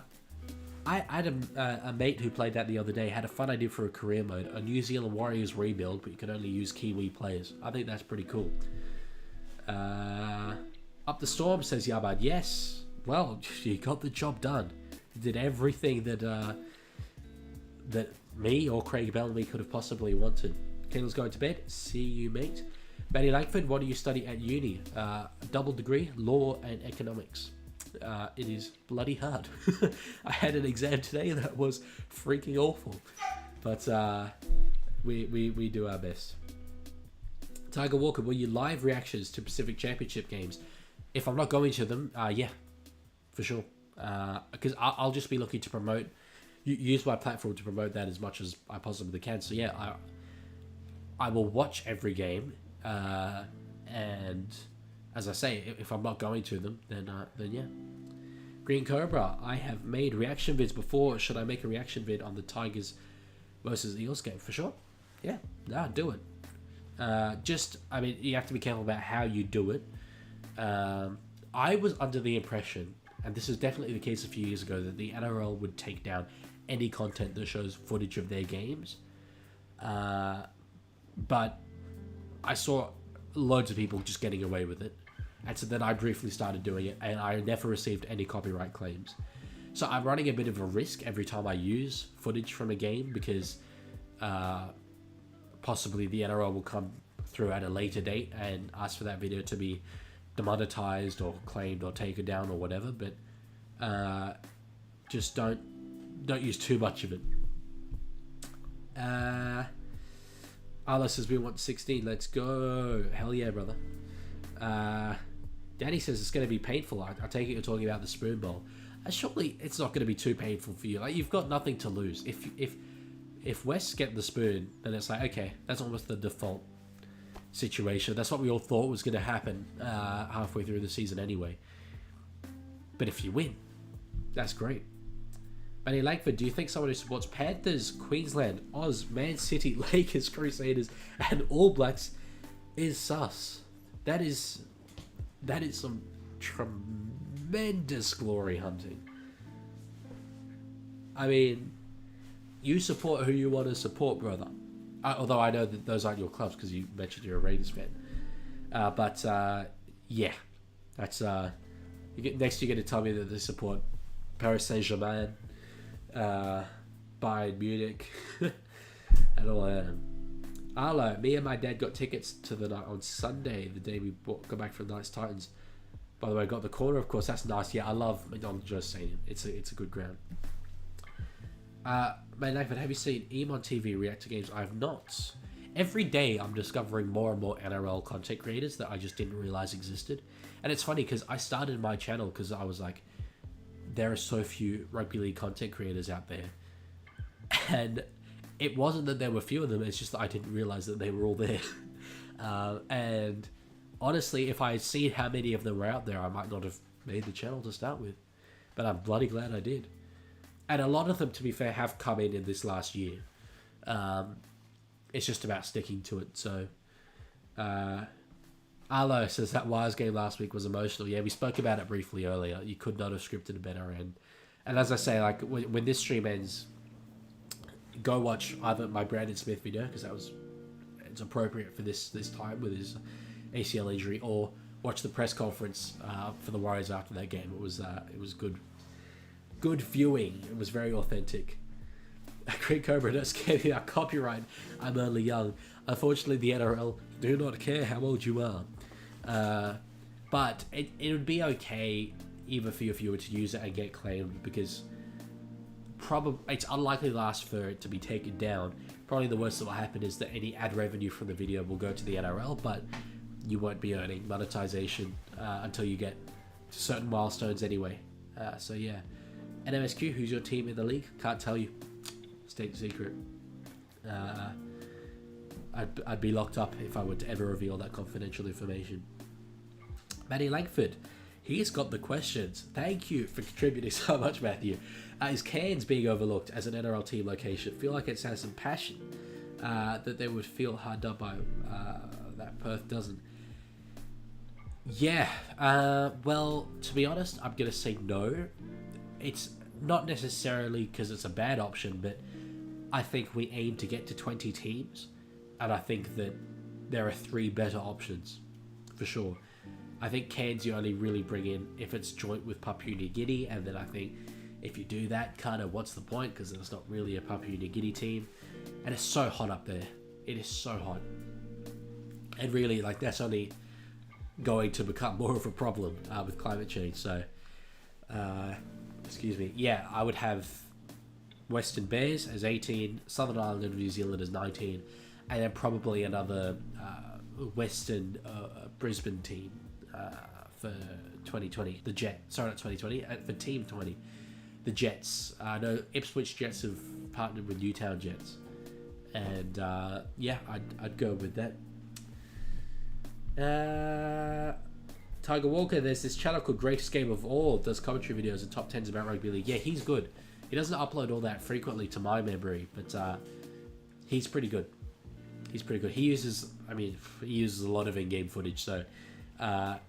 had a mate who played that the other day. Had a fun idea for a career mode. A New Zealand Warriors rebuild, but you can only use Kiwi players. I think that's pretty cool. Up the Storm, says Yabad. Yes. Well, you got the job done. You did everything that that me or Craig Bellamy could have possibly wanted. Kendall's going to bed. See you, mate. Matty Langford, what do you study at uni? A double degree, law and economics. It is bloody hard. I had an exam today that was freaking awful. But we do our best. Tiger Walker, will you live reactions to Pacific Championship games? If I'm not going to them, yeah, for sure. Because I'll just be looking to promote, use my platform to promote that as much as I possibly can. So yeah, I will watch every game, and as I say, if I'm not going to them, then yeah. Green Cobra, I have made reaction vids before. Should I make a reaction vid on the Tigers versus Eels game? For sure. Yeah, no, do it. I mean, you have to be careful about how you do it. I was under the impression, and this is definitely the case a few years ago, that the NRL would take down any content that shows footage of their games. But I saw loads of people just getting away with it. And so then I briefly started doing it, and I never received any copyright claims. So I'm running a bit of a risk every time I use footage from a game, because possibly the NRL will come through at a later date and ask for that video to be demonetized or claimed or taken down or whatever. But just don't use too much of it. Arlo says we want 16. Let's go. Hell yeah, brother. Danny says it's going to be painful. I take it you're talking about the spoon bowl. Surely it's not going to be too painful for you. Like, you've got nothing to lose. If West get the spoon, then it's like, okay, that's almost the default situation. That's what we all thought was going to happen halfway through the season anyway. But if you win, that's great. Manny Langford, do you think someone who supports Panthers, Queensland, Oz, Man City, Lakers, Crusaders, and All Blacks is sus? That is some tremendous glory hunting. I mean, you support who you want to support, brother. Although I know that those aren't your clubs because you mentioned you're a Raiders fan. Yeah, that's next you're going to tell me that they support Paris Saint-Germain, Bayern Munich, and all that. Arlo, me and my dad got tickets to the night on Sunday, the day we got back from Knights Titans. By the way, got the corner, of course. That's nice. Yeah, I love McDonald Joe Stadium. It's a good ground. Man, Langford, have you seen Eam on TV react to games? I have not. Every day I'm discovering more and more NRL content creators that I just didn't realize existed. And it's funny because I started my channel because I was like, there are so few rugby league content creators out there. And it wasn't that there were few of them, it's just that I didn't realize that they were all there. And honestly, if I had seen how many of them were out there, I might not have made the channel to start with. But I'm bloody glad I did. And a lot of them, to be fair, have come in this last year. It's just about sticking to it. So, Arlo says that Wires game last week was emotional. Yeah, we spoke about it briefly earlier. You could not have scripted it better. And as I say, like when this stream ends, go watch either my Brandon Smith video, because it's appropriate for this time with his ACL injury, or watch the press conference for the Warriors after that game. It was good viewing. It was very authentic. Green Cobra, don't scare me about copyright. I'm only young. Unfortunately, the NRL do not care how old you are. But it would be okay even for if you were to use it and get claimed, because it's unlikely last for it to be taken down. Probably the worst that will happen is that any ad revenue from the video will go to the NRL, but you won't be earning monetization until you get to certain milestones anyway. So yeah. NMSQ, who's your team in the league? Can't tell you. State secret. I'd be locked up if I were to ever reveal that confidential information. Matty Langford, he's got the questions. Thank you for contributing so much, Matthew. Is Cairns being overlooked as an NRL team location? Feel like it has some passion that they would feel hard done by that Perth doesn't. Yeah, well, to be honest, I'm going to say no. It's not necessarily because it's a bad option, but I think we aim to get to 20 teams, and I think that there are 3 better options, for sure. I think Cairns you only really bring in if it's joint with Papua New Guinea, and then I think if you do that, kind of what's the point, because it's not really a Papua New Guinea team, and it's so hot up there. It is so hot. And really, like, that's only going to become more of a problem with climate change, so... excuse me. Yeah, I would have Western Bears as 18, Southern Island of New Zealand as 19, and then probably another Western Brisbane team for 2020. The Jet. Sorry, not 2020. For Team 20. The Jets. I know Ipswich Jets have partnered with Newtown Jets. And yeah, I'd go with that. Tiger Walker, there's this channel called Greatest Game of All, does commentary videos and top 10s about rugby league. Yeah, he's good. He doesn't upload all that frequently to my memory, but he's pretty good. He's pretty good. He uses a lot of in-game footage, so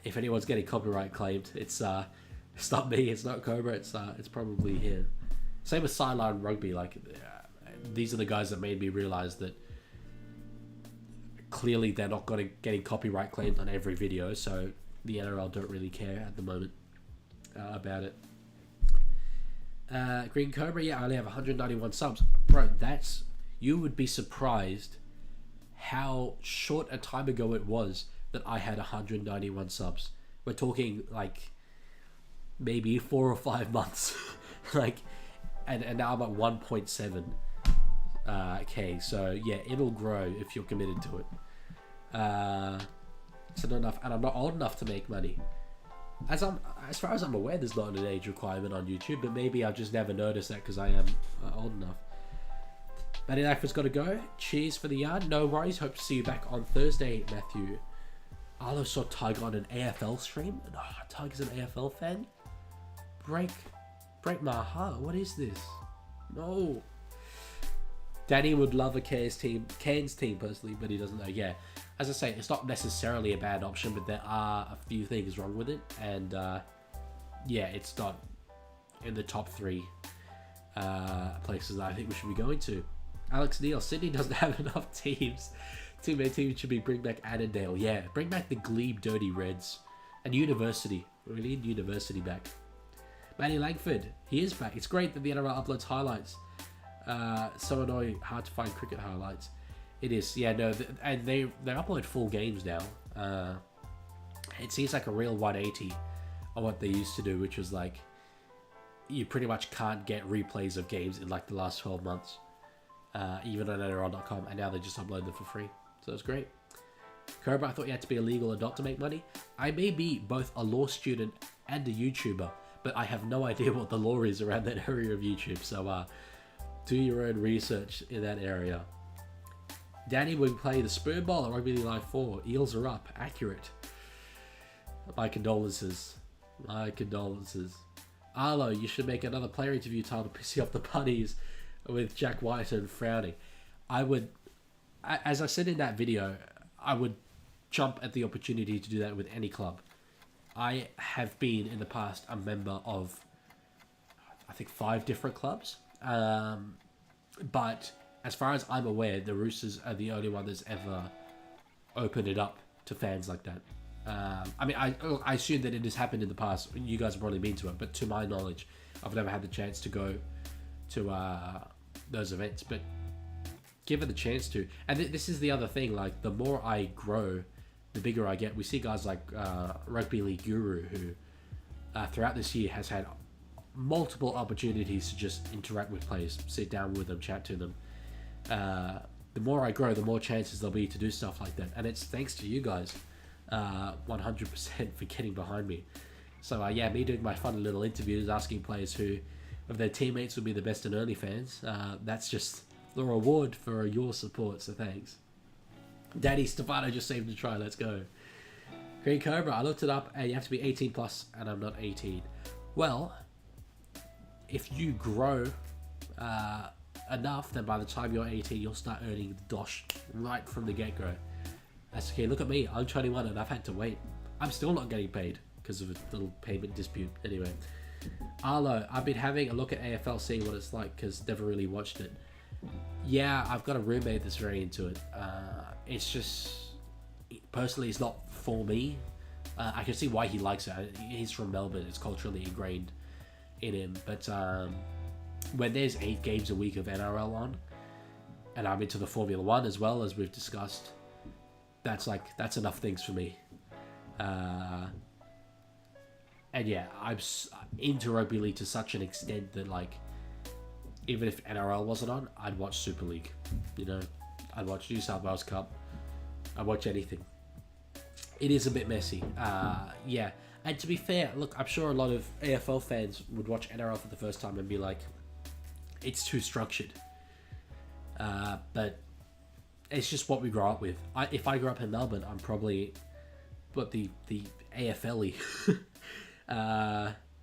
if anyone's getting copyright claimed, it's not me, it's not Cobra, it's probably him. Same with Sideline Rugby, like these are the guys that made me realize that clearly they're not getting copyright claimed on every video, so the NRL don't really care at the moment about it. Green Cobra, yeah, I only have 191 subs. Bro, you would be surprised how short a time ago it was that I had 191 subs. We're talking like maybe 4 or 5 months. Like, and now I'm at 1.7 K. So yeah, it'll grow if you're committed to it. So not enough, and I'm not old enough to make money. As far as I'm aware, there's not an age requirement on YouTube, but maybe I've just never noticed that because I am old enough. Matty Life has got to go. Cheers for the yard. No worries. Hope to see you back on Thursday, Matthew. Arlo saw Tiger on an AFL stream. Oh, Tiger's an AFL fan? Break my heart. What is this? No. Danny would love a Cairns team personally, but he doesn't know. Yeah, as I say, it's not necessarily a bad option, but there are a few things wrong with it, and yeah, it's not in the top 3 places that I think we should be going to. Alex Neal, Sydney doesn't have enough teams. Too many teams should be bring back Annandale. Yeah, bring back the Glebe Dirty Reds and University. We need University back. Matty Langford, he is back. It's great that the NRL uploads highlights. So annoying, hard to find cricket highlights. It is, yeah, no, and they upload full games now. It seems like a real 180 on what they used to do, which was like, you pretty much can't get replays of games in like the last 12 months, even on NRL.com, and now they just upload them for free. So it's great. Cobra, I thought you had to be a legal adult to make money. I may be both a law student and a YouTuber, but I have no idea what the law is around that area of YouTube. So do your own research in that area. Danny would play the spoon bowl at Rugby League Live 4. Eels are up. Accurate. My condolences. My condolences. Arlo, you should make another player interview titled Pissing Off the Bunnies with Jack White and frowning. I would, as I said in that video, I would jump at the opportunity to do that with any club. I have been in the past a member of, I think, 5 different clubs. But as far as I'm aware, the Roosters are the only one that's ever opened it up to fans like that. I mean, I assume that it has happened in the past. You guys have probably been to it, but to my knowledge, I've never had the chance to go to those events. But give it the chance to. And this is the other thing. Like, the more I grow, the bigger I get. We see guys like Rugby League Guru, who throughout this year has had multiple opportunities to just interact with players, sit down with them, chat to them. The more I grow, the more chances there'll be to do stuff like that, and it's thanks to you guys 100% for getting behind me. So yeah, me doing my fun little interviews, asking players who of their teammates would be the best in OnlyFans, that's just the reward for your support, so thanks. Daddy Stefano just saved a try. Let's go. Green Cobra, I looked it up and you have to be 18 plus, and I'm not 18. Well, if you grow enough, then by the time you're 18, you'll start earning the dosh right from the get-go. That's okay. Look at me. I'm 21 and I've had to wait. I'm still not getting paid because of a little payment dispute. Anyway, Arlo, I've been having a look at AFL, seeing what it's like, because never really watched it. Yeah, I've got a roommate that's very into it. It's just, personally, it's not for me. I can see why he likes it. He's from Melbourne. It's culturally ingrained in him. But when there's 8 games a week of NRL on, and I'm into the Formula 1 as well, as we've discussed, that's enough things for me. And yeah, I'm into rugby league to such an extent that, like, even if NRL wasn't on, I'd watch Super League. You know, I'd watch New South Wales Cup. I'd watch anything. It is a bit messy. Yeah. And to be fair, look, I'm sure a lot of AFL fans would watch NRL for the first time and be like, it's too structured. But it's just what we grow up with. If I grew up in Melbourne, I'm probably, but the AFL-y.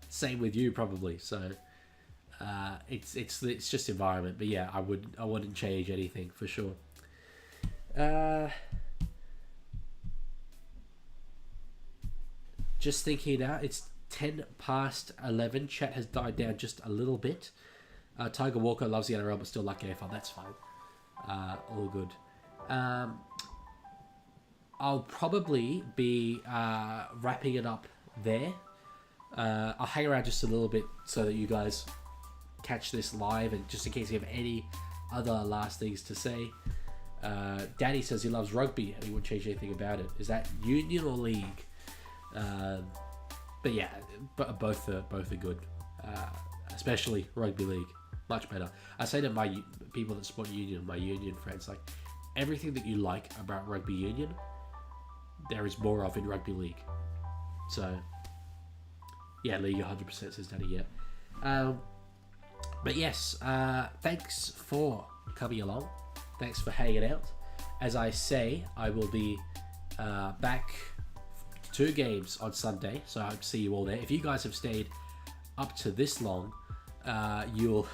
Same with you probably. So it's just environment. But yeah, I wouldn't change anything for sure. Just thinking now, it's 11. Chat has died down just a little bit. Tiger Walker loves the NRL but still like AFL. That's fine. All good. I'll probably be wrapping it up there. I'll hang around just a little bit so that you guys catch this live, and just in case you have any other last things to say. Danny says he loves rugby and he wouldn't change anything about it. Is that union or league? But yeah, both are good. Especially rugby league, much better. I say to my people that support union, my union friends, like, everything that you like about rugby union, there is more of in rugby league. So yeah, league 100%, says Danny. Yeah. But yes, thanks for coming along. Thanks for hanging out. As I say, I will be back 2 games on Sunday, so I hope to see you all there. If you guys have stayed up to this long, you'll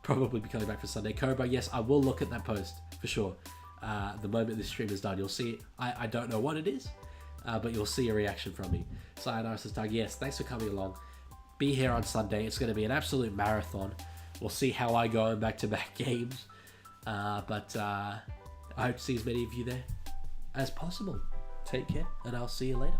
probably be coming back for Sunday. Cobra, yes, I will look at that post for sure. The moment this stream is done, you'll see it. I don't know what it is, but you'll see a reaction from me. Sayonara says Doug, yes, thanks for coming along. Be here on Sunday. It's going to be an absolute marathon. We'll see how I go in back-to-back games. But I hope to see as many of you there as possible. Take care, and I'll see you later.